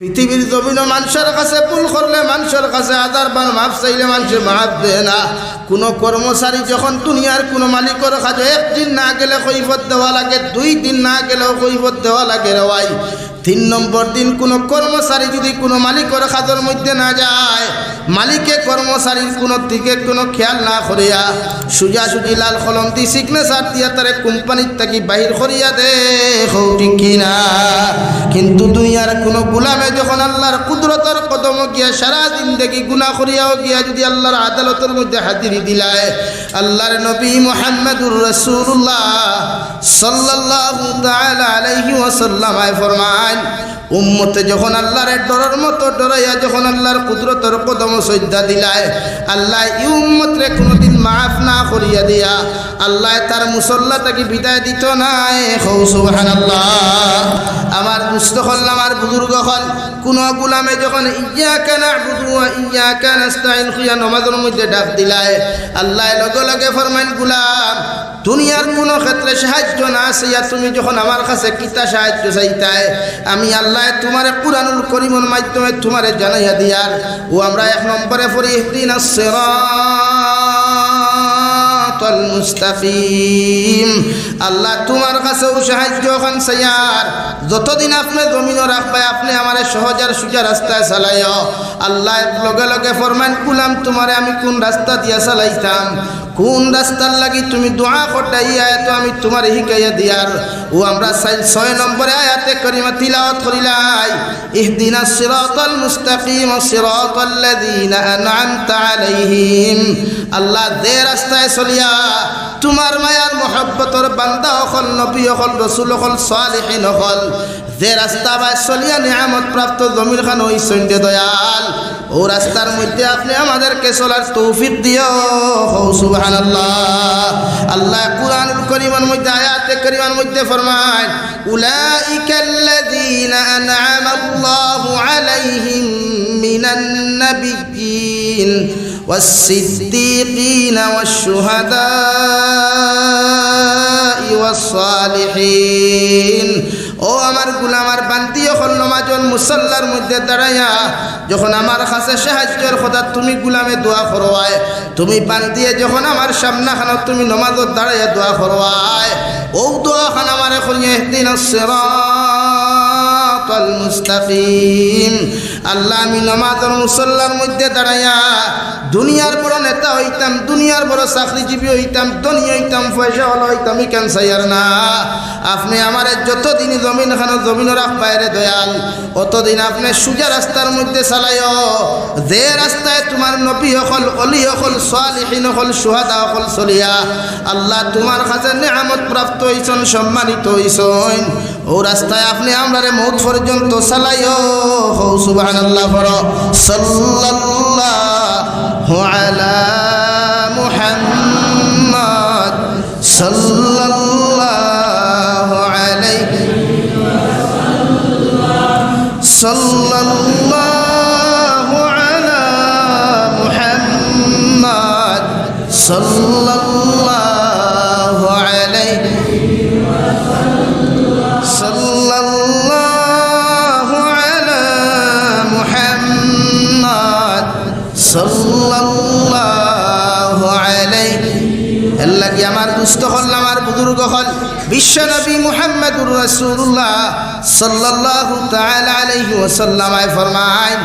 পৃথিবীর জমিনে মানুষের কাছে ভুল করলে মানুষের কাছে আদারবার মাফ চাইলে মানুষে মাফ দেয় না। কোনো কর্মচারী যখন দুনিয়ার কোনো মালিকের কাছে একদিন না গেলে কৈফত দেওয়া লাগে, 2 দিন না গেলেও কৈফত দেওয়া লাগে রে ভাই। 3 নম্বর দিন কোনো কর্মচারী যদি কোনো মালিকের কাজের মধ্যে না যায়, মালিকে কর্মচারীর কোনো দিকে কোনো খেয়াল না করিয়া সোজাসুজি লাল কলম দি সিগনেচার দিয়া তারে কোম্পানির থাকি বাহির করিয়া দে ঠিক কিনা। কিন্তু দুনিয়ার কোনো গোলামে যখন আল্লাহর কুদরতের কদম গিয়া সারা জিন্দেগি গুনাহ করিয়াও গিয়া যদি আল্লাহর আদালতের মধ্যে হাজিরি দিলায়, আল্লাহর নবী মুহাম্মদুর রাসূলুল্লাহ সাল্লাল্লাহু তাআলা আলাইহি ওয়াসাল্লাম ফরমান, উম্মতে যখন আল্লাহর ডরার মতো ডরাইয়া যখন আল্লাহর কুদরতের কদম সজ্জা দিলায়, আল্লাহ এই উম্মতরে কোনোদিন মাফ না করিয়া দিয়া আল্লাহ তার মুসল্লা তাকে বিদায় দিত নাই। সুবহানাল্লাহ। আমার দুস্থ হল, আমার বুজুর্গ হল, কোনো গোলামে যখন ইয়্যাকা না'বুদু ওয়া ইয়্যাকা নাস্তাঈন খুইয়া নামাজের মধ্যে ডাক দিলায়, আল্লাহ লগে লগে ফরমান, গোলাম দুনিয়ার কোনো ক্ষেত্রে সাহায্য না চাইয়া তুমি যখন আমার কাছে কিতা সাহায্য চাইতায়, আমি আল্লাহ তোমারে কুরআনুল কারীমের মাধ্যমে তোমারে জানাইয়া দিয়ার। ও আমরা 1 নম্বরে পড়ি ইহদিনাস সিরাতাল মুস্তাকিম। আল্লাহ তোমার কাছেও সাহায্য খান চাইয়ার, যতদিন আপনি জমিনও রাখবাই আপনি আমারে সহজার সুজা রাস্তায় চালাইও। আল্লাহ লগে লগে ফরমান, গোলাম তোমারে আমি কোন রাস্তা দিয়া চালাইতাম, কোন রাস্তার লাগি তুমি দোয়া করতাইয়া তো আমি তোমার শিখাইয়া দিয়ার। ও আমরা 6 নম্বরে আয়াতে কারিমা তিলাওয়াত করিলাই, ইহদিনাস সিরাতাল মুস্তাকিম সিরাতাল লাযিনা আন'আমতা আলাইহিম। আল্লাহ যে রাস্তায় চলিয়া তোমার মায়ার মহব্বতর বান্দা হল, নবী হল, রসুল হল, সালিহিন হল, যে রাস্তা বাই চলিয়া নিয়ামত প্রাপ্ত জমির খান হইছেন দয়াল, ও রাস্তার মধ্যে আপনি আমাদেরকে চলার তৌফিক দিও। সুবহানাল্লাহ। আল্লাহ কুরআনুল কারীমের মধ্যে আয়াতে কারীমার মধ্যে ফরমান, উলাইকাল্লাযীনা আন'আমাল্লাহু আলাইহিম মিনান নাবিয়্যিন والصديقين والشهداء والصالحين। ও আমার গোলাম আর বান্দি হল, নামাজের মুসল্লার মধ্যে দাঁড়াইয়া যখন আমার কাছে সাহায্যের কথা তুমি গোলামে দোয়া করওয়ায়, তুমি বান্দিয়ে যখন আমার সামনে খানো তুমি নামাজত দাঁড়াইয়া দোয়া করওয়ায়, ও দোয়া খান আমার এখন ইহদিনাস সিরাতাল মুস্তাকিম। আল্লাহ আমি নামাজের মুসল্লার মধ্যে দাঁড়াইয়া দুনিয়ার বড় নেতা হইতাম, দুনিয়ার বড় চাকরিজীবী হইতাম, ধনী হইতাম, পয়সাওয়ালা হইতাম, কেন চাইয়ার না। আপনি আমার যতদিন জমিন খানো জমিন রাখবাইরে দয়াল, অতদিন আপনি সুজা রাস্তার মধ্যে চালাইও, যে রাস্তায় তোমার নবী হল, অলি হল, সালিহিন হল, সুহাদা হল চলিয়া আল্লাহ তোমার কাছে নিয়ামত প্রাপ্ত হইছেন, সম্মানিত হইছেন, ও রাস্তায় আপনি আমরারে মৌত পর্যন্ত চালাইও। সুবহানাল্লাহ। পড়ো সাল্লাল্লাহু আলা মুহাম্মদ সাল্লাল্লাহু আলাইহি সাল্লাল্লাহু আলা মুহাম্মদ সাল্লাল্লাহু আলাইহি সাল্লাল্লাহু আলা মুহাম্মদ সাল্লাল্লাহু আলাইহি। আল্লাহ কি আমার দুস্থ হল, আমার বুজুর্গ হল, বিশ্বনবী মুহাম্মদুর রাসূলুল্লাহ সাল্লাল্লাহু তাআলা আলাইহি ওয়াসাল্লাম ফরমায়,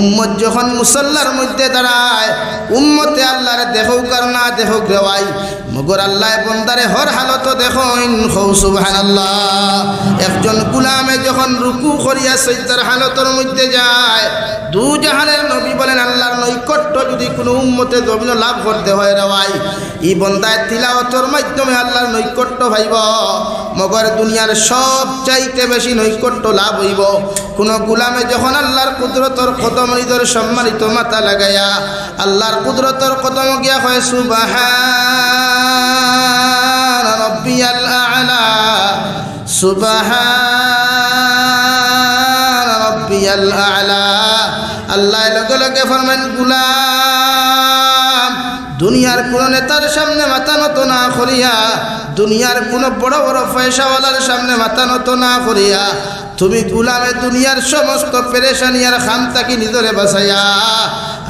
উম্মত যখন মুসল্লার মধ্যে দাঁড়ায়, উম্মতে আল্লাহরে দেখোক আর না দেখোক রে ভাই, মগর আল্লাহ বন্দারে হর হালত দেখুন। সুবহানাল্লাহ। একজন গোলামে যখন রুকু করিয়া সিজদার হালতের মধ্যে যায়, দু জাহানের নবী বলেন আল্লাহর নৈকট্য যদি কোনো উম্মতে জমিন লাভ করতে হয় রে ভাই, এই বন্দায় তিলাওয়াতের মাধ্যমে আল্লাহর নৈকট্য ভাইব, মগর দুনিয়ার সব চাইতে বেশি নৈকট্য লাভ হইব কোন গোলামে যখন আল্লাহর কুদরতের কদম হৃদয়ের সম্মানিত মাথা লাগাইয়া আল্লাহর কুদরতের কদম গিয়া হয় সুবহান রাব্বিয়াল আ'লা, সুবহান রাব্বিয়াল আ'লা। আল্লাহ লগে লগে ফরমান, গোলাম দুনিয়ার কোন নেতার সামনে মাথা নত না করিয়া, দুনিয়ার কোন বড় বড় পয়সাওয়ালার সামনে মাথা নত না করিয়া তুমি গুলামে দুনিয়ার সমস্ত পেরেশানি আর খামতাকি নিজরে বাঁচাইয়া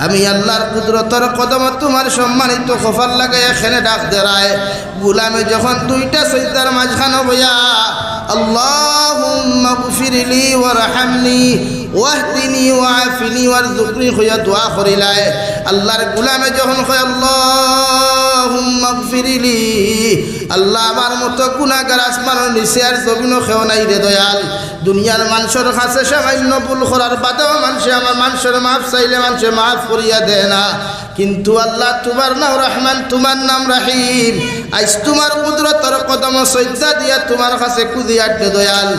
আমি আল্লাহর কুদরতর কদম তোমার সম্মানিত খোফার লাগাই এখানে ডাক দেরায় গুলামে যখন দুইটা সজদার মাঝখানে বইয়া আল্লাহুম্মা গফিরলি ওয়ারহামনি ওয়াহদিনি ওয়াআফিনি ওয়ারযুকনি হইয়া দোয়া করিলায় আল্লাহর গুলামে যখন কয় আল্লাহুম্মা গফিরলি আল্লাহ আমার মতো গুনাহগার আসমানের নিচে আর জমিনও কেউ নাই রে দয়াল দুনিয়ার মানুষের কাছে সামান্য ভুল করার বাদেও মানুষের মাফ চাইলে মানুষের মাফ করিয়া দেয় না কিন্তু আল্লাহ তোমার নাম রহমান তোমার নাম রাহিম আজ তোমার কুদরতের কদম সজ্জা দিয়া তোমার কাছে কুদিয়া দে দয়াল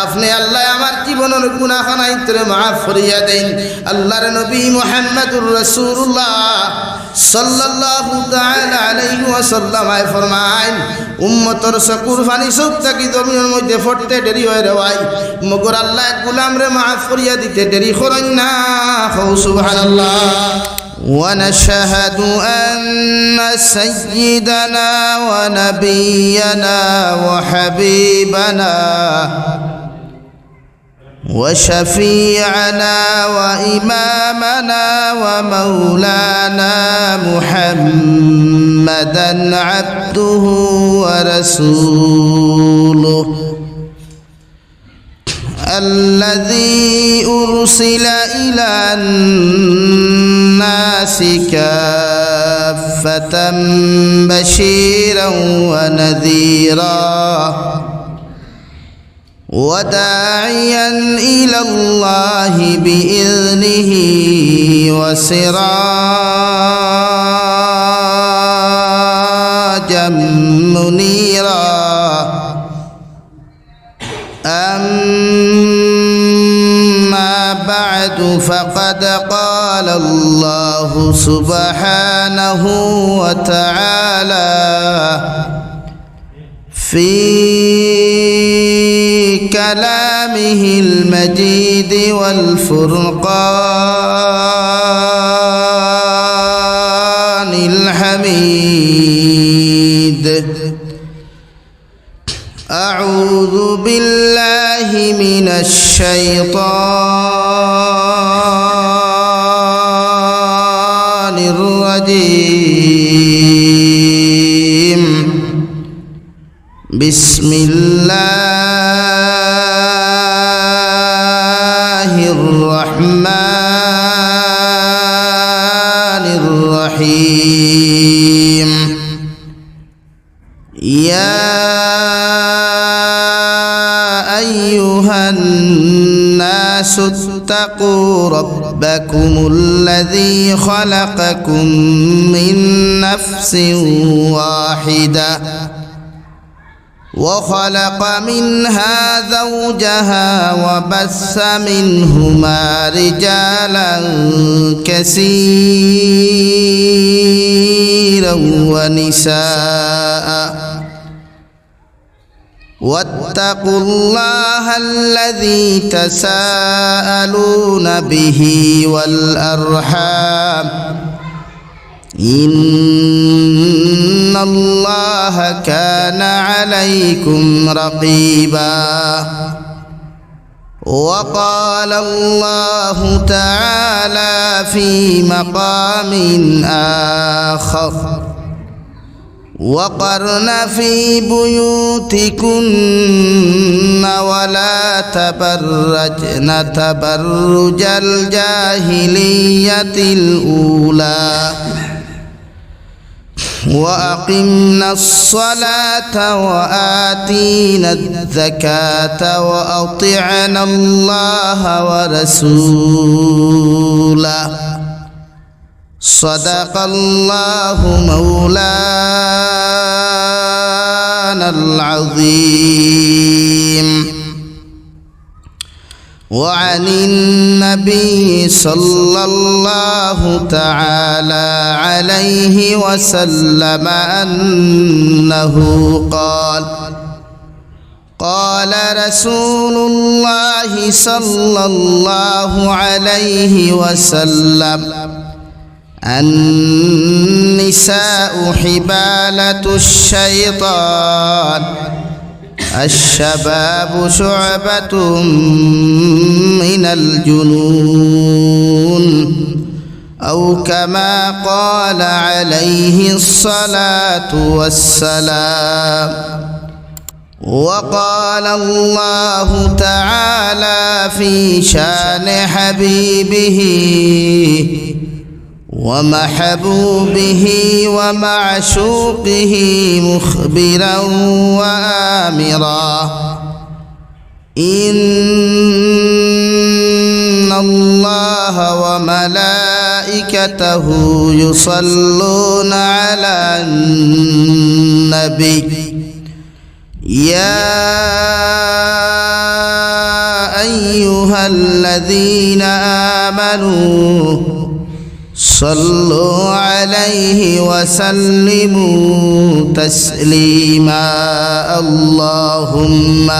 আপনি আল্লাহ আমার জীবনের গুনাহখানাই তোরে মাফ করিয়া দেন আল্লাহর নবী মুহাম্মদুর রাসূলুল্লাহ সাল্লাল্লাহু তাআলা আলাইহি ওয়াসাল্লাম ফরমায় উম্মতর চকুর পানি চোখ থাকি জমিনের মধ্যে ফটতে দেরি হয় রে ভাই মগর আল্লাহ গোলাম রে মাফ করিয়া দিতে দেরি করেন না সুবহানাল্লাহ ونشهد أن سيدنا ونبينا وحبيبنا وشفيعنا وإمامنا ومولانا محمدا عبده ورسوله الذي أرسل إلى الناس كافة بشيرا ونذيرا وداعيا إلى الله بإذنه وسراجا منيرا أما بعد فقد قال الله سبحانه وتعالى في كلامه المجيد والفرقان الحميد أعوذ بالله من الشيطان الرجيم بسم الله الرحمن الرحيم يا أيها الناس اتقوا ربكم الذي خلقكم من نفس واحدة وخلق منها زوجها وبث منهما رجالا كثيرا ونساء واتقوا الله الذي تساءلون به والأرحام إن الله كان عليكم رقيبا وقال الله تعالى في مقام آخر وقرن في بيوتكن ولا تبرجن تبرج الجاهلية الأولى وأقمنا الصلاة وآتينا الزكاة وأطعنا الله ورسوله صدق الله مولانا العظيم وعن النبي صلى الله تعالى عليه وسلم أنه قال رسول الله صلى الله عليه وسلم النساء حبالة الشيطان الشباب شعبة من الجنون أو كما قال عليه الصلاة والسلام وقال الله تعالى في شان حبيبه ومحبوبه ومعشوقه مخبرا وآمرا إن الله وملائكته يصلون على النبي يا أيها الذين آمنوا صلوا عليه وسلموا تسليما اللهم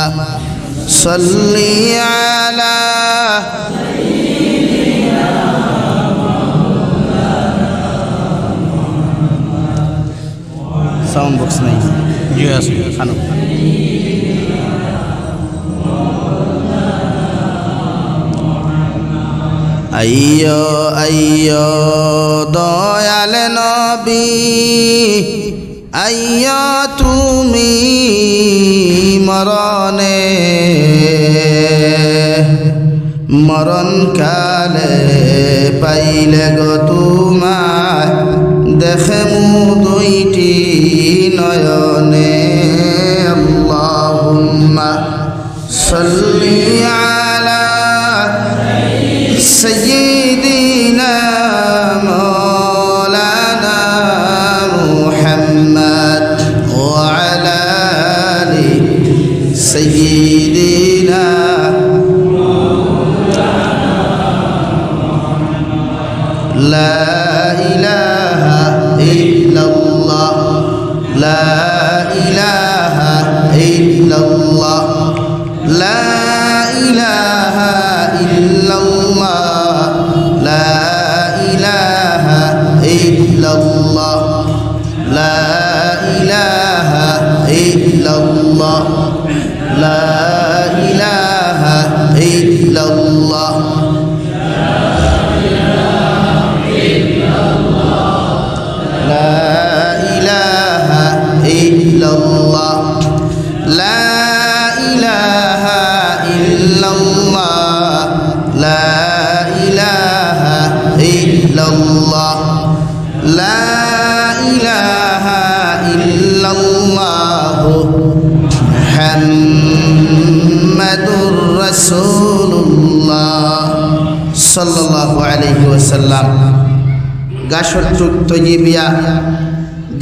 صل على साउंड बॉक्स नहीं जी खानो अय्यो अय्यो दयाल नबी अय्यो तुमी मरणे मरण काले पाइले गो तुमाय देखेमु दुइटी नयने अल्लाहुम्मा सल्ली आला सय्यिदिना मौलाना मुहम्मद व अला आलि सय्यिदिना ला इलाहा इल्लल्लाह ला इलाहा इल्लल्लाह ला इलाहा इल्लल्लाह ला इलाहा इल्लल्लाह ला इलाहा इल्लल्लाह ला इलाहा इल्लल्लाह لا إله إلا الله محمد رسول الله صلى الله عليه وسلم গাশর তৈয়বিয়া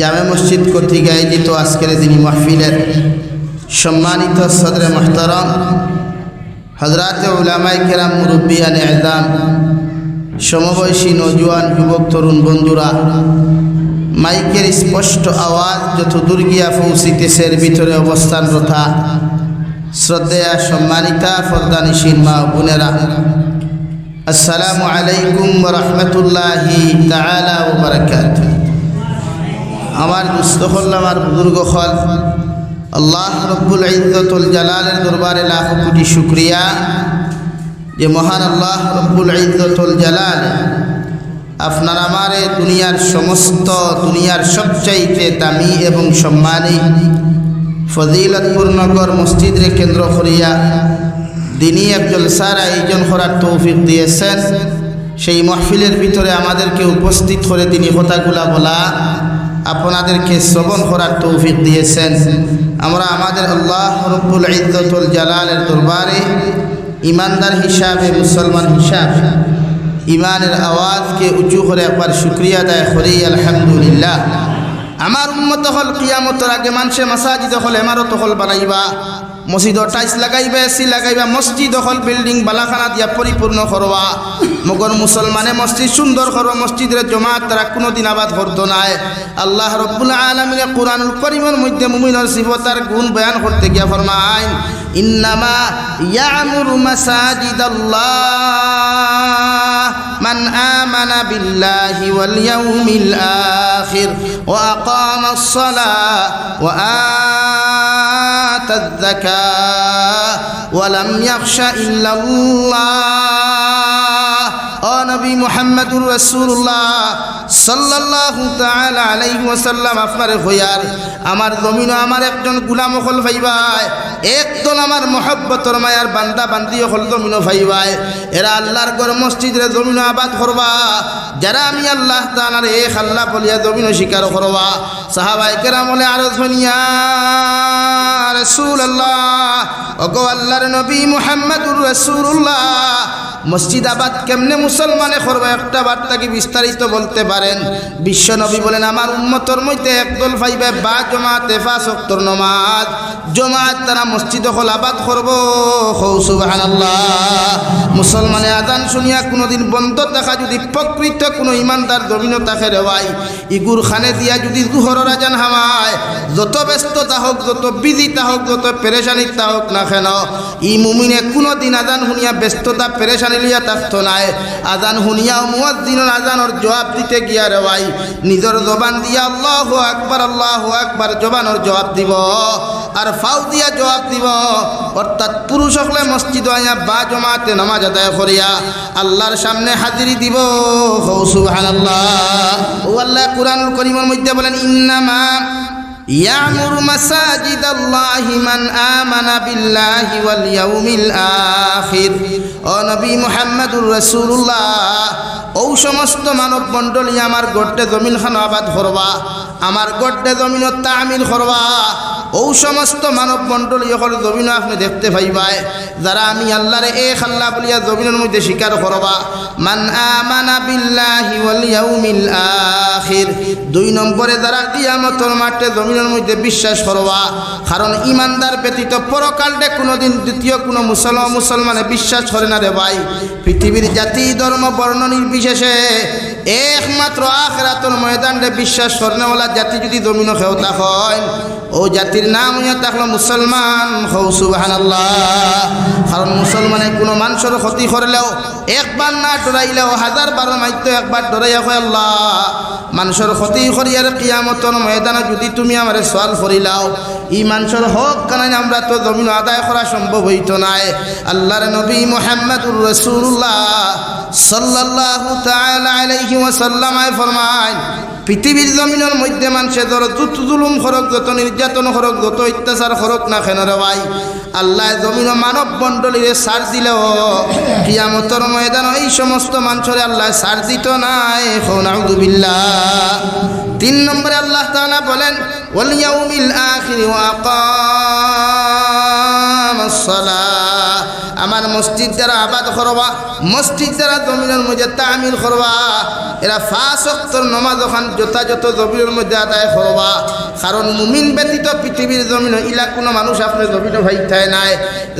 জামে মসজিদ কর্তৃক আয়োজিত আজকের দিনী মাহফিলের সম্মানিত সদরে মুহতারাম হযরত উলামায়ে কেরাম মুরব্বিয়ানে আযম সমবয়সী নওজোয়ান যুবক তরুণ বন্ধুরা মাইকের স্পষ্ট আওয়াজ যত দূর গিয়া পৌঁছিতেছে এর ভিতরে অবস্থানরতা শ্রদ্ধেয়া সম্মানিতা পর্দানিশীন মা বোনেরা আসসালামু আলাইকুম ওয়া রাহমাতুল্লাহি তাআলা ওয়া বারাকাতুহু আমার দুস্থ হল আমার বুজুর্গ হল আল্লাহ রব্বুল ইজ্জতুল জালালের দরবারে লাখ কোটি শুকরিয়া যে মহান আল্লাহ রব্বুল ইজ্জতুল জালাল আপনার আমারে দুনিয়ার সমস্ত দুনিয়ার সবচাইতে দামি এবং সম্মানী ফজিলতপূর্ণ গড় মসজিদরে কেন্দ্র করিয়া দিনী এক জলসার আয়োজন করার তৌফিক দিয়েছেন সেই মাহফিলের ভিতরে আমাদেরকে উপস্থিত করে তিনি কথাগুলা বলা আপনাদেরকে শ্রবণ করার তৌফিক দিয়েছেন আমরা আমাদের আল্লাহ রব্বুল ইজ্জতুল জালালের দরবারে ईमानदार हिसाब मुसलमान हिसाब ईमानेर आवाज़ के उঁচু করে একবার শুকরিয়া আদায় করি আলহামদুলিল্লাহ আমার উম্মত হল কিয়ামতের আগে মানুষে মাসাজিদ হল ইমারত হল বানাইবা মসজিদ টাইলস লাগাইবা এসি লাগাইবা মসজিদ হল বিল্ডিং বালাখানা দিয়া পরিপূর্ণ করবা মগর মুসলমানে মসজিদ সুন্দর করবা মসজিদের জমাত তারা কোনোদিন আবাদ করতো নাই আল্লাহ রব্বুল আলামিন কুরআনুল কারীমের মধ্যে মুমিনের সিফাতার গুণ বয়ান করতে গিয়া ফরমায় ইন্নামা ইয়ামুরু মাসাজিদাল্লাহ মান আমানা বিল্লাহি ওয়াল ইয়াউমিল আখির ওয়া আকামাস সালাহ ওয়া আতা যাকাত ওয়া লাম ইয়াখশা ইল্লাল্লাহ। ও নবী মুহাম্মদুর রাসূলুল্লাহ সাল্লাল্লাহু তাআলা আলাইহি ওয়াসাল্লাম আপনারে হইয়ার আমার জমিন আমার একজন গোলাম হল ভাইবাই, একদল আমার মহব্বতর মায়ার বান্দা বান্দি হল জমিন ভাইবাই। এরা আল্লাহর ঘর মসজিদে জমিন আবাদ করবা, যারা আমি আল্লাহ তাআলার এক আল্লাহ বলিয়া জমিন স্বীকার করবা। সাহাবায়ে কেরাম বলে আরজ হইয়া রাসূলুল্লাহ, ওগো আল্লাহর নবী মুহাম্মদুর রাসূলুল্লাহ, মসজিদ আবাদ কেমনে মুসলমানে করবে একটা বার্তা কি বিস্তারিত বলতে পারেন? বিশ্ব নবী বলেন আমার উম্মতর মধ্যে একদল ভাইবে বা জমাতে পাঁচ ওয়াক্তের নামাজ জমাত তারা মসজিদ হল আবাদ করবো। সুবহানাল্লাহ। মুসলমানে আজান শুনিয়া কোনোদিন বন্ধ দেখা যদি প্রকৃত কোনো ইমানদার জমিন তাকে রেওয়াই ইগুর খানে দিয়া যদি জোহরের আজান হামায়, যত ব্যস্ততা হোক, যত বিজিতা হোক, যত পেরেশানিতা হোক না কেন, ই মুমিনে কোনোদিন আজান শুনিয়া ব্যস্ততা পেরেশানি লিয়া থাকতো নাই। আজান শুনিয়াও মুয়াজ্জিনের আজানের জবাব দিতে গিয়া রেওয়াই নিজের জবান দিয়া আল্লাহু আকবার জবানের জবাব দিব আর ফাউ দিয়া জবাব দিব। অর্থাৎ পুরুষ হলে মসজিদ আইয়া বা জমাতে নামাজ আদায় করিয়া আল্লাহর সামনে হাজিরি দিব। সুবহানাল্লাহ। ও আল্লাহ কুরআনুল কারীমের মধ্যে বলেন ইন্নামা ইয়ামুরু মাসাজিদাল্লাহি মান আমানা বিল্লাহি ওয়াল ইয়াউমিল আখির। ও নবী মুহাম্মদুর রাসূলুল্লাহ, ও সমস্ত মানব মণ্ডলী আমার গড়তে জমিন খান আবাদ করবা, আমার গড়তে জমিন তামিল করবা। ও সমস্ত মানব মণ্ডলী হল জমিন আপনি দেখতে পাইবাই যারা আমি আল্লাহর এক আল্লাহ বলিয়া জমিনের মধ্যে স্বীকার করবা। মান আমানা বিল্লাহি ওয়াল ইয়াউমিল আখির। 2 নম্বরে যারা কিয়ামতের মাঠে জমিনের মধ্যে বিশ্বাস করবা, কারণ ইমানদার ব্যতীত পরকালে কোনোদিন দ্বিতীয় কোনো মুসলমানে বিশ্বাস করে না রে ভাই। পৃথিবীর জাতি ধর্ম বর্ণ নির্বিশেষে একমাত্র আখিরাতের ময়দানে বিশ্বাস করনেওয়ালা জাতি যদি জমিন খেওতা হয়, ও জাতির নাম হইয়া থাকলো মুসলমান। সুবহানাল্লাহ। কারণ মুসলমানে কোনো মানুষের ক্ষতি করলেও একবার না ডরাইলেও 1000 বার মাইতো একবার ডরাইয়া কয় আল্লাহ মানুষের ক্ষতি করিয়ার কিয়ামতের ময়দানে যদি তুমি আমারে সওয়াল করিলাও, ই মানুষের হক কারণে আমরা তো জমিন আদায় করা সম্ভব হইতো নাই। আল্লাহর নবী মুহাম্মদুর রাসূলুল্লাহ সাল্লাল্লাহু তাআলা আলাইহি ওয়াসাল্লাম ফরমায় পৃথিবীর জমিনের মধ্যে মানুষের ধরো যত জুলুম খরক, যত নির্যাতন খরক, যত অত্যাচার খরক না কেন রে ভাই, আল্লাহ জমিন মানব মণ্ডলীরে সার দিলেও কিয়ামতের ময়দানে এই সমস্ত মানুষের আল্লাহ সার দিত নাই। নাউযুবিল্লাহ। 3 নম্বরে আল্লাহ তাআলা বলেন ওয়াল ইয়াউমিল আখির ওয়া আকামাস সালাহ। আমার মসজিদ যারা আবাদ করবা, মসজিদ যারা জমিনের মধ্যে তামিল করবা, এরা 5 ওয়াক্তের নামাজ ওখান যথাযথ জমিনের মধ্যে আদায় করবা। কারণ মুমিন ব্যতীত পৃথিবীর জমিন ইলা কোনো মানুষ আপনার জমিনে ভাইতায় নাই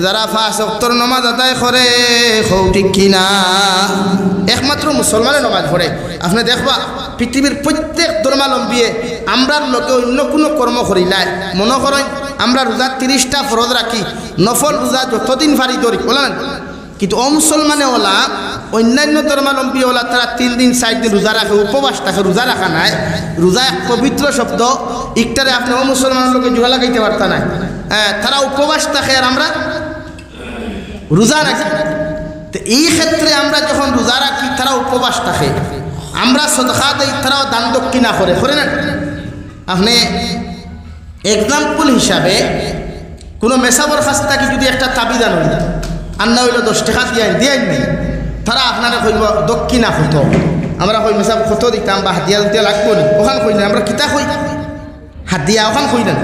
যারা 5 ওয়াক্তের নামাজ আদায় করে। ঠিক কিনা? একমাত্র মুসলমানের নামাজ পড়ে। আপনি দেখবা পৃথিবীর প্রত্যেক ধর্মাবলম্বীয়ে আমরার লোকে অন্য কোনো কর্ম করিলাই। মনে করেন আমরা রোজা 30টা ফরজ রাখি, নফল রোজা যতদিন পারি ধরি বলেন, কিন্তু মুসলমানে ওলা অন্যান্য ধর্মাবলম্বী ওলা তারা 3 দিন 4 দিন রোজা রাখে, উপবাস থাকে। রোজা রাখা নাই, রোজা এক পবিত্র শব্দ, ইকটারে আপনি মুসলমানের লোকে জোড়া লাগাইতে পারতা নাই। হ্যাঁ, তারা উপবাস থাকে আর আমরা রোজা রাখি। তো এই ক্ষেত্রে আমরা যখন রোজা রাখি তারা উপবাস থাকে, আমরা সদকা দেই, তারাও দান দক্ষিণা করে না। আপনি এক্সাম্পল হিসাবে কোনো মেসাবর কাছ থেকে যদি একটা তাবিদান হইল আর না হইল 10 টাকা দিয়াই নেই, তারা আপনারা কইব দক্ষিণা হতো। আমরা কই মেসাব কত দিতাম বা হাতিয়া দিতে লাগবো নি, ওখান কই না। আমরা কিতা কই হাতিয়া, ওখান কই না।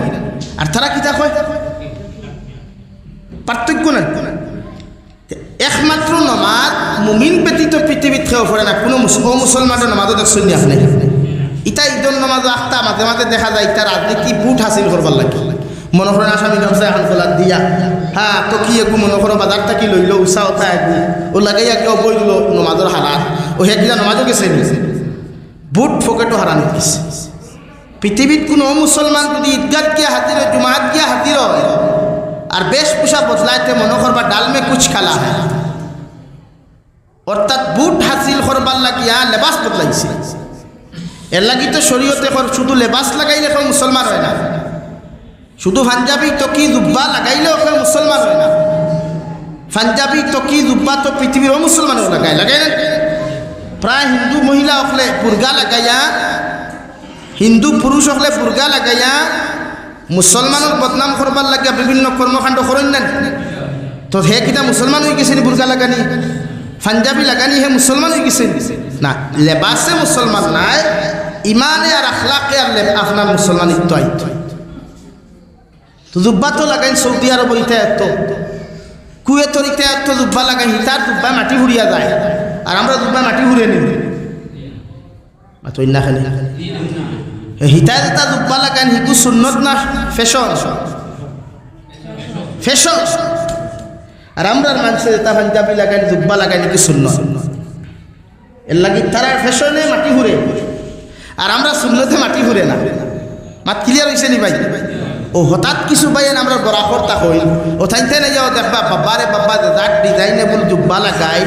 আর তারা কিতা কয়, পার্থক্য না। একমাত্র নামাজ মুমিন ব্যতীত পৃথিবীত খেয়েও পড়ে না কোনো মুসলমানের নামাজও দেখছেন নি আপনি? ইটা ঈদের নামাজও আখতা মাঝে মাঝে দেখা যায় ইটা রাজনীতি বুট হাসিল করবার লাগে। মনে করেন আসামি গামছা এখন খোলার দিয়া, হ্যাঁ তো কি একু মনে করো বাজার থাকি লইল উষা উঠা একু ও লাগাইয়া কেউ বই দিল নমাজের হারাত, ও হেকিরা নমাজও গেছে বুট ফকেটও হারানি গেছে। পৃথিবীর কোনো মুসলমান যদি ঈদগাহ গিয়া হাতির হয়, জুমাত গিয়া হাতির হয়, আর বেশভূষা বদলাইতে মনে করবা ডালমে কুচ খালা হয়, অর্থাৎ বুট হাসিল করবার লাগিয়া লেবাস বদলাইছে। এর লাগি তো শরীয়তে শুধু লেবাস লাগাইলে মুসলমান হয় না, শুধু পাঞ্জাবি তকি জুব্বা লাগাইলেও কেউ মুসলমান হয় না। পাঞ্জাবি তকি জুব্বা তো পৃথিবীরও মুসলমানও লাগাই না। প্রায় হিন্দু মহিলা হলে বুর্গা লাগাইয়া, হিন্দু পুরুষ হলে বুর্গা লাগাইয়া মুসলমানের বদনাম করবার লাগিয়া বিভিন্ন কর্মকাণ্ড করেন না। তো হে কিনা মুসলমান হয়ে গেছেন? বুর্গা লাগানি, পাঞ্জাবি লাগানি হে মুসলমান হয়ে গেছেন না। লেবাসে মুসলমান নাই, ইমানে আর আখলাকে আর আপনার মুসলমানিত্ব আইত। তো জুব্বা তো লাগাইন সৌদি আরব ইতা এত, কুয়েতর ইতা এত জুব্বা লাগাই, হিতার জুব্বা মাটি হুড়িয়া যায়, আর আমরা জুব্বা মাটি হুড়িয়ে নিই না খালি হিতায় যেটা জুব্বা লাগাইন হিকু সুন্নত না ফ্যাশন? ফ্যাশন। আর আমরা মানুষের যেটা পাঞ্জাবি লাগাইন জুব্বা লাগাইন কি সুন্নত? এর লাগি তারা ফ্যাশনে মাটি হুড়ে, আর আমরা সুন্নতে মাটি হুড়ে না। মাত ক্লিয়ার হয়েছে নি ভাই? ও হঠাৎ কিছু বাইন আমরা বরাবর তা হই ও থাইতে না যাও দেখবা বাবারে বাবা যাক ডিজাইনেবল জুব্বা লাগাই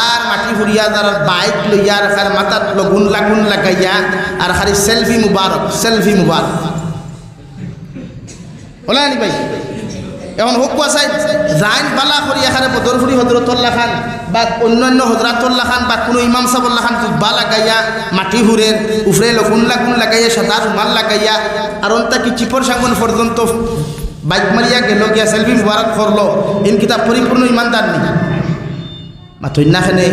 আর মাটি হুড়িয়া যারা বাইক লইয়া আর মাথার লগুন লাগাইয়া আর খালি সেলফি মুবারক বলে নি ভাই? এখন হোক কোয়াশাই জাইন বালা করি এখানে বদরফুরি হজরতুল্লাহ খান বা অন্যান্য হজরাতুল্লাহ খান বা কোনো ইমাম সাহুল্লাহ খান জুব্বা লাগাইয়া মাটি হুরের উফরে লগুন লাগাইয়া সাদা রুমাল লাগাইয়া আর অন্তা কি চিপর সাগুন পর্যন্ত বাইক মারিয়া গেল গিয়া সেলফি মুবারক করলো, ইন কিতাব পরিপূর্ণ ইমানদার নেই। মাথইনাখানে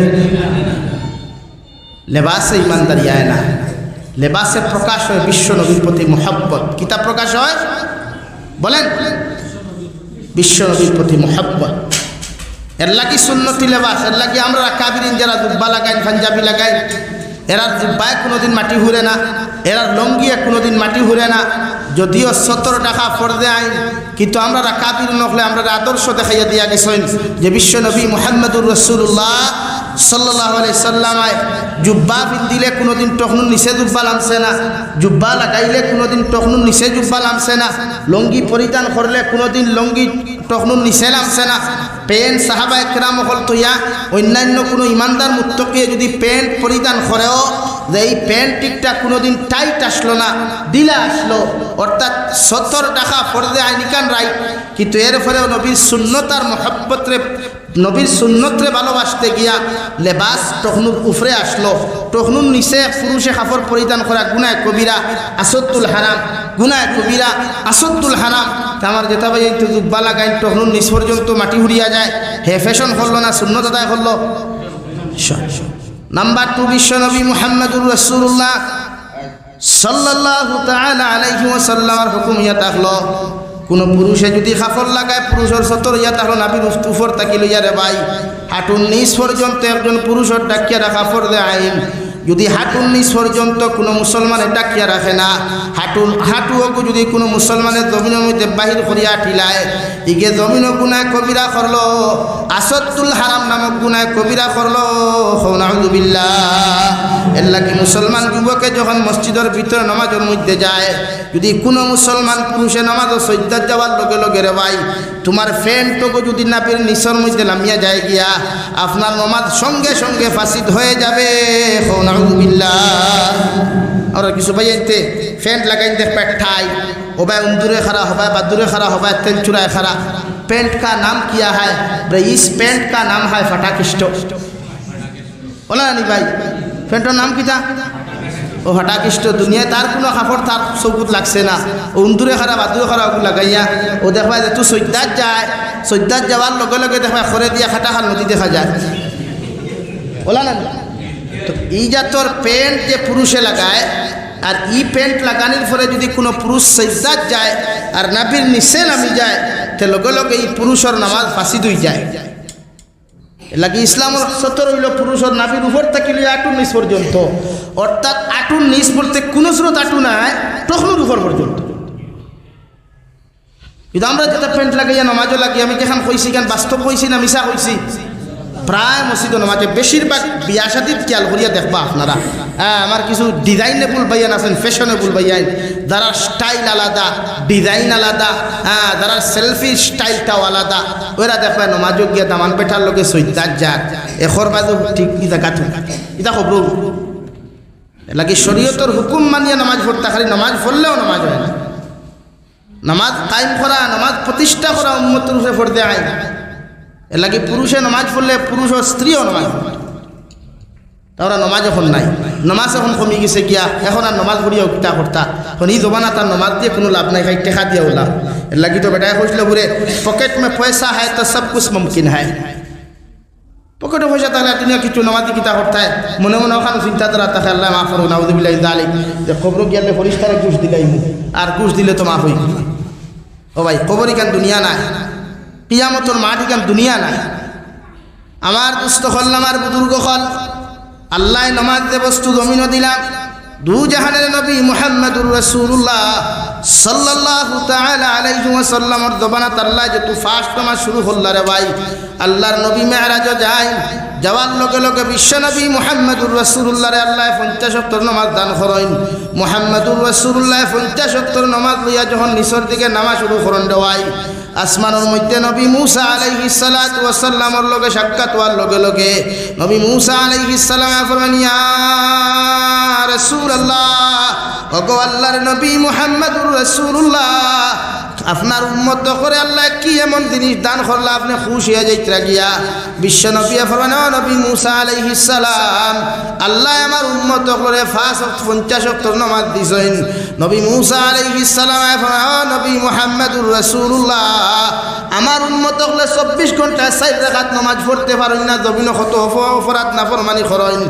লেবাসে ইমানদারি আয় না, লেবাসে প্রকাশ হয় বিশ্ব নবীর প্রতি মোহাব্বত। কিতাব প্রকাশ হয় বলেন বিশ্ব নবীর প্রতি মোহাব্বত। এর লাগি সুন্নতি লেবাস, এর লাগি আমরা কাবিরিন যারা জুব্বা লাগাইন পাঞ্জাবি লাগাইন এরার জুব্বায় কোনোদিন মাটি হুরে না, এরার লঙ্গিয়ে কোনোদিন মাটি হুরে না। যদিও 17 টাকা ফরদে আইন, কিন্তু আমরা কাবির নকলে আমরা আদর্শ দেখাইয়া দিয়া গেছেন যে বিশ্ব নবী মুহাম্মদুর রাসূলুল্লাহ সাল্লাল্লাহু আলাইহি সাল্লামায় জুব্বা পিন্দিলে কোনোদিন টখনুর নিচে জুব্বা লামছে না, জুব্বা লাগাইলে কোনোদিন টখনুর নিচে জুব্বা লামছে না, লঙ্গি পরিধান করলে কোনোদিন লঙ্গি টখনুর নিচে লামছে না। প্যান্ট সাহাবা একরাম হল তৈয়া অন্যান্য কোনো ইমানদার মুত্তকিয়ে যদি প্যান্ট পরিধান করেও যে এই প্যান্ট টিকটা কোনোদিন টাইট আসলো না, দিলা আসলো, অর্থাৎ 17 টাকা ফরদে আইনিকান রাইট, কিন্তু এর ফলেও নবীর সুন্নতার মহব্বতরে নবীর সুন্নতরে ভালোবাসতে গিয়া লেবাস টখনুর উফরে আসলো। টখনুর নিচে পুরুষে কাপড় পরিধান করা গুনায় কবিরা আসদ্দুল হারাম, গুনায় কবিরা আসদ্দুল হারাম। আমার যেটা ভাই একটু জুব্বা লাগাইন টখনুর নিচ পর্যন্ত মাটি হুড়িয়া যায়, হে ফ্যাশন করলো না, সুন্নত আদায় করলো। নাম্বার 2 বিশ্ব নবী মুহাম্মদুর রাসূলুল্লাহ সাল্লাল্লাহু তাআলা আলাইহি ওয়াসাল্লামের হুকুম ইয়া থাকলো কোনো পুরুষে যদি কাপড় লাগায় পুরুষের সতর ইয়া তাহলে নাবির উপর তাকি লইয়া রে ভাই হাঁটুর নিচ পর্যন্ত একজন পুরুষের ডাকিয়া রাখা ফরদে আইন। যদি হাঁটুর নিচ পর্যন্ত কোনো মুসলমানের ডাকিয়া রাখে না, হাঁটুও যদি কোনো মুসলমানের জমিনের মধ্যে বাহির করিয়া ঠিলায়, ইগে জমিন গুনায় কবিরা করলো, আসদ্দুল হারাম নামক গুনায় কবিরা করলো। নাউযুবিল্লাহ। এর লাগি মুসলমান যুবকে যখন মসজিদের ভিতরে নামাজের মধ্যে যায়, যদি কোনো মুসলমান পুরুষে নামাজও সজ্জাত যাওয়ার লগে লগে রে ভাই তোমার ফ্যানটুকু যদি নাপির নিচর মধ্যে নামিয়া যায় গিয়া আপনার নামাজ সঙ্গে সঙ্গে ফাসিদ হয়ে যাবে। নাউযুবিল্লাহ। আর কিছু ভাই এতে ফ্যান্ট লাগাই দেখবে ঠাই হবায় উন্দুরে খারা হবায় বাদুরে খারা হবায় তেল চুরায় খারা। पेंट का नाम किया है, इस पेंट का नाम है फटाकिस्ट। बोला नहीं भाई, पेंटर नाम की था ও হঠাৎ দুনিয়ায় তার কোনো কাপড় তার চৌকুত লাগছে না, ও উন্দুরে খারাপ আদুরে খারাপ লাগাইয়া ও দেখবা যে তুই সৈদ্যাত যায়, সৈদ্যাত যাওয়ার লগে লগে দেখবা খরে দিয়া খাটা খাল নদী দেখা যায়। বলা না তো এই জাতর প্যান্ট যে পুরুষে লাগায় আর ই প্যান্ট লাগানোর পরে যদি কোনো পুরুষ সৈদ্যাত যায় আর নাবির নিচে নামি যায় তে লগে লগে এই পুরুষের নামাজ ফাঁসিদ হয়ে যায়। লাগে ইসলামের সতর হইল পুরুষের নাভির উপর থেকে আটুর নিচ পর্যন্ত, অর্থাৎ আটুর নিচ বলতে কোনো স্রোত আটু নাই টখনুর উপর পর্যন্ত। কিন্তু আমরা যেটা প্যান্ট লাগাইয়া নামাজও লাগি, আমি কেখান কইছি কেন বাস্তব কইছি না মিশা কইছি, প্রায় মসজিদ নামাজে বেশিরভাগ বিয়া শাদিত খেয়াল করিয়া দেখবা আপনারা আমার কিছু ডিজাইনেবল ভাইয়ান আছেন, ফ্যাশনেবল ভাইয়ান, যারা স্টাইল আলাদা, ডিজাইন আলাদা, যারা সেলফি স্টাইলটাও আলাদা, ওরা দেখবা নমাজও গিয়া দামান পেঠার লোকে সৈদ্যাত যাক এখর বাজু ঠিক ইটা গাথু ইটা খবর লাগে শরীয়তের হুকুম মানিয়া নামাজ পড়তে, খালি নামাজ পড়লেও নামাজ হয় না। নামাজ কায়েম করা নামাজ প্রতিষ্ঠা করা উম্মতের উপরে ফরজে আইন। এর লাগে পুরুষে নামাজ পড়লে পুরুষ ও স্ত্রীও নামাজ পড়ে। তারা নমাজ এখন নাই, নমাজ এখন কমে গেছে গিয়া, এখন আর নমাজ পড়িয়া কিতা করতা, এখন এই জমানা তার নমাজ দিয়ে কোনো লাভ নাই, খাই টেকা দিয়েও লাভ। এর লাগি তো বেটায় কইছিল ঘুরে পকেট মে পয়সা হয় তো সব কুছ মুমকিন হয়। পকেটে পয়সা তাহলে তুমি কিছু নমাজি কিতা করতে হয়, মনে মনে ওখানে চিন্তাধারা থাকে আল্লাহ মাফ করুন নাউযুবিল্লাহি যালিক, যে কবর গিয়ালে ফরিস্তারে ঘুষ দিলাই আর ঘুষ দিলে তো মাফ হই। ও ভাই কবর ইকান দুনিয়া নাই, কিয়ামতের মাঠ ইকান দুনিয়া নাই। আমার দুস্থ হল আমার বুজুর্গ হল আল্লাহ নমাজ দে বস্তু জমিনও দিলাম, দু জাহানের নবী মুহাম্মদুর রাসূলুল্লাহ সাল্লাল্লাহু তাআলা আলাইহি ওয়াসাল্লামর জবানাত আল্লাহ যে তু ফার্স্ট নামাজ শুরু হল্লা রে ভাই। আল্লাহর নবী মেরাজে যায়, যাওয়ার লগে লগে বিশ্ব নবী মুহাম্মদুর রাসূলুল্লাহ রে আল্লাহ 50 ওয়াক্ত নামাজ দান করেন। মুহাম্মদুর রাসূলুল্লাহ 50 ওয়াক্ত নামাজ লইয়া যখন নিচের দিকে নামাজ শুরু করেন দেওয়াই, আসমানের মধ্যে নবী মুসা আলাইহিস সালাতু ওয়াস সালামের লগে সাক্ষাৎ হওয়ার লগে লগে নবী মুসা আলাইহিস সালাম ফরমান, ইয়া রাসূলুল্লাহ, ওগো আল্লাহর নবী মুহাম্মদুর রাসূলুল্লাহ, আপনার উম্মত করে আল্লাহ কি এমন জিনিস দান করলা আপনি খুশি হয়ে যাইতরা গিয়া। বিশ্ব নবী ফরমান, ও নবী মুসা আলাইহিস সালাম, আল্লাহ আমার উম্মত করে 50 ওয়াক্ত নামাজ দিছেন। নবী মুসা আলাইহিস সালাম ফরমান, ও নবী মুহাম্মদুর রাসূলুল্লাহ, আমার উম্মত হলে 24 ঘন্টা 4 রাকাত নামাজ পড়তে পারেন না, জমিন কত অপরাধ নাফরমানি করেন।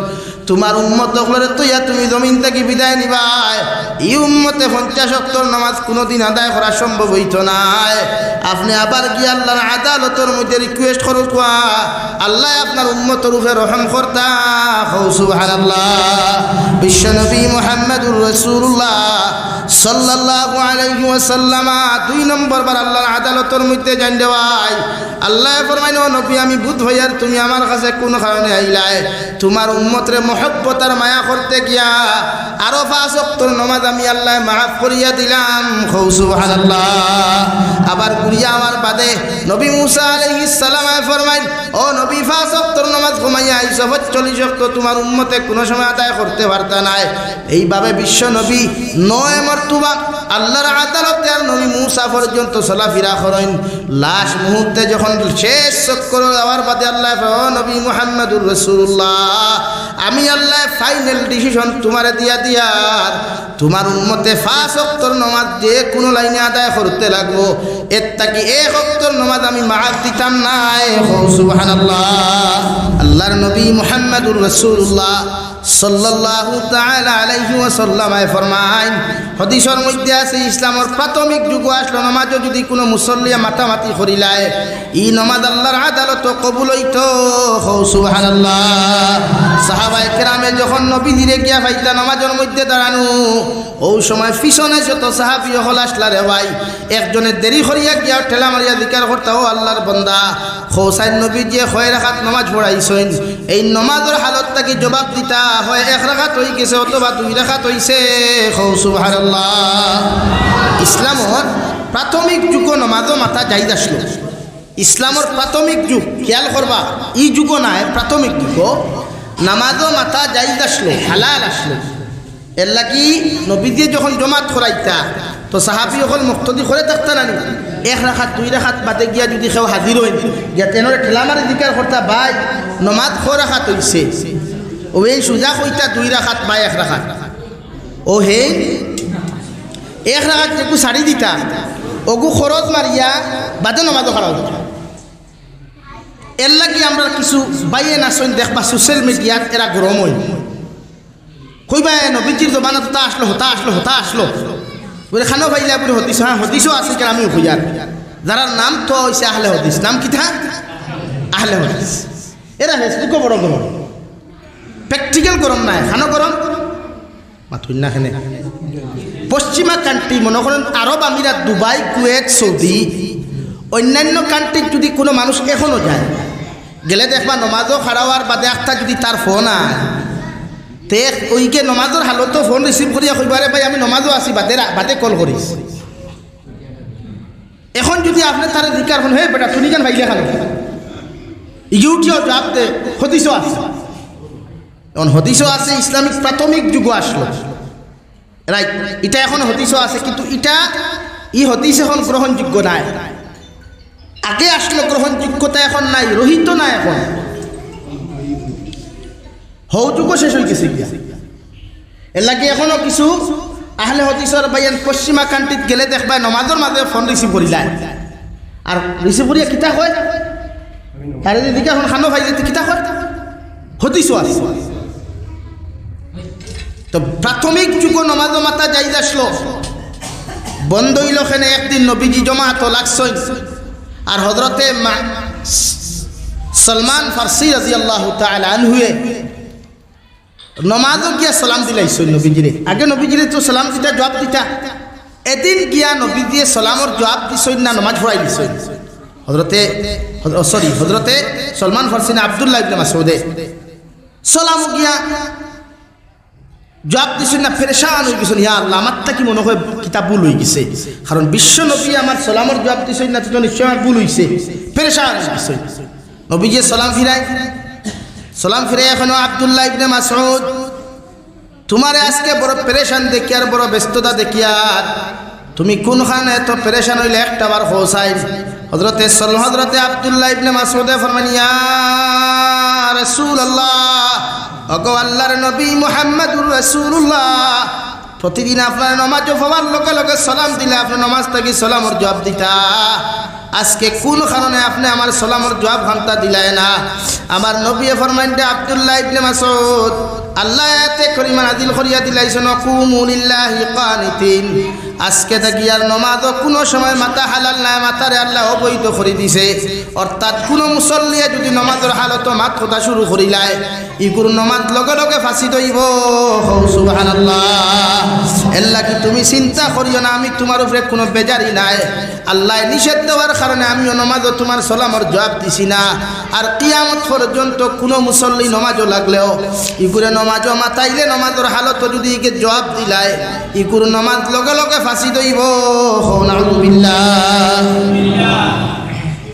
তোমার উম্মত হলে তুইয়া তুমি জমিন থেকে বিদায় নিবাই, এই উম্মতে 50 ওয়াক্ত নামাজ কোনোদিন আদায় করা সম্ভব হইতো না। আপনি আবার গিয়ে আল্লাহর আদালতের মধ্যে রিকোয়েস্ট করো, আল্লাহ আপনার উম্মতের উপরে রহম করতা। সুবহানাল্লাহ। বিশ্ব নবী মুহাম্মদুর রাসূলুল্লাহ সাল্লাল্লাহু আলাইহি ওয়াসাল্লাম 2 নম্বর বার আল্লাহর আদালতের মধ্যে যান দেওয়াই। আল্লাহ ফরমাইন, ও নবী আমি বুঝ হইয়ার তুমি আমার কাছে কোন কারণে আইলাই? তোমার উম্মতরে মহব্বত আর মায়া করতে গিয়া আরো 5 ওয়াক্ত নামাজ আমি আল্লাহ মাফ করিয়া দিলাম। সুবহানাল্লাহ। আবার ঘুরিয়া আমার বাদে নবী মুসা আলাইহিস সালাম ফরমাইন, ও নবী 5 ওয়াক্ত নামাজ ঘুমাইয়া আইছো, 40 ওয়াক্ত তোমার উম্মতে কোনো সময় আদায় করতে পারতা নাই। এইভাবে বিশ্ব নবী 9 মর্তবা আল্লাহর আদালতে আর নবী মুসা পর্যন্ত চলাফেরা করেন। লাস্ট মুহূর্তে যখন শেষ চক্কর যাওয়ার বাদে আল্লাহ, ও নবী মুহাম্মদুর রাসূলুল্লাহ, আমি আল্লাহ ফাইনাল ডিসিশন তোমারে দিয়ার তোমার উম্মতে 5 ওয়াক্ত নামাজ যে কোনো লাইনে আদায় করতে লাগবো, এর থেকে 1 ওয়াক্ত নামাজ আমি মাফ দিতাম না। সুবহানাল্লাহ। আল্লাহর নবী মুহাম্মদুর রাসূলুল্লাহ সাল্লাল্লাহু তাআলা আলাইহি ওয়াসাল্লাম ফরমাইন, হাদিসের মধ্যে আছে ইসলামের প্রাথমিক যুগ আসলো নামাজও যদি কোনো মুসল্লিয়া মাতামাতি করিলায়, এই নামাজ আল্লাহর আদালত কবুল হইতো। সুবহানাল্লাহ। সাহাবায়ে কেরামে যখন নবী দিরে গিয়া ফাইতা নামাজের মধ্যে দাঁড়ানো, ওই সময় পিছনে যত সাহাবী হল আসলা রে ভাই, একজনের দেরি করিয়া গিয়া ঠেলা মারিয়া জিকির করতা, ও আল্লাহর বান্দা, হোসাইন নবী যে 6 রাকাত নামাজ পড়াইছেন, এই নামাজের হালতটা কি জবাব দিতা হয় 1 রাকাত হয়ে গেছে অথবা 2 রাকাত হইছে? সুবহানাল্লাহ। ইসলামর প্রাথমিক যুগ নামাজও মাথা যাইদ আসলো। ইসলামের প্রাথমিক যুগ খেয়াল করবা, এই যুগ নাই, প্রাথমিক যুগ নামাজও মাথা যাইদ আসলো, হালাল আসলো। এর লাগি নবী দিয়ে যখন জমাত করাইতা তো সাহাবি যখন মুক্তদি করে থাকতা না, 1 রাকাত 2 রাকাত বাদে গিয়া যদি কেউ হাজির হইন গিয়া তেনরে ঠেলা মারি জিকির করতা, ভাই নমাজ 6 রাকাত হইছে, ও এই সুজা কইতা 2 রাকাত বা 1 রাকাত, ও হে 1 রাকাত যেকু সারি দিতা ওগু খরচ মারিয়া বাদে নমাজ খারাপ হইতা। এর লাগি আমরা কিছু বাইয়ে নাচন দেখবা সোশ্যাল মিডিয়াত এরা গরম হই, কইবা নবীজির জবানত হতা আসলো বলে খানো ভাইলা বলে হতিস, হ্যাঁ হতিসও আছে কেন আমি খুঁজার, যারা নাম তো হয়েছে আহলে হদিস, নাম কি থা আহলে হদিস। এরা ফেসবুকও বড় গরম, প্র্যাকটিক্যাল গরম নাই, খানো গরম মাথুন না। খানে পশ্চিমা কান্ট্রি মনে করেন আরব আমিরাত, দুবাই, কুয়েত, সৌদি, অন্যান্য কান্ট্রির যদি কোনো মানুষ এখনও যায় গেলে দেখবা নমাজও খাড়াওয়ার বাদে একটা যদি তার ফোন আয় তে ওইকে নমাজের হালতো ফোন রিসিভ করিয়া কইবারে ভাই আমি নমাজও আছি বাদে কল করিস। এখন যদি আপনি তার দিকার হন, হে বেটা তুমি কেন ভাইলে খানো ইউটিও জবাব দে, হদিসও আছে। এখন হদিসও আছে, ইসলামিক প্রাথমিক যুগ আসলো, রাইট, এটা এখন হদিসও আছে, কিন্তু এটা ই হদিস এখন গ্রহণযোগ্য নাই। আগে আসলো গ্রহণযোগ্যতা, এখন নাই, রহিত না এখন, হৌযুগও শেষ হয়ে গেছে গিয়া। এর লাগে এখনো কিছু আহলে হদিসের বাইয়ান পশ্চিমা কান্ট্রিত গেলে দেখবা নমাজের মাঝে ফোন রিসিভ করিলায়, আর রিসিভ করিয়া কিতা হয় তার দিকে এখন খানো ভাই যেতে কিতা হয় হদিসও আছে। তো প্রাথমিক যুগ নমাজ মাতা যাই আসলো বন্ধ হইল, খেনে একদিন নবীজি জমাত লাগছই, আর হজরতে সলমান ফার্সি রাদিয়াল্লাহু তাআলা আনহুয়ে নমাজও গিয়া সালাম দিলাইছই নবীজিরে। আগে নবীজিরে তো সালাম দিতা জবাব দিতা, এদিন গিয়া নবীজিয়ে সালামর জবাব দিছই না নমাজ পড়াই দিছই। হজরতে সলমান ফার্সি না আব্দুল্লাহ ইবনে মাসউদে সালাম গিয়া জবাব দিছেন না, পেরেশান হয়ে গেছেন, ইয়া আল্লাহ আমারটা কি মনে হয় কিতাব ভুল হয়ে গেছে, কারণ বিশ্ব নবী আমার সালামর জবাব দিছেন না, তো নিশ্চয় আমার ভুল হয়েছে, পেরেশান হয়ে গেছে। নবীজি সালাম ফিরাই এখনো আব্দুল্লাহ ইবনে মাসউদ তোমারে আজকে বড় পেরেশান দেখি আর বড় ব্যস্ততা দেখি, আর তুমি কোনখানে এত পেরেশান হইলে একটা বার হোসাই। হজরতে আব্দুল্লাহ ইবনে মাসউদে ফরমান, ইয়া রাসূলুল্লাহ, ওগো আল্লাহর নবী মুহাম্মদুর রাসূলুল্লাহ, প্রতিদিন আপনার নামাজ পড়ার লগে লগে সালাম দিলে আপনি নামাজ থেকে সালামর জবাব দিতা, আজকে কোন কারণে আপনি আমার সালামর জবাব ঘন্টা দিলাই না? আমার নবী ফরমাইন আব্দুল্লাহ ইবনে মাসউদ, আল্লাহ আয়াতে কারিমা নাযিল করিয়া দিলাইছেন, কুমু লিল্লাহি কানিতিন, আজকে থাকি আর নমাজও কোনো সময় মাথা হালাল নাই, মাথারে আল্লাহ অবৈধ করে দিছে। অর্থাৎ কোনো মুসল্লিয়ে যদি নমাজের হালত মাত কথা শুরু করিলায়, ইগুর নমাজ লগে লগে ফাঁসি দইব। সুবহানাল্লাহ। এল্লা কি তুমি চিন্তা করিও না, আমি তোমার উপরে কোনো বেজারি নাই, আল্লাহ নিষেধ দেওয়ার কারণে আমিও নমাজও তোমার সালামর জবাব দিছি না। আর কিয়ামত পর্যন্ত কোনো মুসল্লি নমাজও লাগলেও ইগুরে নমাজও মাতাইলে নমাজের হালত যদি ইকে জবাব দিলায়, ইগুর নমাজ লগে লগে ফাঁসি দইব। নাউযুবিল্লাহ।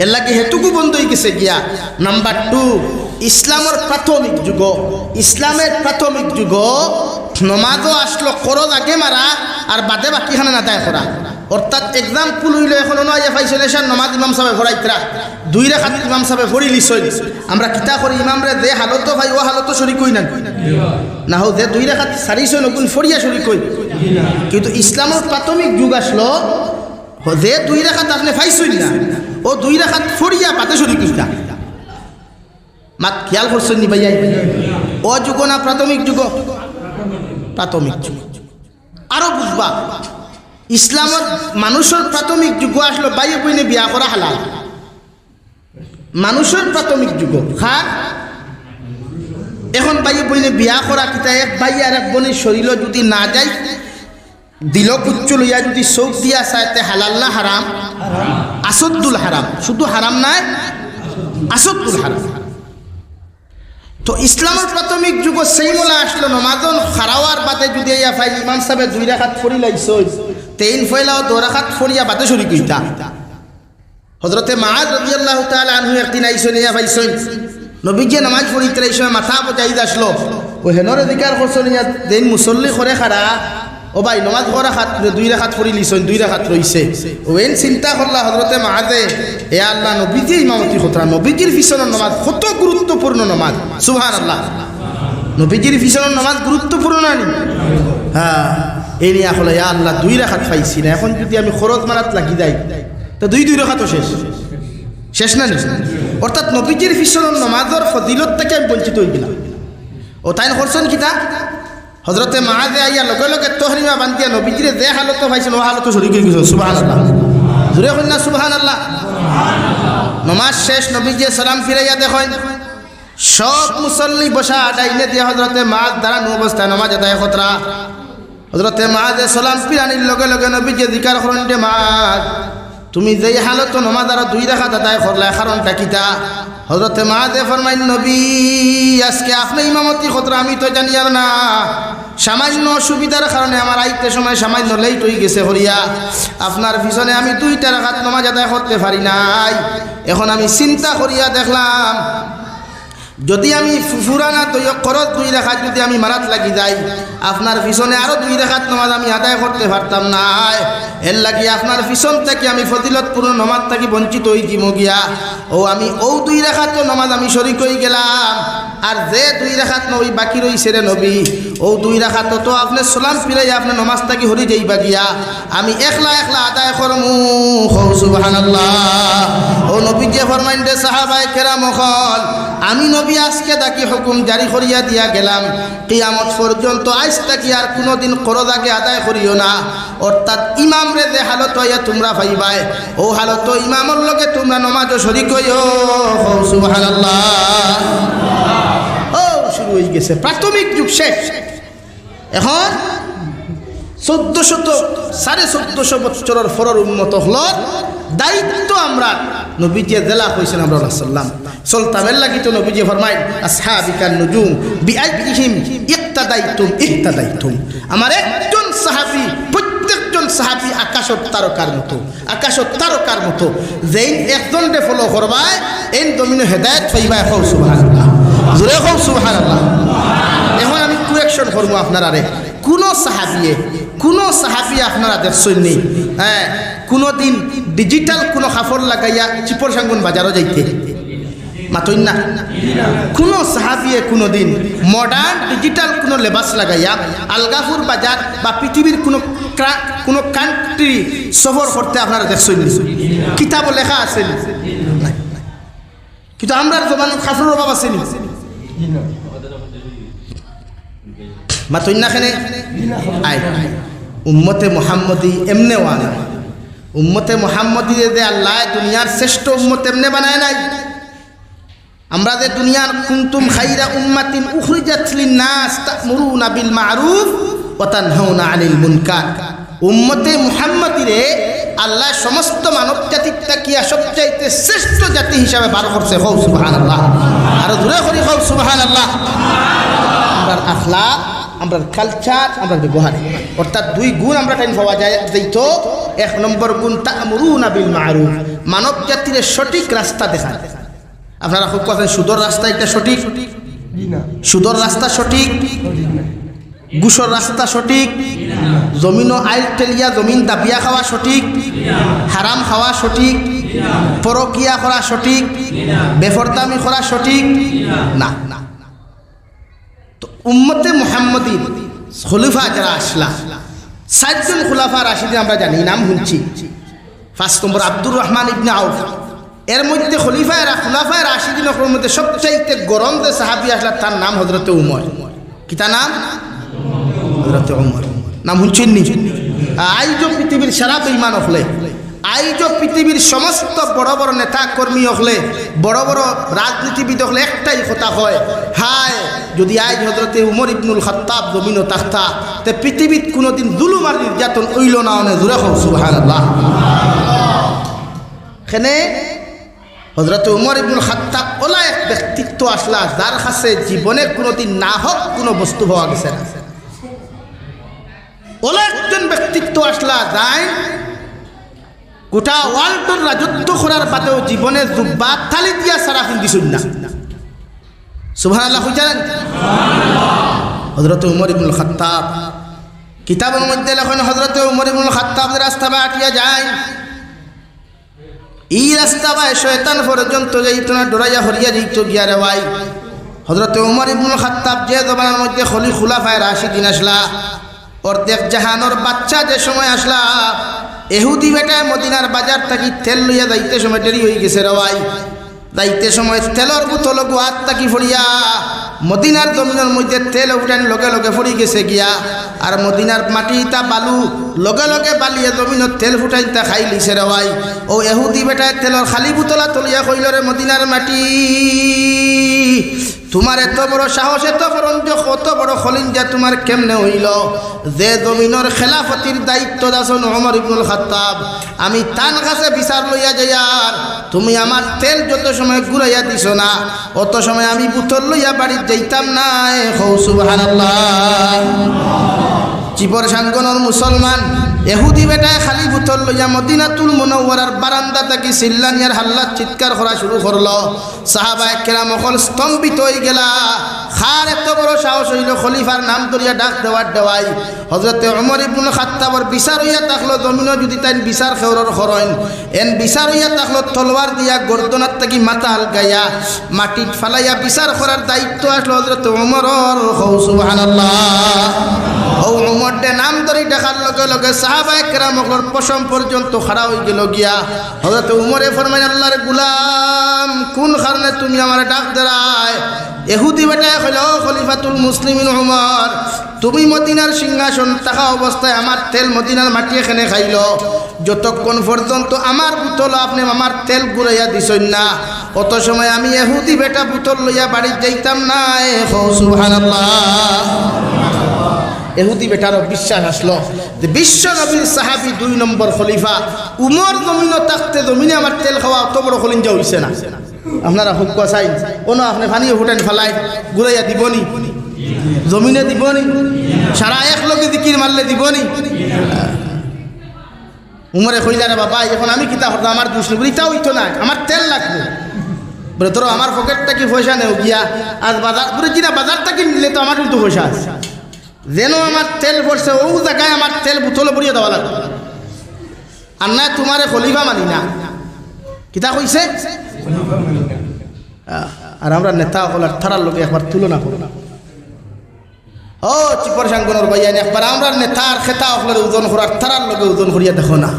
এর লাগে হেতুকু বন্ধ হয়ে গেছে গিয়া। নাম্বার 2, ইসলামের প্রাথমিক যুগ নমাজও আসলো করজ আগে মারা আর বাদে বাকিখানে না দায় করা। অর্থাৎ এক্সাম্পল হইল এখনো নয় ফাইসলেশন নমাজ ইমাম সাহেব ভরাইতরা 2 রাকাত ইমাম সাহেব ভরি লিছই, আমরা কিতা করি ইমামরে দে হালত ভাই ও হালত শরিক হই না হোক দে 2 রাকাত সারিছ নকুন ফরিয়া শরিক হই। কিন্তু ইসলামের প্রাথমিক যুগ আসলো যে 2 রাকাত আপনি ফাইছই না, ও 2 রাকাত ফরিয়া পাতে শরিক হইতা। মাত খেয়াল করছেন নি ভাইয়া? ও যুগ না প্রাথমিক যুগ? প্রাথমিক যুগ। আরো বুঝবা ইসলামের মানুষের প্রাথমিক যুগ আসলো বাইয়ে বইনে বিয়া করা হালাল, মানুষের প্রাথমিক যুগ। হ্যাঁ, এখন বাইয়ে বইনে বিয়া করা কিতা এক ভাই আর এক বোনের শরীর যদি না যায়, দিল কুচ্চ লইয়া যদি চোখ দিয়া চাইতে হালাল না হারাম? আসদ্দুল হারাম, শুধু হারাম নাই, আসদ্দুল হারাম। তো ইসলামের প্রাথমিক যুগ সেই মোলা আসলো নমাজন খারাওয়ার বাদে যদি ফাইল ইমাম সাহেব 2 রাকাত ফরি লাইছ, 3 ফয়লাও 2 রাকাত ফরিয়া বাদে শরিক হইতা। হযরতে মুআয রাদিয়াল্লাহু তাআলা আনহু একদিন আইসো নিয়া পাইছেন নবীজি নামাজ পড়িতে এই সময় মাথা পচাই আসলো, ও হেনর অধিকার করছো নিয়া দিন মুসল্লি করে খারা, ও ভাই নমাজ পড়া 2 রাকাত ফরি লিছেন, 2 রাকাত রইছে। ওয়েন চিন্তা করলা হযরতে মুআযে, এ আল্লাহ নবীজি ইমামতি খতরা, নবীজির পিছনের নামাজ কত গুরুত্বপূর্ণ নামাজ। সুবহানাল্লাহ। নবীজির পিছনের নামাজ গুরুত্বপূর্ণ না নি? হ্যাঁ, এই নিয়ে হলো ইয়া আল্লাহ 2 রাকাত পাইছি না, এখন যদি আমি খরচ মারাত লাগি যাই তো 2 রাকাতও শেষ না নি? অর্থাৎ নবীজির পিছনের নামাজের ফজিলত থেকে আমি বঞ্চিত হই গেলাম। ও তাই করছেন কিতা? হযরতে মুআযে আইয়া লগে লগে তহরিমা বান্ধিয়া নবীজিরে যে হালত পাইছেন ও হালত শরীক হয়ে গেছে। সুবহানাল্লাহ। জোরে কইনা সুবহানাল্লাহ। নামাজ শেষ, নবীজি সালাম ফিরাইয়া দেখেন সব মুসল্লি বসা ডাইনে দিয়ে হযরতে মুআয দাঁড়ানো অবস্থায় নামাজ আদায় খতরা। হযরতে মুআযে সালাম ফিরানির লগে লগে নবীজি জিকির করেন, যে মুআয তুমি যেই হালত নামাজ আর 2 রাকাত আদায় করলা, কারণটা কিতা? হযরতে মুআযে ফরমাইন, নবী আজকে আপনি ইমামতি খতরা আমি তো জানি আর না, সামান্য অসুবিধার কারণে আমার আইতে সময় সামান্য লেট হয়ে গেছে হরিয়া, আপনার পিছনে আমি 2 রাকাত নামাজ আদায় করতে পারি নাই। এখন আমি চিন্তা করিয়া দেখলাম যদি আমি ফুরানা তো খরচ 2 রাকাত যদি আমি মারাত লাগি যাই, আপনার পিছনে আরো 2 রাকাত নামাজ আমি আদায় করতে পারতাম না। এর লাগি আপনার পিছন থেকে আমি ফজিলতপূর্ণ নমাজ থেকে বঞ্চিত হই গিয়া ও আমি ও 2 রাকাত নমাজ আমি শরীক হয়ে গেলাম আর যে 2 রাকাত নবী বাকি রইছে রে নবী ও 2 রাকাত তো আপনি সালাম ফিরাই আপনি নমাজ থেকে হরি যাইবা গিয়া আমি একলা একলা আদায় করমু সুবহানাল্লাহ ও নবী যে ফরমাইন দে সাহাবায়ে কেরাম হল আমি নবী আজকে দাকি হুকুম জারি করিয়া দিয়া গেলাম কিয়ামত পর্যন্ত আজ থেকে আর কোনোদিন করজ আগে আদায় করিও না অর্থাৎ ইমাম রে যে হালত হইয়া তোমরা পাইবাই ও হালত ইমামর লগে তোমরা নমাজও শরীক হইও সুবহানাল্লাহ ও শুরু হয়ে গেছে প্রাথমিক যুগ শেষ এখন 1400 বছরের ফরর উম্মত হলর দায়িত্ব আমরা নবীজি জেলা কইছেন আমরা রাসূলুল্লাহ সুলতানের লাগি তো নবীজি ফরমায় আসহাবিকান নুজুম বিআইহিম ইহতাদাইতুম আমার একজন সাহাবী প্রত্যেকজন সাহাবী আকাশের তারকার মতো যেই একজন রে ফলো করবায় এই জমিনে হেদায়েত পাইবা এখন সুবহানাল্লাহ জোরে কও সুবহানাল্লাহ এখন আমি কারেকশন করব আপনারা রে কোন সাহাবী আপনারা দেখছেন নি হ্যাঁ কোনদিন ডিজিটাল কোন কাপড় লাগাইয়া চিপর সাঙ্গুন বাজারও যাইতে মাতইন না কোন সাহাবী কোনদিন মডার্ন ডিজিটাল কোন লেবাস লাগাইয়া আলগাপুর বাজার বা পৃথিবীর কোন কান্ট্রি সফর করতে আপনারা দেখছেন নি কিতাব লেখা আছে কিন্তু আমরা জবান কাপড়ের অভাব আছে নি মাতইন না খানে আয় উম্মতে মুহাম্মদী এমনে ওয়ালা উম্মতে মুহাম্মদী যে আল্লাহ দুনিয়ার শ্রেষ্ঠ উম্মত এমনে বানায় নাই আমরা যে দুনিয়ার কুনতুম খাইরা উম্মাতিন উখরিজাত লিন-নাস তা'মুরুনা বিল মা'রুফ ওয়া তানহাউনা আনিল মুনকার উম্মতে মুহাম্মদী রে আল্লাহ সমস্ত মানব জাতির তাকিয়া সবচাইতে শ্রেষ্ঠ জাতি হিসাবে বার করছে কও সুবহানাল্লাহ আর জোরে করি কও সুবহানাল্লাহ আমরার আখলাক আমরার কালচার আমরার ব্যবহার অর্থাৎ 2 গুণ আমরা টাইম পাওয়া যায় যাইতো 1 নম্বর গুণ তা'মুরুনা বিল মা'রুফ মানব জাতির সঠিক রাস্তা দেখা আপনারা খুব কথা সুদর রাস্তা এটা সঠিক না সুদর রাস্তা সঠিক গুসর রাস্তা সঠিক জমিন আইল তেলিয়া জমিন দাবিয়া খাওয়া সঠিক হারাম খাওয়া সঠিক পরকিয়া করা সঠিক বেফরদামি করা সঠিক না তো উম্মতে মুহাম্মদীর খলিফা যারা আসলা 7 জন খলিফা রাশিদিন আমরা জানি নাম শুনছি 5 নম্বর আব্দুর রহমান ইবনে আউফ এর মধ্যে খলিফায়ে রাশিদিনের মধ্যে সবচাইতে গরম যে সাহাবী আসলা তার নাম হযরতে উমর কি তার নাম হযরতে উমর নাম শুনছেন নি আইজ পৃথিবীর সারা বেঈমান হলে আইজ পৃথিবীর সমস্ত বড় বড় নেতা কর্মী হলে বড় বড় রাজনীতিবিদ হলে একটাই কথা হয় হায় যদি আইজ হযরতে উমর ইবনুল খাত্তাব জমিনও তাখতা তে পৃথিবীত কোনোদিন জুলুম আর নির্যাতন হইল না অনে জোরে কও সুবহানাল্লাহ এখানে হযরতে উমর ইবনুল খাত্তাব ওলা এক ব্যক্তিত্ব আসলা যার কাছে জীবনে কোনোদিন না হোক কোনো বস্তু পাওয়া গেছে না ওলা একজন ব্যক্তিত্ব আসলা যায় গোটা ওয়ার্ল্ডের রাজত্ব করার বাদেও জীবনে জুব্বা থালি দিয়া সারা দিছুন না সুবহানাল্লাহ জানেন হযরতে উমর ইবনুল খাত্তাব কিতাবের মধ্যে লেখেন হযরতে উমর ইবনুল খাত্তাব রাস্তা বাটিয়া যায় এই রাস্তা বাই শয়তান পর্যন্ত যাইতো না ডরাইয়া হরিয়া যাইত গিয়া রে ভাই হযরতে উমর ইবনুল খাত্তাব যে জমানার মধ্যে খলিফায়ে রাশিদিন আসলা অর্ধেক জাহানোর বাচ্চা যে সময় আসলা এহুদি বেটায় মদিনার বাজার থাকি তেল লইয়া যাইতে সময় দেরি হয়ে গেছে রে ভাই যাইতে সময় তেলর বোতল হাত থাকি ফড়িয়া মদিনার জমিনের মধ্যে তেল উঠান লগে লগে ফড়ি গেছে গিয়া আর মদিনার মাটিটা বালু লগে লগে বালিয়ে জমিনের তেল ফুটাইতা খাই লিছে রে ভাই ও এহুদি বেটায় তেলর খালি বোতলা তলিয়া কইল রে মদিনার মাটি তোমার এত বড় সাহস এত বড় কত বড় খলিঞ্জা তোমার কেমনে হইল যে জমিনের খেলাফতির দায়িত্ব দাসন ওমর ইবনুল খাত্তাব আমি তার কাছে বিচার লইয়া যাই আর তুমি আমার তেল যত সময় ঘুরাইয়া দিছ না অত সময় আমি বোতল লইয়া বাড়ি যাইতাম না কও সুবহানাল্লাহ চিপর সাঙ্গনের মুসলমান এহুদি বেটায় খালি বোতল লইয়া মদিনাতুল মুনাওয়ারার বারান্দা থেকে চিল্লানিয়ার হাল্লা চিৎকার করা শুরু করলো সাহাবায়ে কেরাম সকল স্তম্ভিত হয়ে গেলা খার এত বড় সাহস হইল খলিফার নাম ধরিয়া ডাক দেওয়াই হযরতে ওমর ইবনুল খাত্তাবর বিচার হইয়া থাকলো জমিনও যদি তাই বিচার খেউরর খরইন এন বিচার হইয়া থাকলো তলোয়ার দিয়া গর্দনার থাকি মাথা আলগাইয়া মাটিত ফালাইয়া বিচার করার দায়িত্ব আসলো হযরতে ওমরর। সুবহানাল্লাহ। ও ওমর দে নাম ধরি দেখার লগে লগে সাহাবায়ে কেরামগণের পশম পর্যন্ত খাড়া হয়ে গেল গিয়া হযরতে ওমরে ফরমায় আল্লাহর গোলাম কোন কারণে তুমি আমারে ডাক দেরায়? ইহুদি বেটায় কইল খলিফাতুল মুসলিমিন ওমর তুমি মদিনার সিংহাসন থাকা অবস্থায় আমার তেল মদিনার মাটি এখানে খাইল যতক্ষণ পর্যন্ত আমার বোতল আপনি আমার তেল ঘুরাইয়া দিছেন না অত সময় আমি ইহুদি বেটা বোতল লইয়া বাড়ি যাইতাম না। সুবহানাল্লাহ। ইহুদি বেটারও বিশ্বাস আসলো যে বিশ্ব নবীর সাহাবী 2 নম্বর খলিফা উমর জমিনও থাকতে জমিনে আমার তেল খাওয়া অত বড় খলিঞ্জা হইছে না। আপনারা হুক্কা চাই কোনো আপনি পানিও ফুটান ফেলাই ঘুরাইয়া দিবনি জমিনে দিবনি সারা এক লোকে দিকির মারলে দিবনি। উমরে কইলা রে বাবা এখন আমি কিতা করতাম আমার দুষ্ণ ইটাও হইতো না আমার তেল লাগবে বলে তোর আমার পকেটটা কি পয়সা নেও গিয়া আজ বাজার পুরো কিনা বাজারটা কি নিলে তো আমার কিন্তু পয়সা আছে যেন আমার তেল পড়ছে ও জায়গায় আমার তেল বোতলে ভরিয়ে দেওয়া লাগবে আর না তোমারে খলিফা মানি না কিতা কইছে। আর আমরা নেতা হলার থারার লোকে একবার তুলনা করো ও চিপর সাঙ্গনের ভাইয়া একবার আমরা নেতার খেতা হলের ওজন করার থারার লোকে ওজন করিয়া দেখো না।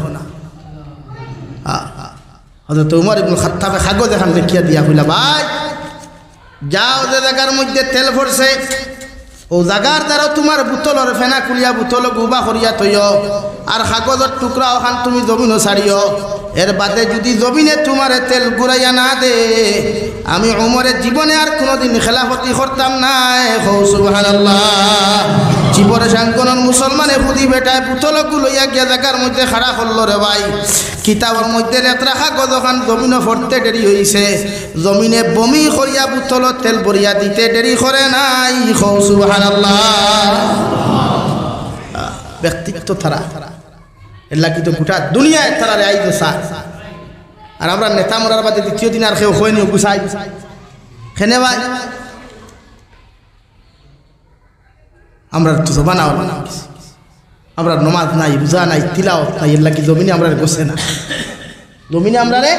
হযরত ওমর ইবনুল খাত্তাবে কাগজ এখান দেখিয়া দিয়া কইলা ভাই যাও যে জায়গার মধ্যে তেল পড়ছে ও জাগার দ্বারা তোমার বোতলর ফেনা খুলিয়া বোতল গুবা করিয়া থইও আর কাগজের টুকরা ওখান তুমি জমিনও ছাড়িও এর বাদে যদি জমিনে তোমার তেল ঘুরাইয়া না দে আমি ওমরের জীবনে আর কোনোদিন খেলাফতি করতাম না। সুবহানাল্লাহ। জীবনে সাংগনের মুসলমানে বুদ্ধি বেটায় বোতলকু লইয়া গিয়া জায়গার মধ্যে খাড়া করলো রে ভাই কিতাবের মধ্যে লেত্রা কাগজ ওখান জমিনে ফরতে দেরি হইছে জমিনে বমি করিয়া বোতল তেল ভরিয়া দিতে দেরি করে নাই। সুবহানাল্লাহ। ব্যক্তিত্ব থারা এলা কিন্তু গোটা দুনিয়ায় তারা আইজ আর আমরা নেতা মরার বাদে দ্বিতীয় দিন আর কেউ হয়নি গুছাই খেনে ভাই আমরা তো বানাও আমরা নমাজ নাই রোজা নাই তিলাওয়াত নাই এর লাগি জমিনে আমরা গোছে না জমিনে আমরা রে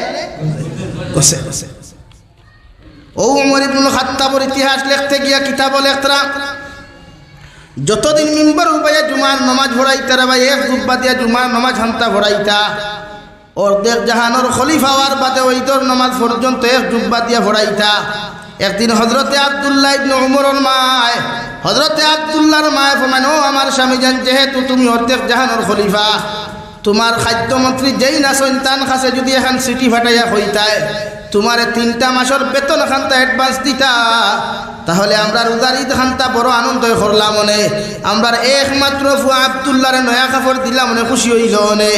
গোছে ও ওমর ইবনুল খাত্তাবের ইতিহাস লিখতে গিয়া কিতাব লেখতরা যতদিন মিম্বর উপায়ে জুমার নমাজ ভরাইতা রে ভাই এক জুব্বা দিয়া জুমার নমাজ হান্তা ভরাইতা অর্ধেক জাহানোর খলিফা হওয়ার বাদে ওই তোর নমাজ পর্যন্ত এক জুব্বা দিয়া ভরাইতা। একদিন হযরতে আব্দুল্লাহ ইবনে উমরের মায় হযরতে আব্দুল্লাহর মায় ফরমান ও আমার স্বামী জান যেহেতু তুমি অর্ধেক জাহানোর খলিফা তোমার খাদ্যমন্ত্রী যেই না সন্তান কাছে যদি এখন সিটি ফাটাইয়া হইতায় তোমারে 3টা মাসের বেতন খান্তা অ্যাডভান্স দিতা তাহলে আমরা রোজার ঈদ খান্তা বড় আনন্দ করলাম মনে আমরা একমাত্র ফুয়া আব্দুল্লাহরে নয়া কাপড় দিলাম মনে খুশি হইল মনে।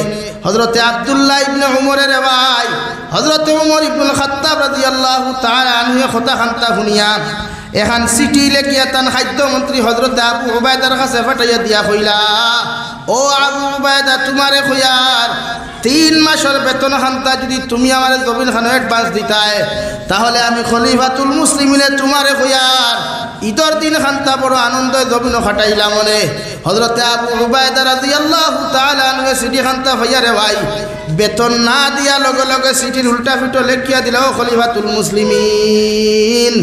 হযরতে আব্দুল্লাহ ইবনে উমরের ভাই হযরতে উমর ইবনুল খাত্তাব রাদিয়াল্লাহু তাআলা আনহু কথা খান্তা শুনিয়া এখন সিটি লেখিয়া তান খাদ্যমন্ত্রী হযরতে আবু উবায়দার কাছে ফাটাইয়া দিয়া কইলা ও আবু উবায়দা তোমারে কইয়ার 3 মাসের বেতন খান্তা যদি তুমি আমার জমিন খানো অ্যাডভান্স দিতায় তাহলে আমি খলিফাতুল মুসলিমিনে তোমারে কইয়ার ঈদের দিন খান্তা বড় আনন্দ জমিন খাটাইলাম মনে। হযরতে আবু উবায়দা রাদিয়াল্লাহু তাআলা আনহু সিটি খান্তা ভাইয়ারে ভাই বেতন না দিয়া লগে লগে সিটির উল্টা ফিটো লেখিয়া দিল খলিফাতুল মুসলিমিন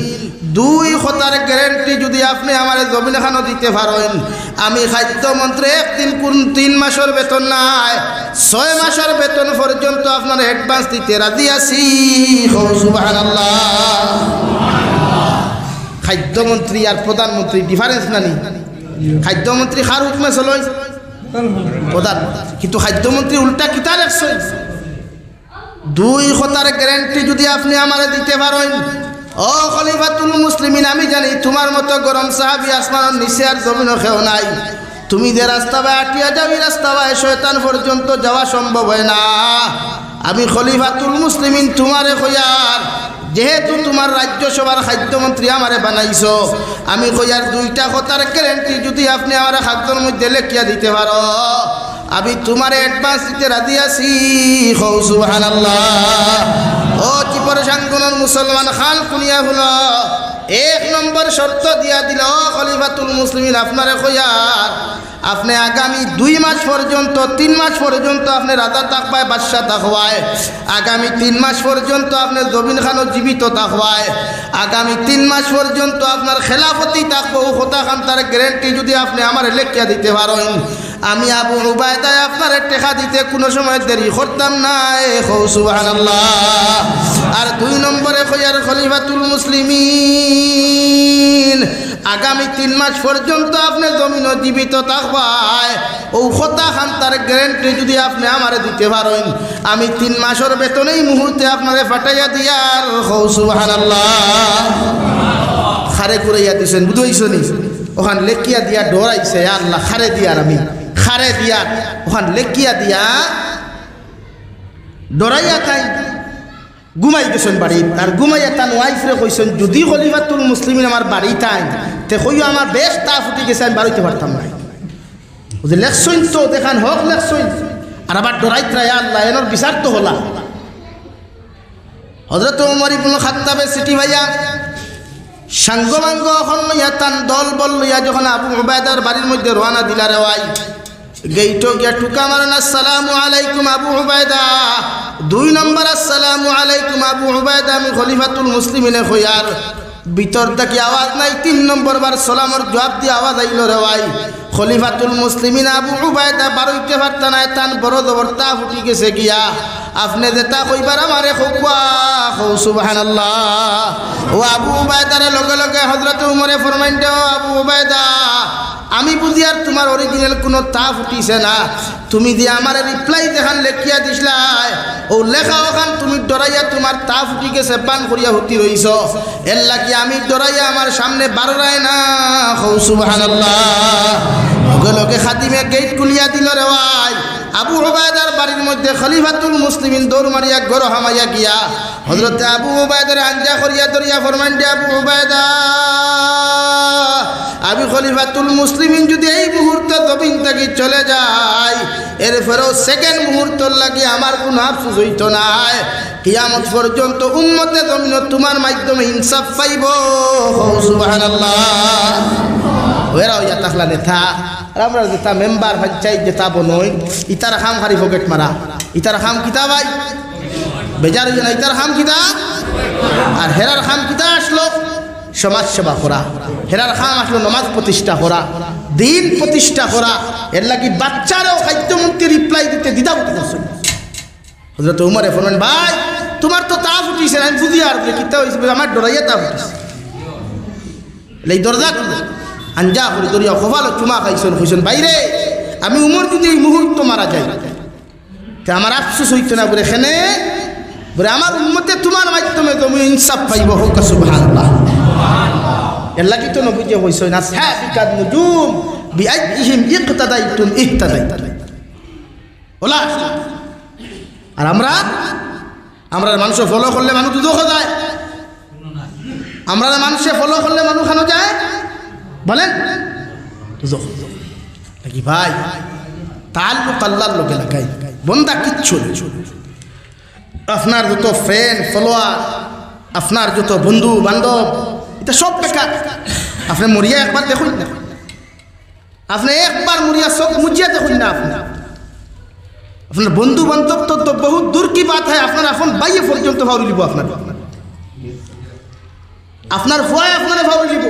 2 খতার গ্যারান্টি যদি আপনি আমার জমিন খানো দিতে পারেন আমি খাদ্যমন্ত্রী একদিন কোন 3 মাসের বেতন নাই 6 মাসের বেতন পর্যন্ত আপনার অ্যাডভান্স দিতে রাজি আছি। সুবহানাল্লাহ। খাদ্যমন্ত্রী আর প্রধানমন্ত্রী ডিফারেন্স নানি খাদ্যমন্ত্রী কার হুকুমে চলয় প্রধান কিন্তু খাদ্যমন্ত্রী উল্টা কিতা লেখছে 2 খতার গ্যারান্টি যদি আপনি আমারে দিতে পারেন ও খলিফাতুল মুসলিমিন আমি জানি তোমার মতো গরম সাহাবী আসমানের নিচে আর জমিনও কেউ নাই তুমি যে রাস্তা বাই আটিয়া যাও এই রাস্তা বাই শয়তান পর্যন্ত যাওয়া সম্ভব হয় না। আমি খলিফাতুল মুসলিমিন তোমারে কইয়ার যেহেতু তোমার রাজ্যসভার খাদ্যমন্ত্রী আমারে বানাইছো আমি কইয়ার 2টা কথার গ্যারান্টি যদি আপনি আমার খাদ্যর মধ্যে লেখিয়া দিতে পারো আমি তোমারে অ্যাডভান্স দিতে রাজি আছি। সুবহানাল্লাহ। ও চিপর সাংগনের মুসলমান খাল কুনিয়া হলো এক নম্বর শর্ত দিয়া দিল খলিফাতুল মুসলিমিন আপনারে কইয়ার আপনি আগামী 2 মাস পর্যন্ত 3 মাস পর্যন্ত আপনি রাজা থাকবায় বাদশাহ থাকবায় আগামী 3 মাস পর্যন্ত আপনি জবিন খানও জীবিত থাকবায় আগামী 3 মাস পর্যন্ত আপনার খেলাফতি থাকবো কথা খান তার গ্যারান্টি যদি আপনি আমার লেখিয়া দিতে পারেন আমি আবু উবায়দা আপনার টেকা দিতে কোনো সময় দেরি করতাম না সুবহানাল্লাহ আর 2 নম্বরে কইয়ার খলিফাতুল মুসলিমিন আগামী 3 মাস পর্যন্ত আপনি জমিন জীবিত থাকবায় ও কথা খান তার গ্যারান্টি যদি আপনি আমারে দিতে পারেন আমি 3 মাসের বেতনেই মুহূর্তে আপনারে ফাটাইয়া দিয়ার সুবহানাল্লাহ খারে কুরাইয়া দিছেন বুঝাইছনি ওখান লেখিয়া দিয়া ডরাইছে আল্লাহ খারে দিয়ার আমি খারে দিয়ার ওখান লেখিয়া দিয়া ডরাইয়া খাই ঘুমাই গেছেন বাড়ি আর ঘুমাইয়া তার ওয়াইফরে কইছেন যদি খলিফাতুল মুসলিমিন আমার বাড়ি তাই তে কইও আমার বেশ তা ফুটি গেছে আমি বাড়িতে পারতাম না বুঝে লেখছইন তো দেখান হোক লেখছইন আর আবার ডরাইত্রা আল্লাহ এনর বিচার তো হলা হযরত ওমর ইবনে খাত্তাবের সিটি ভাইয়া সাঙ্গবাঙ্গ এখন লইয়া তান দল বল লইয়া যখন আবু উবায়দার বাড়ির মধ্যে রওনা দিলারে ওয়াই গেইটো গিয়া টুকা মারেন আসসালামু আলাইকুম আবু উবায়দা 2 নম্বর আসসালামু আলাইকুম আবু উবায়দা আমি খলিফাতুল মুসলিমিনে কইয়ার ভিতর থেকে আওয়াজ নাই 3 নম্বর বার সালামের জবাব দিয়ে আওয়াজ আইলো রে ভাই খলিফাতুল মুসলিমিন আবু উবায়দা বারইতে পারতা না তান বড় জবরতা ফুটি গেছে গিয়া আপনি যেটা কইবার আমারে খুবা সুবহানাল্লাহ ও আবু উবায়দার লগে লগে হযরত ওমরে ফরমাইন দাও আবু উবায়দা আমি বুঝি আর তোমার অরিজিনাল কোনো তা ফুটিছে না তুমি দিয়ে আমার রিপ্লাই দেখান লেখিয়া দিছলাই ও লেখা ওখান তুমি ডরাইয়া তোমার তা ফুটি গেছে পান করিয়া হতি রইছ এর লাগি আমি ডরাইয়া আমার সামনে বাররাই না সুবহানাল্লাহ লগে লগে খাদিমে গেট খুলিয়া দিল রে ভাই আবু উবায়দার বাড়ির মধ্যে খলিফাতুল মুসলিমিন দৌড় মারিয়া ঘর হামাইয়া গিয়া হযরত আবু উবায়দার আঞ্জা করিয়া দরিয়া ফরমান দে আবু উবায়দা আমি খলিফাতুল মুসলিমিন যদি এই মুহূর্তে জমিন থেকে চলে যায় এরপরেও সেকেন্ড মুহূর্ত লাগে আমার কোনো আফসোস হইতো না কিয়ামত পর্যন্ত উম্মতে জমিন তোমার মাধ্যমে ইনসাফ পাইব সুবহানাল্লাহ ওরা হইয়া তাহলা নেতা আর আমরা যেটা মেম্বার পঞ্চায়েত যেটা বনই ইতার খাম হারি পকেট মারা ইতার খাম কিতা ভাই বেজার হইয়া না ইতার খাম কিতা আর হেরার খাম কিতা আসলো সমাজ সেবা করা হেরার খাম আসলো নমাজ প্রতিষ্ঠা করা দিন প্রতিষ্ঠা করা এর লাগি বাচ্চারাও খাদ্যমন্ত্রী রিপ্লাই দিতে দ্বিধা করতেছে হযরত ওমর ফরমান ভাই তোমার তো তা ফুটিছে আমি বুঝি আর কিতা হইছে আমার ডরাইয়া তা ফুটিছে এই দরজা আঞ্জা করে দরিয়া খোফালো চুমা খাইছেন কইছেন বাইরে আমি উমর যদি এই মুহূর্ত মারা যাই তা আমার আফসোস হইতো না বলে এখানে বলে আমার উম্মতে তোমার মাধ্যমে তুমি ইনসাফ পাইব হোক সুবহানাল্লাহ এর লাগি তো নবীজি কইছেন আসহাবিকাত নুজুম বিআইহিম ইকতাদাইতুম ইহতাদাইতুম ওলা আর আমরা মানুষ ফলো করলে মানুষ দুধ যায় আমরা মানুষে ফলো করলে মানুষ খানো যায় বলেন নাকি ভাই তাল্লুক আল্লাহর লোকে লাগাই বন্দা কিচ্ছু আপনার যত ফ্রেন্ড ফলোয়ার আপনার যত বন্ধু বান্ধব এটা সব বেকার আপনি মরিয়া একবার দেখুন না আপনি একবার মরিয়া সব মুজিয়া দেখুন না আপনার বন্ধু বান্ধব তো বহুত দূর কি বাত হয় আপনার এখন বাইয়ে পর্যন্ত ভাবি লিব আপনার ভয় আপনারা ভাবি লিব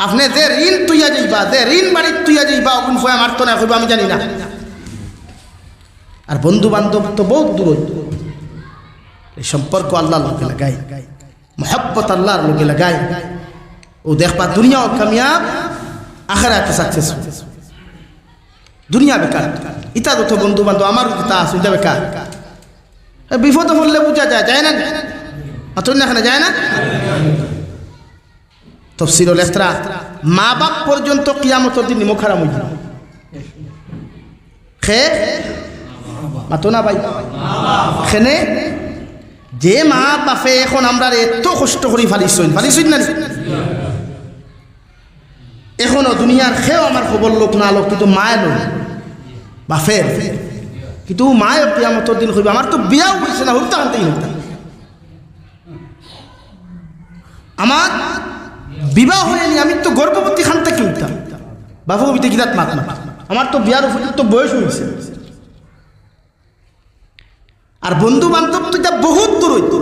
আপনি যে ঋণ তুইয়া যাইবা যে ঋণ বাড়ির তুইয়া যাইবা ওগুন ফয়া মারতো না কইবা আমি জানি না আর বন্ধু বান্ধব তো বহুত দূর এই সম্পর্ক আল্লাহর লোকে লাগাই মোহাব্বত আল্লাহর লোকে লাগাই ও দেখবা দুনিয়াও কামিয়াব আখিরাতে সাকসেস দুনিয়া বেকার ইতা যত বন্ধু বান্ধব আমার তা আছে এটা বেকার বিপদ পড়লে বুঝা যায় না অতন এখানে যায় না তফসিরুল ইফতরা মা বাপ পর্যন্ত কিয়ামতের দিন মুখ হারাম হইবে খে মাতনা ভাই খেনে যে মা বাপে এখন আমরা এত কষ্ট করি ফালিছইন না এখনো দুনিয়ার খেও আমার খবর লোক না লোক কিন্তু মায়ের লোক বাপের কিন্তু মায়ের কিয়ামতের দিন হইবে আমার তো বিয়াও হইছে না হইতা আনতেই হইতা আমার বিবাহ হয়নি, আমি তো গর্ভবতী খান থেকে উঠতাম, বাবু কবিতে কিরাত মাত না, আমার তো বিয়ার উপযুক্ত বয়স হয়েছে। আর বন্ধু বান্ধব তো এটা বহুত দূর হইতো,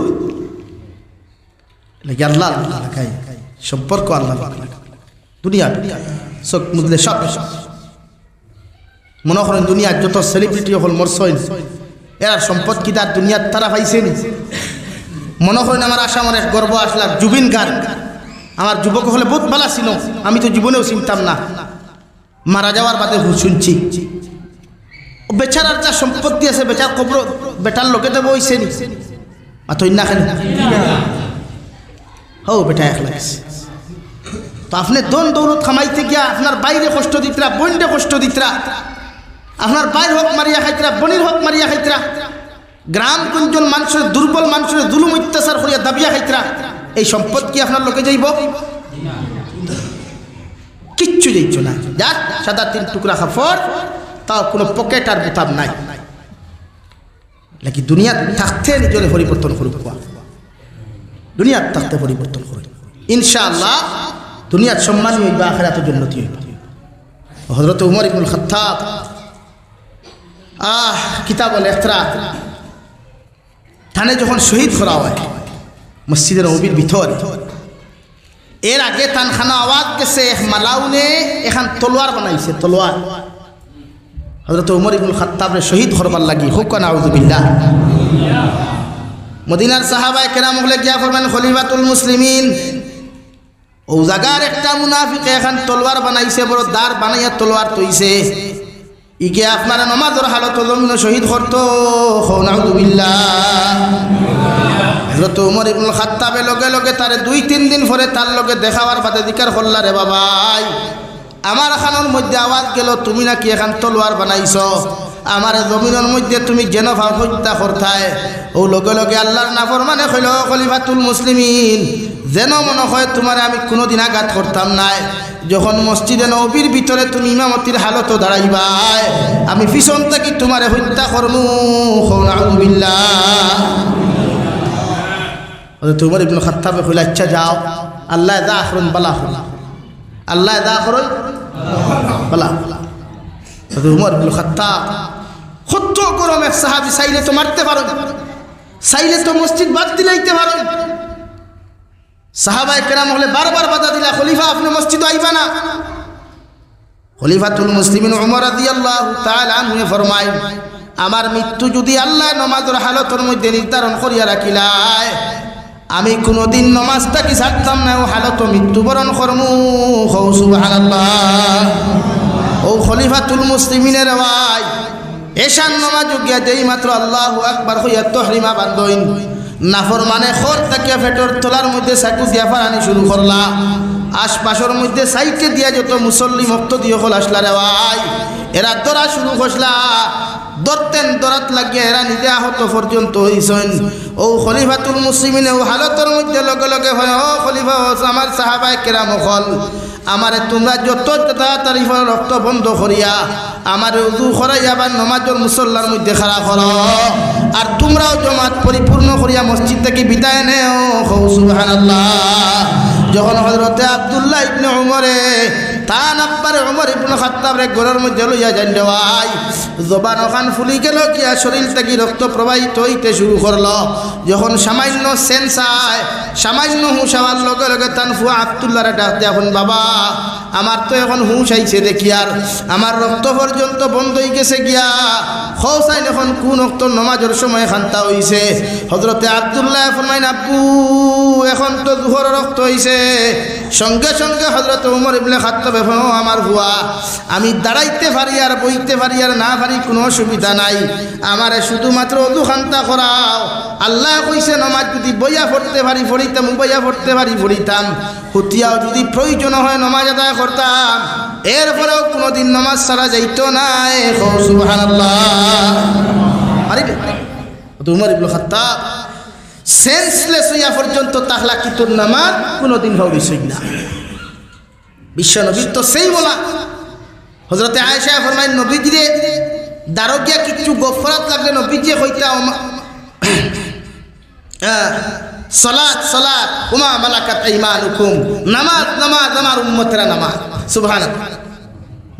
আল্লাহ সম্পর্ক আল্লাহ দুনিয়া চোখ মুদলে সব মনে করেন দুনিয়ার যত সেলিব্রিটি হল মরসইন এরা সম্পদ কি তার দুনিয়ার তারা পাইছেন। মনে করেন আমার আসামের এক গর্ব আসলাম জুবিন গার্গ, আমার যুবক হলে বহুত ভালো ছিল, আমি তো জীবনেও চিনতাম না, মারা যাওয়ার বাদে শুনছি বেচারার যা সম্পত্তি আছে বেচার কবর বেটার লোকে তো বইছে নি মাথই না খেলে হো বেটা এক লাগছে। তো আপনি দন দৌলত খামাইতে গিয়া আপনার বাইরে কষ্ট দিতরা, বন্ডে কষ্ট দিতরা, আপনার বাইর হক মারিয়া খাইতরা, বনির হক মারিয়া খাইতরা, গ্রাম কুঞ্জন মানুষের দুর্বল মানুষের জুলুম অত্যাচার করিয়া দাবিয়া খাইতরা, এই সম্পদ কি আপনার লোকে যাইব? কিচ্ছু যাইছ না, যাক সাদা 3 টুকরা কাপড়, তাও কোনো পকেট আর বোতাম নাই। নাকি দুনিয়া থাকতে নিজের পরিবর্তন করুক, দুনিয়ার থাকতে পরিবর্তন করুক, ইনশাআল্লাহ দুনিয়ার সম্মানী হইবা, আখিরাতের জন্নতি হইবা। হযরত উমর ইবনুল খাত্তাব কিতাবুল ইখতিরা থানে যখন শহীদ করা হয় মসজিদে নববীর ভিতরে, এর আগে তানখানা আওয়াজ গেছে এক মালাউনে এখান তলোয়ার বানাইছে, তলোয়ার হযরত উমর ইবনুল খাত্তাবরে শহীদ করবার লাগি, হুক নাউযু বিল্লাহ। মদিনার সাহাবায়ে কেরাম বলে গিয়া ফরমান খলিফাতুল মুসলিমিন, ও জায়গার একটা মুনাফিক এখন তলোয়ার বানাইছে, বড় দার বানাইয়া তলোয়ার তৈছে, ইকে আপনারা নমাজের হালত জমিন শহীদ করতো, নাউযু বিল্লাহ। হযরত উমর ইবনুল খাত্তাবে লগে লগে তারে 2-3 দিন পরে তার লগে দেখাবার বাদে জিকার করলা, রে বাবাই আমার খানোর মধ্যে আওয়াজ গেল তুমি নাকি এখন তলোয়ার বানাইছ, আমার জমিনের মধ্যে তুমি যেন হত্যা করতায়। ও লগে লগে আল্লাহর নাফরমানে কইল খলিফাতুল মুসলিমিন, যেন মনে হয় তোমারে আমি কোনোদিন আঘাত করতাম নাই, যখন মসজিদে নববীর ভিতরে তুমি ইমামতির হালত দাঁড়াইবাই আমি পিছন থেকে তোমারে হত্যা করমু, নাউযু বিল্লাহ। উমর ইবনুল খাত্তাব কইল আচ্ছা যাও, আল্লাহ দা আখরুন বালা হল, আল্লাহ দা আখরুন বালা। উমর ইবনুল খাত্তাব কত গরম এক সাহাবী, চাইলে তো মারতে পারো, চাইলে তো মসজিদ বাদ দিলাইতে পারো। সাহাবায়ে কেরাম হলে বারবার বাধা দিলা, খলিফা আপনি মসজিদে আইবা না। খলিফাতুল মুসলিমিন উমর রাদিয়াল্লাহু তাআলা আনহু ফরমায়, আমার মৃত্যু যদি আল্লাহ নামাজের হালতের মধ্যে নির্ধারণ করিয়া রাখিলায় আমি কোনোদিন নামাজটাকে ছাড়তাম না, ও হালত মৃত্যুবরণ করমু, সুবহানাল্লাহ। ও খলিফাতুল মুসলিমিনের ভাই এশান নামাজ গিয়া যেই মাত্র আল্লাহু আকবার হইয়া তহরিমা বান্ধইন, নাফরমানে খর তাকিয়া ফেটর তোলার মধ্যে সাকু দিয়া ফারানি শুরু করলা, আশপাশের মধ্যে সাইকে দিয়া যত মুসল্লি মুক্ত দিয়ে হল আসলা রে ভাই, এরা দরা শুরু করলা, দরতেন দরাত লাগিয়া এরা নিজে আহত পর্যন্ত হইছেন। ও খলিফাতুল মুসলিমিন ও হালতের মধ্যে লগে লগে হয়, ও খলিফা আমার সাহাবায়ে কেরাম হল, আমারে তোমরা যত তাড়াতাড়ি রক্ত বন্ধ করিয়া আমারে উযু করাইয়া আবার নামাজের মুসল্লার মধ্যে খাড়া করো, আর তোমরাও জমাত পরিপূর্ণ করিয়া মসজিদ থেকে বিদায় নেও, সুবহানাল্লাহ। যখন হযরতে আব্দুল্লাহ ইবনে উমরে তান আব্বার উমর ইবনে খাত্তাবরে ঘরের মধ্যে লইয়া যান দেওয়াই, জবান ওখান ফুলি গেল, কিয়া শরীর থেকে রক্ত প্রবাহিত হইতে শুরু করলো। যখন সামান্য সেন্সায় সামান্য হুঁশ হওয়ার লগে লগে তান ফুয়া আব্দুল্লাহরে ডাক দিয়ে, এখন বাবা আমার তো এখন হুঁশ আইছে দেখি, আর আমার রক্ত পর্যন্ত বন্ধ হয়ে গেছে গিয়া, খোসাইন এখন কোন রক্ত নমাজের সময় খান্তা হইছে। হযরতে আব্দুল্লাহ ফরমাইন, আব্বু এখন তো জোহর রক্ত হইছে। সঙ্গে সঙ্গে হযরত উমর ইবনে খাত্তাব, আমার ভুয়া আমি দাঁড়াইতে পারি আর বইতে পারি আর না পারি কোনো অসুবিধা নাই, আমারে শুধুমাত্র ওযু খান্তা করাও। আল্লাহ কইছে নামাজ যদি বইয়া পড়তে পারি পড়িতাম, বইয়া পড়তে পারি পড়িতাম, হুতিয়াও যদি প্রয়োজন হয় নামাজ আদায় করতাম, এরপরেও কোনোদিন নামাজ ছাড়া যাইতো না, সুবহানাল্লাহ। পারিবে উমর ইবনে খাত্তাব সেন্সলেস হইয়া পর্যন্ত তাহলা কিতুর নামাজ কোনোদিন হইছে না। বিশ্ব নবীর তো সেই বলা। হযরতে আয়েশা ফরমায়, নবীজিরে দারোগিয়া কিছু গফরাত লাগলে নবীজি হইতা সালাত সালাত ওমা মালাকাত আইমানুকুম, নামাজ নামাজ আমার উম্মতেরা নামাজ। সুবহানাল্লাহ।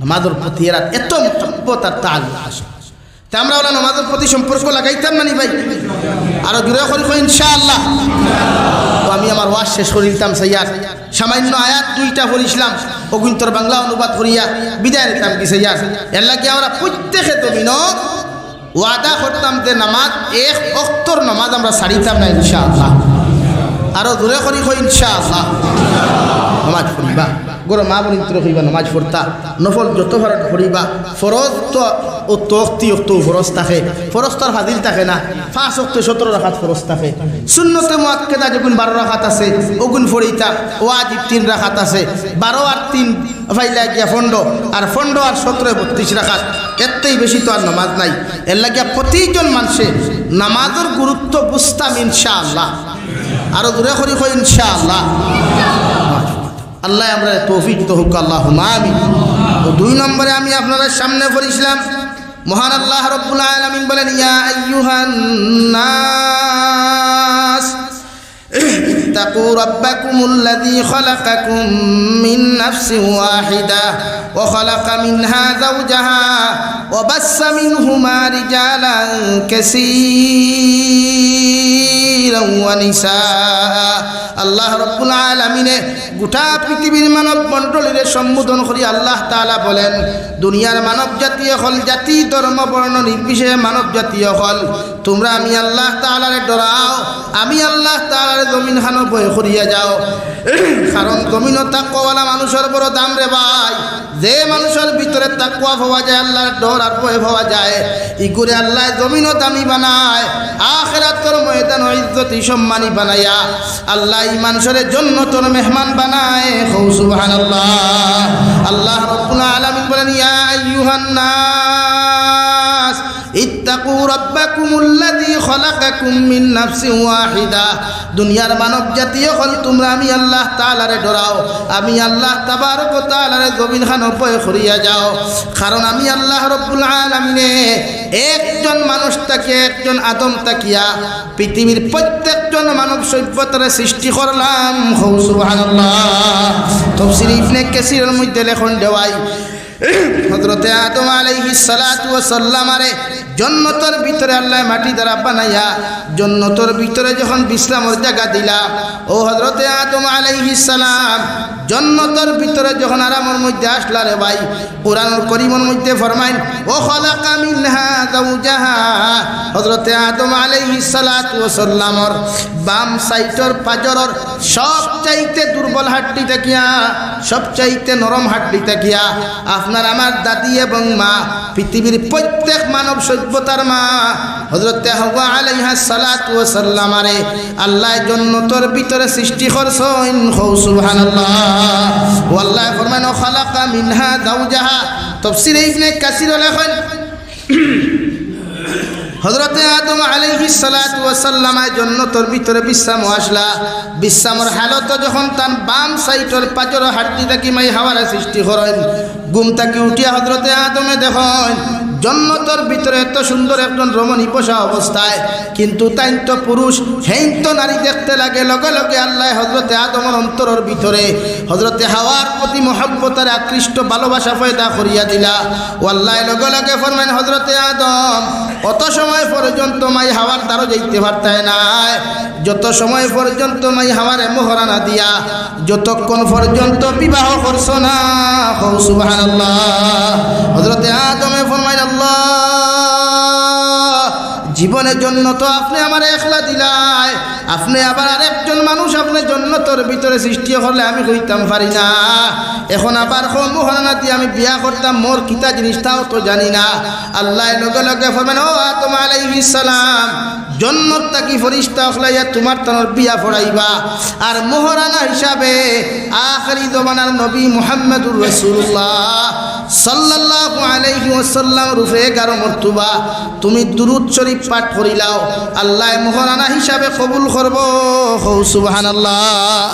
নামাজের প্রতি এরা এত মহব্বত আর তাআল্লুক আছে, তা আমরা ওলা নামাজের প্রতি সম্পর্ক লাগাইতাম না নি ভাই? আরো জোরে করি ইনশাআল্লাহ। তো আমি আমার ওয়াজ শেষ করিতাম সাইয়ার, সামান্য আয়াত দুইটা পড়িছিলাম, অগুন্তর বাংলা অনুবাদ করিয়া বিদায় নিতাম কি সাইয়ার। এর লাগে আমরা প্রত্যেকে দমিন ওয়াদা করতাম যে নামাজ এক ওয়াক্তর নামাজ আমরা ছাড়িতাম না ইনশাআল্লাহ। আরো জোরে করি ইনশাআল্লাহ। নামাজ পড়িবা, গরো মা বোন ইন্তর হইবা, নামাজ পড়তা, নফল যত ভারত পড়িবা। ফরজ তো ও তক্তি তো ফরজ থাকে, ফরজ তার ফাজিল থাকে না। 5 ওয়াক্ত 17 রাকাত ফরজ থাকে। সুন্নতে মুআক্কাদা যেগুন 12 রাকাত আছে ওগুন পড়িতা। ওয়াজিব 3 রাকাত আছে, 12 আর 3 ফাইলা গিয়া 15, আর 15 আর 17 32 রাকাত। এতেই বেশি তো আর নামাজ নাই। এর লাগিয়া প্রতিজন মানুষে নামাজের গুরুত্ব বুঝতাম ইনশাআল্লাহ। আরো দূরে করি ইনশাআল্লাহ। আল্লাহ আমরা তৌফিক তো হোক, আল্লাহুম্মা আমিন। তো 2 নম্বরে আমি আপনাদের সামনে পড়িছিলাম, মহান আল্লাহ রাব্বুল আলামিন বলেন, ইয়া আইয়ুহান নাস ইত্তাকু রাব্বাকুমুল্লাযী খালাকাকুম মিন নাফসিন ওয়াহিদা ওয়া খালাকা মিনহা যাওজাহা ওয়া বাসসা মিনহুমা রিজালান কাসীরান ওয়া নিসা। আল্লাহ রাব্বুল আলামিনে গোটা পৃথিবীর মানব মণ্ডলীরে সম্বোধন করি আল্লাহ তাআলা বলেন, দুনিয়ার মানব জাতীয় হল, জাতি ধর্ম বর্ণ নির্বিশেষে মানব জাতীয় হল, তোমরা আমি আল্লাহ তাআলারে ডরাও, আমি আল্লাহ তাআলার জমিন খানো ভয় করিয়া যাও। কারণ জমিন তাকওয়ালা মানুষের বড় দাম রে ভাই। যে মানুষের ভিতরে তাকওয়া পাওয়া যায়, আল্লাহর ডর আর ভয় পাওয়া যায়, ইগুরে আল্লাহ জমিনও দামি বানায়, আখিরাতের ময়দান ইজ্জতি সম্মানী বানায়া আল্লাহ এই মানুষের জান্নাতের মেহমান বানায়। সুবহানাল্লাহ। আল্লাহ রাব্বুল আলামিন বলেন, ইয়া আইয়ুহান নাস ইত্তাকু রাব্বাকুমুল্লাযী খালাকাকুম মিন নাফসিন ওয়াহিদা। দুনিয়ার মানব জাতীয় হল, তোমরা আমি আল্লাহ তাআলারে ডরাও, আমি আল্লাহ তাবারক ওয়া তাআলারে জমিন খানো ভয় করিয়া যাও। কারণ আমি আল্লাহ রাব্বুল আলামিনে একজন মানুষ তাকে, একজন আদম তাকিয়া পৃথিবীর প্রত্যেকজন মানব সভ্যতার সৃষ্টি করলাম। সুবহানাল্লাহ। তাফসীর ইবনে কাসীরের মধ্যে লেখন দেওয়াই, হযরতে আদম আলাইহিস সালাতু ওয়াস সালাম আরে জান্নাতের ভিতরে আল্লাহ মাটি দ্বারা বানাইয়া জান্নাতের ভিতরে যখন বিশ্রামের জায়গা দিলা, ও হযরতে আদম আলাইহিস সালাম জান্নাতের ভিতরে যখন আরামের মধ্যে আসলা রে ভাই, কুরআনুল কারীমের মধ্যে ফরমায়, ও খালাকা মিনহা যাওজাহা। হযরতে আদম আলাইহিস সালাতু ওয়াস সালামর বাম সাইডের পাজরের সবচাইতে দুর্বল হাড্ডি তাকিয়া, সবচাইতে নরম হাড্ডি তাকিয়া আপনার আমার দাদি এবং মা, পৃথিবীর প্রত্যেক মানব সভ্যতার মা হযরতে হাওয়া আলাইহা সালাতু ওয়াস সালাম আরে আল্লাহ জান্নাতের ভিতরে সৃষ্টি করছেন। সুবহানাল্লাহ। আল্লাহ ফরমান, খালাকা মিনহা যাওজাহা। তাফসীরে ইবনে কাসীর লেখেন, হযরতে আদম আলাইহিস সালাতু ওয়াস সালাম জান্নাতের ভিতরে বিশ্রাম আসলা। বিশ্রামের হালত যখন তার বাম সাইডের পাজর হাড্ডি থাকি মাই হাওয়ারে সৃষ্টি করেন, ঘুম থাকি উঠিয়া হযরতে আদমে দেখেন জান্নাতের ভিতরে এত সুন্দর একজন রমণী বসা অবস্থায়, কিন্তু তাই তো পুরুষ, হেন তো নারী দেখতে লাগে। লগে লগে আল্লাহ হযরতে আদমের অন্তরের ভিতরে হযরতে হাওয়ার প্রতি মহব্বতের আকৃষ্ট ভালোবাসা পয়দা করিয়া দিলা। ও আল্লাহ লগে লগে ফরমান, হযরতে আদম অত সময় পর্যন্ত মাই হাওয়ার দ্বারা যাইতে পারতায় নাই, যত সময় পর্যন্ত মাই হাওয়ারে মোহরানা দিয়া যতক্ষণ পর্যন্ত বিবাহ করছো না। সুবহানাল্লাহ। হযরতে আদমে ফরমায়, আল্লাহ জীবনের জন্য তো আপনি আমার একলা দিলাই, আপনি আবার আরেকজন মানুষ আপনি জান্নাতের ভিতরে সৃষ্টি করলে আমি কইতাম পারি না। এখন আবার মোহরানা দিয়ে আমি বিয়া করতাম, মোর কিতা জিনিসটাও তো জানি না। আল্লাহ লগে লগে ফরমান, ও আদম আলাইহিস সালাম জান্নাত তাকি ফেরেশতা হলাইয়া তোমার তনর বিয়া পড়াইবা, আর মোহরানা হিসাবে আখিরি জমানার নবী মুহাম্মদুর রাসূলুল্লাহ সাল্লাল্লাহু আলাইহি ওয়াসাল্লাম রূপে 11 মর্তবা তুমি দুরূদ শরীফ পাঠ করিলাও, আল্লাহ মোহরানা হিসাবে কবুল করব। সুবহানাল্লাহ।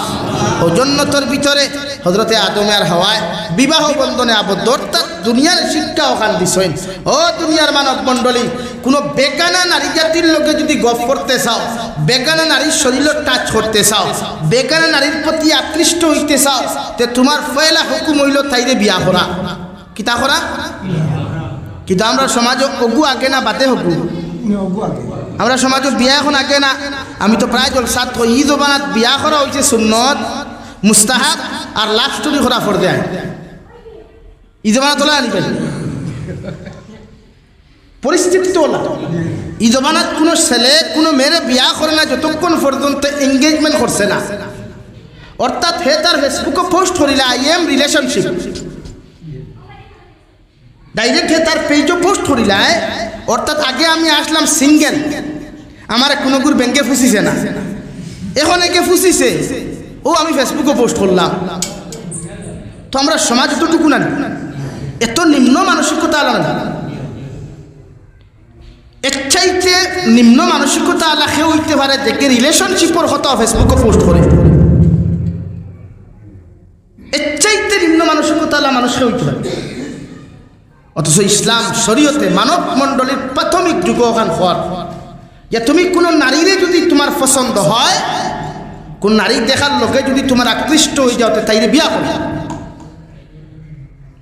ও জান্নাতের ভিতরে হযরতে আদম আর হাওয়ায় বিবাহ বন্ধনে আবদ্ধ, অর্থাৎ দুনিয়ার শিক্ষা ওখান দিছেন। ও দুনিয়ার মানব মণ্ডলী, কোনো বেগানা নারী জাতির লোকে যদি গপ করতে চাও, বেগানা নারীর শরীর টাচ করতে চাও, বেগানা নারীর প্রতি আকৃষ্ট হইতে চাও, তে তোমার পয়লা হুকুম হইল তাইরে বিয়া করা। কিতা করা? কিন্তু আমরা সমাজ অগু আগে না বাদে হকু, আমরা সমাজ বিয়া এখন আগে না। আমি তো প্রায় জলসাত কই ই জবানাত বিয়া করা হয়েছে সুন্নত মুস্তাহাব আর লাভ স্টোরি করা ফর দেয়। ই জবানা তোলা আনিবেন পরিস্থিতি তোলা। ই জবানাত কোনো ছেলে কোনো মেয়েরে বিয়া করে না যতক্ষণ পর্যন্ত এঙ্গেজমেন্ট করছে না। অর্থাৎ হে তার ফেসবুকে পোস্ট করিলে আই এম রিলেশনশিপ, ডাইরেক্ট হে তার পেজও পোস্ট করিলায়, অর্থাৎ আগে আমি আসলাম সিঙ্গেল, আমার কোনো গুর ব্যাংকে ফুসিছে না, এখন একে ফুসিছে, ও আমি ফেসবুকে পোস্ট করলাম। তো আমরা সমাজ এতটুকু না, এত নিম্ন মানসিকতা আলাদা, এর চাইতে নিম্ন মানসিকতা আলা কেউ হইতে পারে যে রিলেশনশিপের কথা ফেসবুকে পোস্ট করে। এর চাইতে নিম্ন মানসিকতা আলা মানুষ কেউ হইতে পারে। অথচ ইসলাম শরীয়তে মানব মণ্ডলীর প্রাথমিক যুগ ওখান হওয়ার যে তুমি কোনো নারীরে যদি তোমার পছন্দ হয়, কোন নারী দেখার লোকে যদি তোমার আকৃষ্ট হয়ে যাও তাইরে বিয়া করো।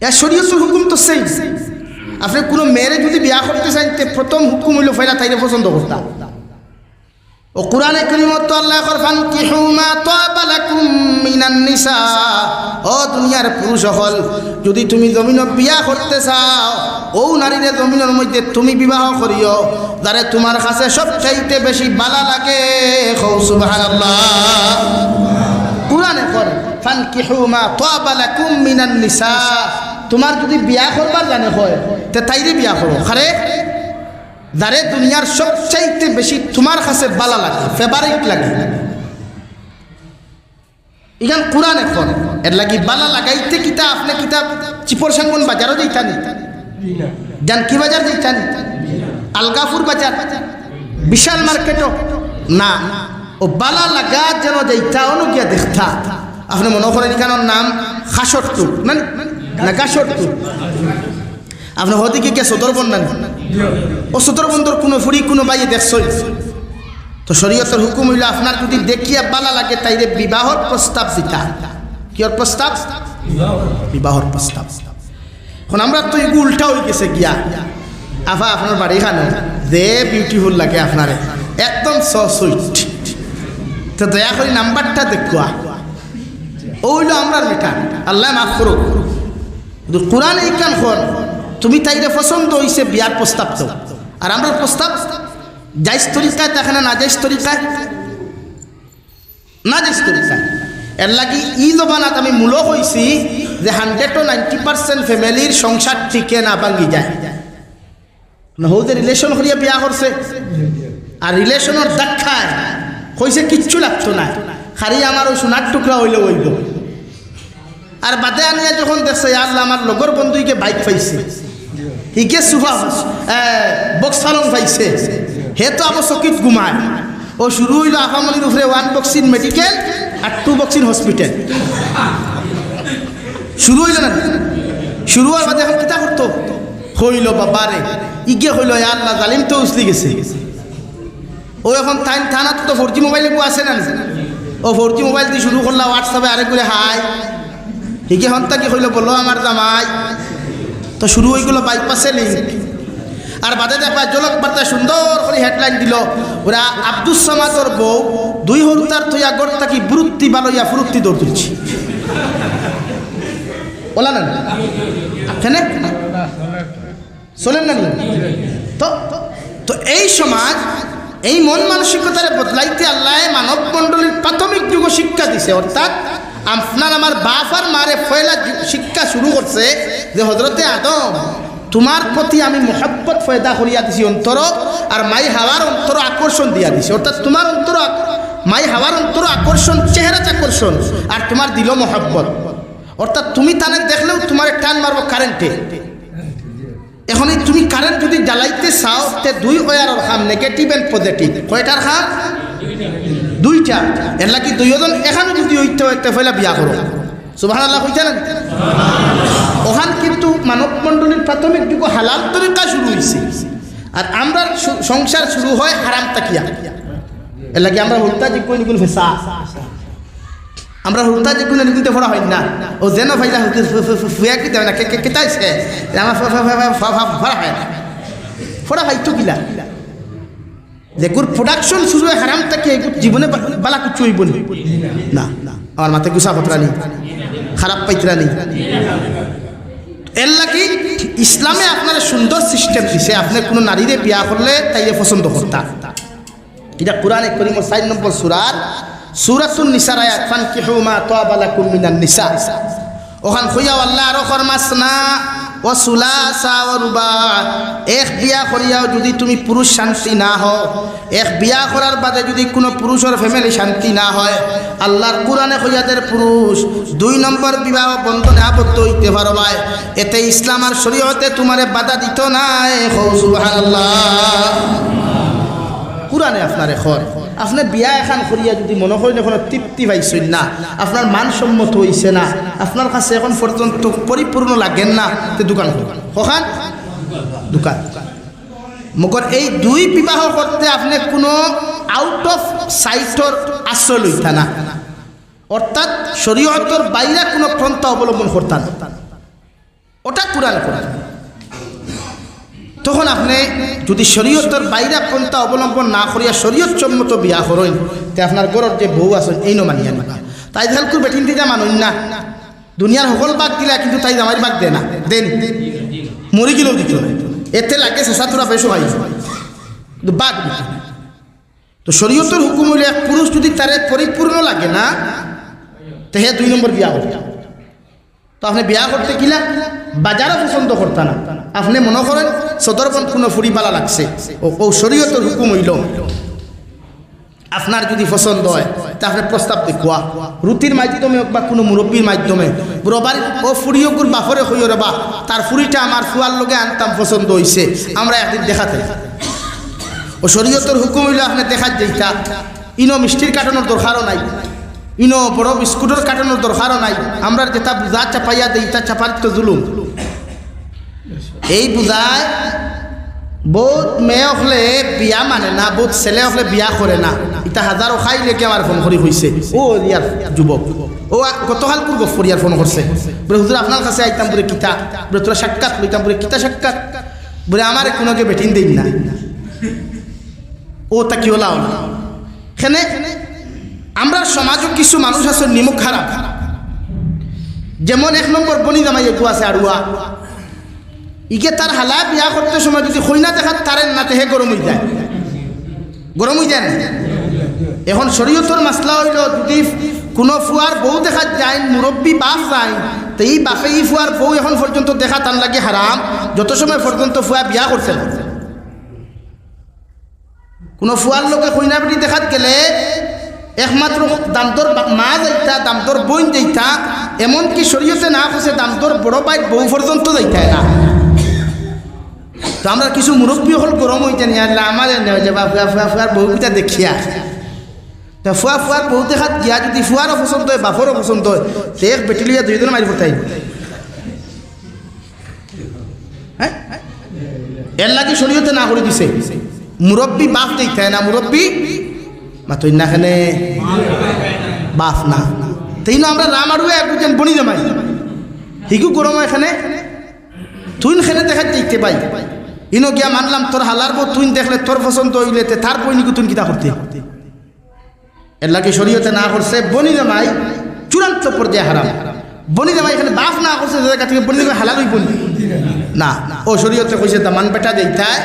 এর শরীয়তের হুকুম তো সেই। আপনি কোনো মেয়েরে যদি বিয়া করতে চান তে প্রথম হুকুম হইল ফেলা তাইরে পছন্দ করতাম। ও কুরআনে কারীমত আল্লাহ করফান কিহু মা তাবা লাকুম মিনান নিসা, ও দুনিয়ার পুরুষ হল যদি তুমি জমিন বিয়া করতে চাও, ও নারীরে জমিনের মধ্যে তুমি বিবাহ করিও যারে তোমার কাছে সবচাইতে বেশি ভালো লাগে। সুবহানাল্লাহ। কুরআনে কর ফান কিহু মা তাবা লাকুম মিনান নিসা, তোমার যদি বিয়া করবার জানে হয় তে তাইরে বিয়া করো, আরে যারে দুনিয়ার সবচাইতে বেশি তোমার কাছে ভালো লাগে, ফেভারিট লাগে। ইখান কুরআন এখন এর লাগি বালা লাগাইতে কিতা আপনি কিতাব চিপর সাঙ্গন বাজারও যাইতানি, জান কি বাজার যাইতানি? আলগাপুর বাজার, বিশাল মার্কেটও না, ও বালা লাগা যেন যাইতা অনুগিয়া দেখতা। আপনি মনে করেন এখানোর নাম খাসরটু না না গাসরটু, আপনি হতে কি কে সদরবন না, ও সদরবন্দর কোনো ফুড়ি কোনো বাইয়ে দেখছই। তো শরীয়তের হুকুম হইল আপনার যদি দেখিয়া বালা লাগে তাইরে বিবাহর প্রস্তাব দিতা। কিয়র প্রস্তাব? বিবাহর প্রস্তাব। এখন আমরা তো এগুলো উল্টা হয়ে গেছে গিয়া, আফা আপনার বাড়ি খানো যে বিউটিফুল লাগে আপনারে একদম সুইট, তো দয়া করে নাম্বারটা দেখুয়া, ওইলো আমরা মিঠা, আল্লাহ মাফ করুক। কোরআন এই কান খন তুমি তাইরে পছন্দ হইছে বিয়ার প্রস্তাব তো, আর আমরা প্রস্তাব জাইজ তরিকায় দেখে না, না জাইজ তরিকায়, না জাইজ তরিকায়। এর লাগি ই জবানাত আমি মূলক হইছি যে 100-90% ফ্যামিলির সংসার টিকে না ভাঙ্গি যায় না। হৌদে রিলেশন করিয়া বিয়া করছে, আর রিলেশনের দেখায় হইছে কিচ্ছু লাগতো না, খালি আমার ওই সোনার টুকরা হইলে হইব। আর বাদে আনিয়া যখন দেখছে আল্লাহ আমার লগর বন্ধুকে বাইক পাইছে, হিকে সুফা বক্স ফালং পাইছে, হে তো আমার চকিত ঘুমায়। ও শুরু হইল আফামলির উপরে 1 বক্সিন মেডিকেল আর 2 বক্সিন হসপিটাল শুরু হইল না। শুরু হওয়ার বাদে এখন কিতা করতো হইল বাবারে ইগে হইল আল্লাহ জালিম তো উসলি গেছে। ও এখন থানা তো 4G মোবাইলে বউ আছে না, ও 4G মোবাইল দিয়ে শুরু করলা হোয়াটসঅ্যাপে আরে করে হাই হিকে হন্তা কি হইল বলো আমার জামাই, তো শুরু হয়ে গেল বাইপাসে লিঙ্ক। আর বাদে দেখা জলক বার্তা সুন্দর করে হেডলাইন দিল, ওরা আব্দুস সামাদর বউ 2 হরুতার থইয়া গড় থাকি বুরুত্তি বালইয়া ফুরুত্তি দৌড় তুলছি বলা না এখানে চলেন না। তো এই সমাজ এই মন মানসিকতারে বদলাইতে আল্লাহ মানব মণ্ডলীর প্রাথমিক যুগ শিক্ষা দিছে। অর্থাৎ আপনার আমার বাপ আর মারে ফয়লা শিক্ষা শুরু করছে যে হযরতে আদম তোমার প্রতি আমি মোহাব্বত ফয়দা করিয়া দিছি অন্তর, আর মাই হাওয়ার অন্তর আকর্ষণ দিয়া দিছি। অর্থাৎ তোমার অন্তর মাই হাওয়ার অন্তর আকর্ষণ, চেহারা আকর্ষণ, আর তোমার দিল মোহাব্বত। অর্থাৎ তুমি তানে দেখলেও তোমার টান মারবো কারেন্টে। এখন তুমি কারেন্ট যদি জ্বালাইতে চাও তে 2 ওয়ারের খাম, নেগেটিভ এন্ড পজিটিভ। কয়টার খাম? 2টা। এর লাগি 2 জন এখানে যদি হইতে একটা ফেলা বিয়া করো, সুবহানাল্লাহ হইতে না। ওখান কিন্তু মানব মণ্ডলীর প্রাথমিক যুগ হালাল তরিকা শুরু হয়েছে, আর আমরা সংসার শুরু হয় হারাম তাকিয়া এর লাগে আমরা হুলতা যে কোন কোন ফেসা আমরা হুলতা যে কোন নিতে পড়া হয় না ও যেন ভাইলা ফুয়া কি দেয় না কে তাইছে আমার ফড়া হয় না ফড়া হয় তো কিলা যে গুর প্রোডাকশন শুরু হয় হারাম তাকিয়া জীবনে বালা কিছু হইব না আমার মাথায় গুছা পত্রা নেই খারাপ পাইতরা নেই এর লাগি ইসলামে আপনার সুন্দর সিস্টেম দিছে আপনি কোনো নারীরে বিয়া করলে তাইলে পছন্দ করতা এটা কোরআনে কারীমের 4 নম্বর সূরাতুন নিসার আয়াত ফানকিহু মা তাবা লাকুম মিনান নিসা ওখান কইয়া আল্লাহ আরো ফরমাসনা ও সুলাসা ও রুবা এক বিয়া করিয়াও যদি তুমি পুরুষ শান্তি না হও এক বিয়া করার বাদে যদি কোনো পুরুষের ফ্যামিলি শান্তি না হয় আল্লাহর কোরআনে কইয়াদের পুরুষ 2 নম্বর বিবাহ বন্ধনে আবদ্ধ হইতে পারবাই এতে ইসলাম আর শরীয়তে তোমারে বাধা দিত না সুবহানাল্লাহ কোরআনে আপনার এখন আপনি বিয়া এখন করিয়া যদি মনে করেন এখন তৃপ্তি পাইছেন না আপনার মানসম্মত হইছে না আপনার কাছে এখন পর্যন্ত পরিপূর্ণ লাগেন না তে দোকান কখন দোকান মগর এই 2 বিবাহ করতে আপনি কোনো আউট অফ সাইটর আশ্রয় লইতা না অর্থাৎ শরীয়তের বাইরে কোনো পন্থা অবলম্বন করতা না ওটা কোরআন করে তখন আপনি যদি শরীয়তের বাইরে পন্থা অবলম্বন না করিয়া শরীয়ত সম্মত বিয়া করেন তে আপনার ঘরের যে বউ আছেন এই মানিয়া না তাই হেলকুর বেটিন দিতে মানুন না দুনিয়ার সকল বাদ দিলা কিন্তু তাই জামাই বাদ দে না দেন মরি গেলেও দিত না এতে লাগে শেষা তোরা বেশো হয় কিন্তু বাদ দিত তো শরীয়তের হুকুম হইলে এক পুরুষ যদি তারে পরিপূর্ণ লাগে না তো হে 2 নম্বর বিয়া করতে তো আপনি বিয়া করতে কিলা বাজারও পছন্দ করতা না আপনি মনে করেন সদরবন কোনো ফুরি বালা লাগছে ও শরীয়তের হুকুম হইল আপনার যদি পছন্দ হয় তা আপনি প্রস্তাব দেখুয়া রুটির মাধ্যমে বা কোনো মুরব্বীর মাধ্যমে রবার ও ফুরিয়গুর বাফরে হইও রে বা তার ফুরিটা আমার ফুয়ার লগে আনতাম পছন্দ হইছে আমরা একদিন দেখাতে ও শরীয়তের হুকুম হইলে আপনি দেখা যেটা ইনো মিষ্টির কাটানোর দরকারও নাই ইনো বড় বিস্কুটের কাটানোর দরকারও নাই আমরা যেটা বুঝা চাপাইয়া দেই তা চাপার তো জুলুম এই বুঝায় বহুত মেয়ে হলে বিয়া মানে না বহুত ছেলে হলে বিয়া করে না এটা হাজারো খাই লেকে আমার ফোন করি হয়েছে ও ইয়ার যুবক ও গতকাল পূর্ব ফরিয়ার ফোন করছে বলে হুজুর আপনার কাছে আইতাম বলে কিতা বলে তোরা সাক্ষাৎ লইতাম বলে কিতা সাক্ষাৎ বলে আমার কোনোকে বেটিন দিন না ও তা কি হলা এখানে আমরা সমাজও কিছু মানুষ আছে নিমুখ খারাপ যেমন 1 নম্বর বনি জামাই একটু আছে আড়ুয়া ইকে তার হালা বিয়া করতে সময় যদি কইনা দেখাত তারেন না হে গরম হয়ে যায় না এখন শরীয়তের মাসলা হইল যদি কোনো ফুয়ার বউ দেখা যায় মুরব্বী বাপ যায় তো এই বাপে এই ফুয়ার বউ এখন পর্যন্ত দেখা তার লাগে হারাম যত সময় পর্যন্ত ফুয়া বিয়া করছে না কোনো ফুয়ার লোকে কইনা বেটি দেখাত গেলে একমাত্র দামদর মা যাইতা দামদর বোন যাইতা এমনকি শরীয়তে না হচ্ছে দামদর বড় ভাই বউ পর্যন্ত যাইতায় না তো আমরা কিছু মুরব্বী হল গরম হইতে নিয়ে আসলে আমাদের নেওয়া যে ফুয়ার বউটা দেখিয়া তো ফুয়ার বউ দেখাত গিয়া যদি ফুয়ারও পছন্দ হয় বাপরও পছন্দ হয় তো এক বেটি লিয়া 2 জন মারি পড়তাই হ্যাঁ এর লাগে শরীয়তে না করে দিছে মুরব্বী বাপ দেখায় না মুরব্বী মাতই না খানে বাপ না তাই না আমরা রামারুয়ে একজন বনি জামাই হিগু গরম এখানে তুই খেলে দেখা দেখতে পাই ইনো গিয়া মানলাম তোর হালার বউ তুই দেখলে তোর পছন্দ হইলে তার বইনিকু তুই কিতা করতে এর লাগে শরীয়তে না করছে বনি জামাই চূড়ান্ত পর্যায়ে হারাম বনি জামাই এখানে বাপ না করছে জায়গা থেকে বনি হালাল হইব না ও শরীয়তে কইছে দামান বেটা যাইতায়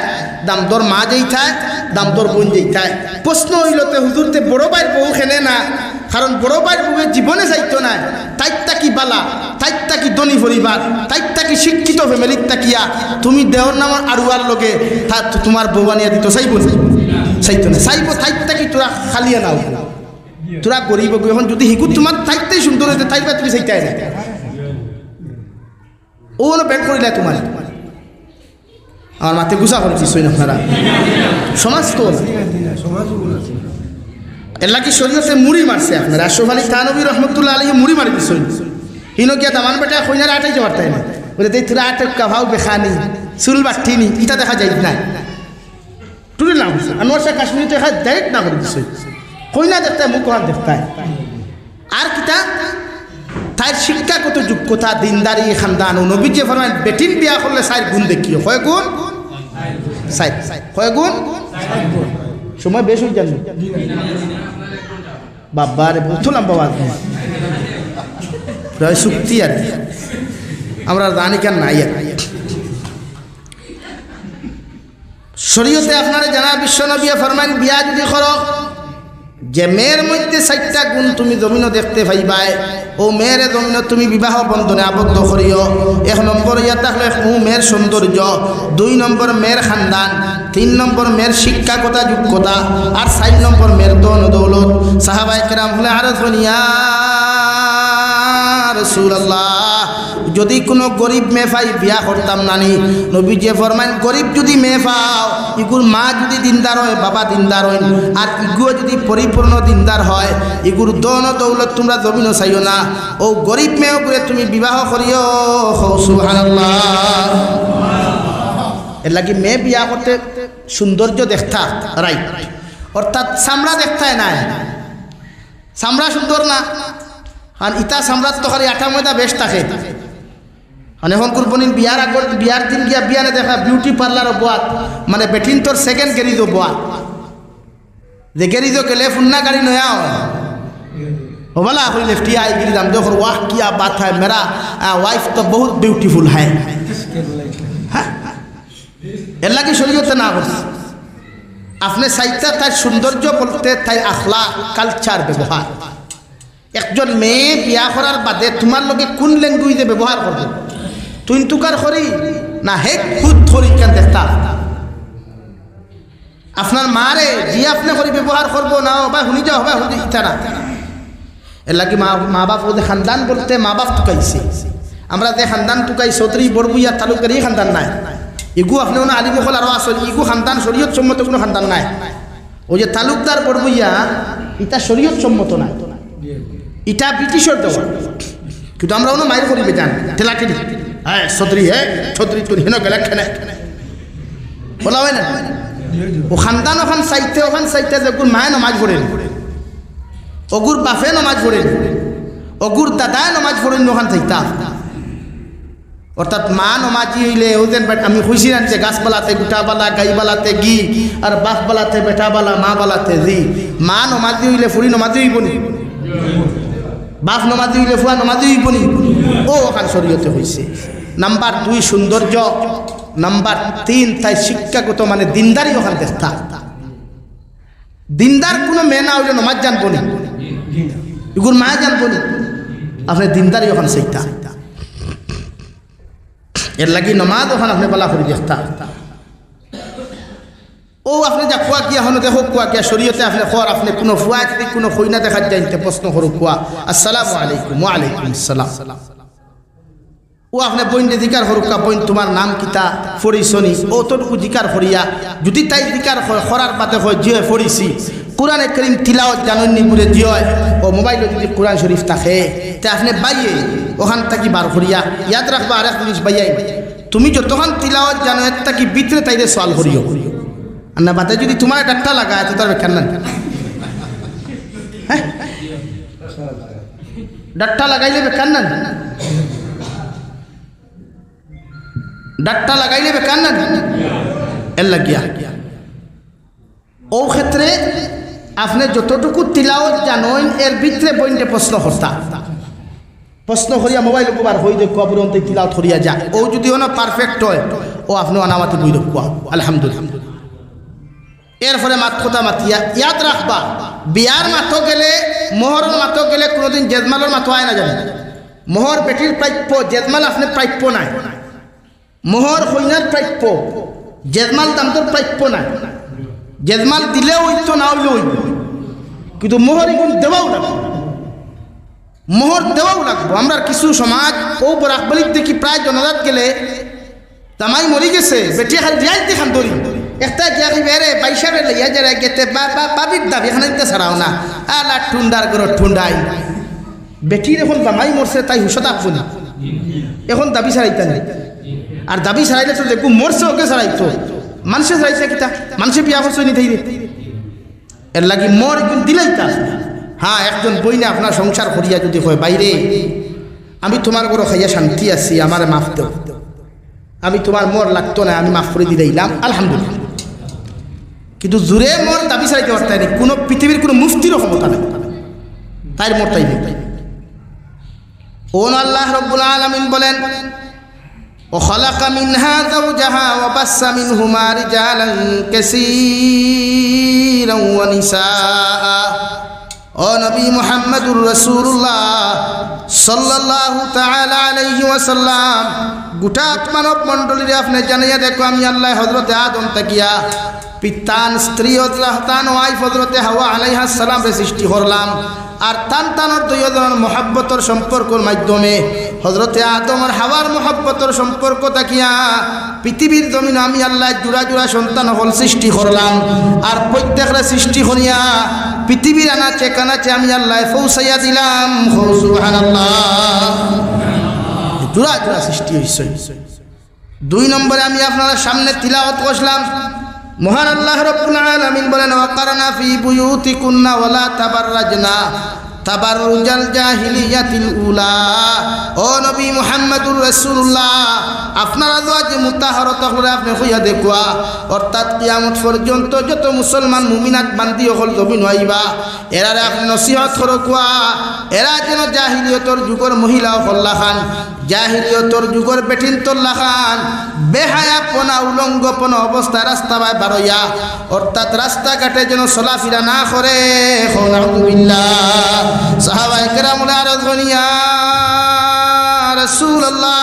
দাম দর মা যাইতায় দাম দর বোন যাইতায় প্রশ্ন হইলতে হুজুরতে বড় ভাইয়ের বউ খেনে না কারণ বড় ভাইয়ের বউয়ের জীবনে যাইতো না তাইতা কি বালা তাইতা কি ধনী পরিবার তাইতা কি শিক্ষিত ফ্যামিলির তাকিয়া তুমি দেওয়ার নামার আড়ুয়ার লগে তোমার বউ আনিয়া দিত চাইব চাইতো না চাইব তাইতা কি তোরা খালিয়া নাও তোরা গরিব এখন যদি হিকু তোমার তাইতেই সুন্দর হয়েছে তাইবা তুমি চাইতাই না ও ব্যাংক করিলে তোমার আমার মাথায় গুছা করছি সইন আপনারা সমাজ তো এর লাগে শরীয়তে মুড়ি মারছে আপনারা আশরাফ আলী থানভী রহমতুল্লাহ আলাইহি মুড়ি মারি দিছেন হিনো গিয়া দামান বেটা কইনার আটাইতে পারতাই না বলে দেই তোরা আটক কাভাও বেখানি চুল বাট্টিনি এটা দেখা যায় না টুরি না হয়েছে আনোয়ার শাহ কাশ্মীরি তো এখানে ডাইরেক্ট না করে দিছে কইনা দেখতে মুখ হাত দেখতে আর কিতা তাই শিক্ষাগত যোগ্যতা দিনদারি খানদান নবী যে ফরমান বেটিন বিয়া করলে সাইর গুণ দেখিও কয় গুণ সাইর কয় গুণ সময় বেশ হয়ে যাবে বাবার বুঝলাম বাবা প্রায় চুক্তি আর আমরা জানি কেন নাই আর শরীয়তে আপনারা জানা বিশ্বনবী ফরমান বিয়া যদি করো যে মেয়ের মধ্যে 4টা গুণ তুমি জমিনও দেখতে পাইবাই ও মেয়ের জমিন তুমি বিবাহ বন্ধনে আবদ্ধ করিও 1 নম্বর ইয়া থাকলে মেয়ের সৌন্দর্য 2 নম্বর মেয়ের খানদান 3 নম্বর মেয়ের শিক্ষাগত যোগ্যতা আর 4 নম্বর মেয়ের দন দৌলত সাহাবায়ে কেরাম হলে আরজ হনিয়া রাসূলুল্লাহ যদি কোনো গরিব মেয়ে পাই বিয়া করতাম নানি নবী যে ফরমান গরিব যদি মেয়ে পাও ইগুর মা যদি দিনদার হয় বাবা দিনদার হয় আর ইগু যদি পরিপূর্ণ দিনদার হয় ইগুর দন দৌলত তোমরা জমিনও চাইও না ও গরিব মেয়ে করে তুমি বিবাহ করিও সুবহানাল্লাহ এর লাগি মেয়ে বিয়া করতে সৌন্দর্য দেখতা রাইট অর্থাৎ চামড়া দেখতায় নাই চামড়া সুন্দর না আর ইটা চামড়ার তো খালি আঠা ময়দা বেশ থাকে মানে এখন কুরবানির বিয়ার আগর বিয়ার দিন গিয়া বিয়ারে দেখা বিউটি পার্লারও বোয়াত মানে বেটিন তোর সেকেন্ড গেরিজও বোয়াত যে গেরিজও গেলে ফুন্না গাড়ি নয়া हो बोला कोई लेफ्टी आई गिरी दाम देखो वाह क्या बात है मेरा वाइफ तो बहुत ब्यूटीफुल है এল্লা কি শরীয়তে না করছে আপনি চাইতে তার সৌন্দর্য বলতে তাই আখলাক কালচার ব্যবহার একজন মেয়ে বিয়া করার বাদে তোমার লগে কোন ল্যাঙ্গুয়েজে ব্যবহার করবে তুই তুকার করি না হে খুদ ধরি কেন দেখতা আপনার মারে জি আপনি করে ব্যবহার করবো না বা শুনি যাও বা শুনি ইতা না এর লাগে মা বাপ ওদের খানদান বলতে মা বাপ টুকাইছে আমরা যে খানদান টুকাই চৌধুরী বড়বুইয়া তালুকারি খানদান নাই ইগু আপনি কোনো আলিমুখল আরও আসল ইগু খানদান শরীয়ত সম্মত কোনো খানদান নাই ওই যে তালুকদার বড়বুইয়া এটা শরীয়ত সম্মত নাই এটা ব্রিটিশের দেওয়া কিন্তু আমরা ওনো মায়ের করিবে জান ঠেলাঠেলি হ্যাঁ চৌধুরী তুই হেন গেলে খেনে বলা হয় না ও খানদান ওখান চাইতে যে ওগুর মায়ে নমাজ পড়েন অগুর বাপে নমাজ পড়েন অগুর দাদায় নমাজ পড়েন ওখান চাইতা অর্থাৎ মা নমাজি হইলে ওদের আমি খুশি না যে গাছপালাতে গুটাবালা গাইবালাতে গি আর বাপবালাতে বেটাবালা মা বালাতে জি মা নমাজি হইলে ফুরি নমাজি হইব নি বাপ নমাজি হইলে ফুয়া নমাজি হইব নি ও ওখান শরীয়তে হয়েছে নাম্বার 2 সৌন্দর্য নাম্বার 3 তাই শিক্ষাগত মানে দিনদারি ওখান দেখতা দিনদার কোনো মেয়ে না হইলে নমাজ জানবো নি এগুর মা জানবো নি আপনি দিনদারি ওখান সেইটা এর লাগি নমাজ ওখান আপনি বলা করে দেখতা ও আপনি যা কুয়া গিয়া হন দেখো কুয়া গিয়া শরীয়তে আপনি খর আপনি কোনো ফুয়া যদি কোনো খইনা দেখা যাইতে প্রশ্ন করো কুয়া আসসালামু আলাইকুম ওয়া আলাইকুম আসসালাম ও আপনি বইন জিকার হরুকা বইন তোমার নাম কিতা ফরিসনি ও তোটুকু জিকার ফরিয়া যদি তাই জিকার করার বাদে হয় যে ফরিসি কোরআনে করিম তিলাওয়াত জাননি পুরে যে হয় ও মোবাইলে যদি কোরআন শরীফ থাকে তে আপনি বাইয়ে ওখান থেকে বার করিয়া ইয়াদ রাখবা আরেক জিনিস বাইয়াই তুমি যতক্ষণ তিলাওয়াত জানো এর থেকে ভিতরে তাইলে সওয়াল করিও আর না বাদে যদি তোমার ডাক্তা লাগায় তো তার কেন হ্যাঁ ডাক্তা লাগাইলে বেকার না ডাক্তার লাগাইলে বেকার না এর লাগিয়া ও ক্ষেত্রে আপনি যতটুকু তিলাওয়াত জানেন এর ভিতরে বইনতে প্রশ্ন করিয়া মোবাইল উপবার হই দেখো অবরন্তে তিলাওয়াত করিয়া যা ও যদি না পারফেক্ট হয় ও আপনি অনামাতি বই দেখো আলহামদুলিল্লাহ এরপরে মাত কথা মাতিয়া ইয়াদ রাখবা বিয়ার মাতো গেলে মোহরের মাতো গেলে কোনোদিন জেজমালের মাতো হয় না জানে মোহর বেটির প্রাপ্য জেজমাল আপনি প্রাপ্য নাই মোহর কইনার প্রাপ্য জেজমাল দামটোর প্রাপ্য নাই জেজমাল দিলেও হইতো না হইলেও হইব কিন্তু মোহর এগুন দেওয়াও লাগবে মোহর দেওয়াও লাগবো আমরা কিছু সমাজ ও বরাকবলিক দেখি প্রায় জনজাত গেলে তামাই মরি গেছে বেটি খালি রিয়াজ দেখান ধরি একটা গিয়া বেড়ে বাইসারে লইয়া যারা গেতে বাবির দাবি এখানে দিতে ছাড়াও না আলা ঠুন্ডার করে ঠুন্ডাই বেটির এখন জামাই মরছে তাই হুশত আসবো না এখন দাবি ছাড়াইতে নেই আর দাবি ছাড়াইলে তো দেখবো মরছে ওকে ছাড়াইতো মানুষে চাইছে কিতা মানুষে বিয়া করছে নি থাইরে এর লাগি মোর একদিন দিলেই তা হ্যাঁ একজন বইনে আপনার সংসার করিয়া যদি হয় বাইরে আমি তোমার ঘরে খাইয়া শান্তি আছি আমার মাফ দেও আমি তোমার মোর লাগতো না আমি মাফ করে দিলাম আলহামদুলিল্লাহ কিন্তু জোরে মোর দাবি চাইতে পারতাই নেই কোনো পৃথিবীর কোনো মুফতিরও ক্ষমতা নেই তাই মোর তাই নেই ওন আল্লাহ রব্বুল আলামিন বলেন وخلق منها زوجها وبث منهما رجالا كثيرا ونساء ও নবী মুহাম্মদুর রাসূলুল্লাহ সাল্লাল্লাহু তাআলা আলাইহি ওয়াসাল্লাম গোটা মানব মণ্ডলীরে আপনি জানাইয়া দেখো আমি আল্লাহ হযরতে আদম তাকিয়া পিতান স্ত্রী হযরতান ওয়াইফ হযরতে হাওয়া আলাইহিস সালাম রে সৃষ্টি করলাম আর তানতানোর দুইজনের মহব্বতর সম্পর্কের মাধ্যমে হযরতে আদম আর হাওয়ার মহব্বতর সম্পর্ক তাকিয়া পৃথিবীর জমিনে আমি আল্লাহ জোড়া জোড়া সন্তান হল সৃষ্টি করলাম আর প্রত্যেকটা সৃষ্টি করিয়া পৃথিবীর আনাচে কানাচে আমি আল্লাহ পৌঁছাইয়া দিলাম সুবহানাল্লাহ জোড়া জোড়া সৃষ্টি হইছে দুই নম্বরে আমি আপনাদের সামনে তিলাওয়াত করলাম মহান আল্লাহ রাব্বুল আলামিন বলেন ওয়াকারনা ফি বুয়ুতিকুন্না ওয়ালা তাবাররাজনা তাবাররুজাল জাহিলিয়াতিল উলা ও নবী মুহাম্মদুর রাসূলুল্লাহ আপনারা যে মুতাহারত করে আপনি কইয়া দেখুয়া অর্থাৎ কিয়ামত পর্যন্ত যত মুসলমান মুমিনাত বান্দি হল জমিন হইবা এরারে আপনি নসিহত করকুয়া এরা যেন জাহিলিয়তর যুগের মহিলা হল্লা খান জাহিলিয়তর যুগের বেটিন তোল্লা খান বেহায়াপনা উলঙ্গপনা অবস্থায় রাস্তা বাই বারইয়া অর্থাৎ রাস্তাঘাটে যেন চলাফেরা না করে নাউযুবিল্লাহ সাহাবায়ে কেরামুল আরজনিয়া রাসূলুল্লাহ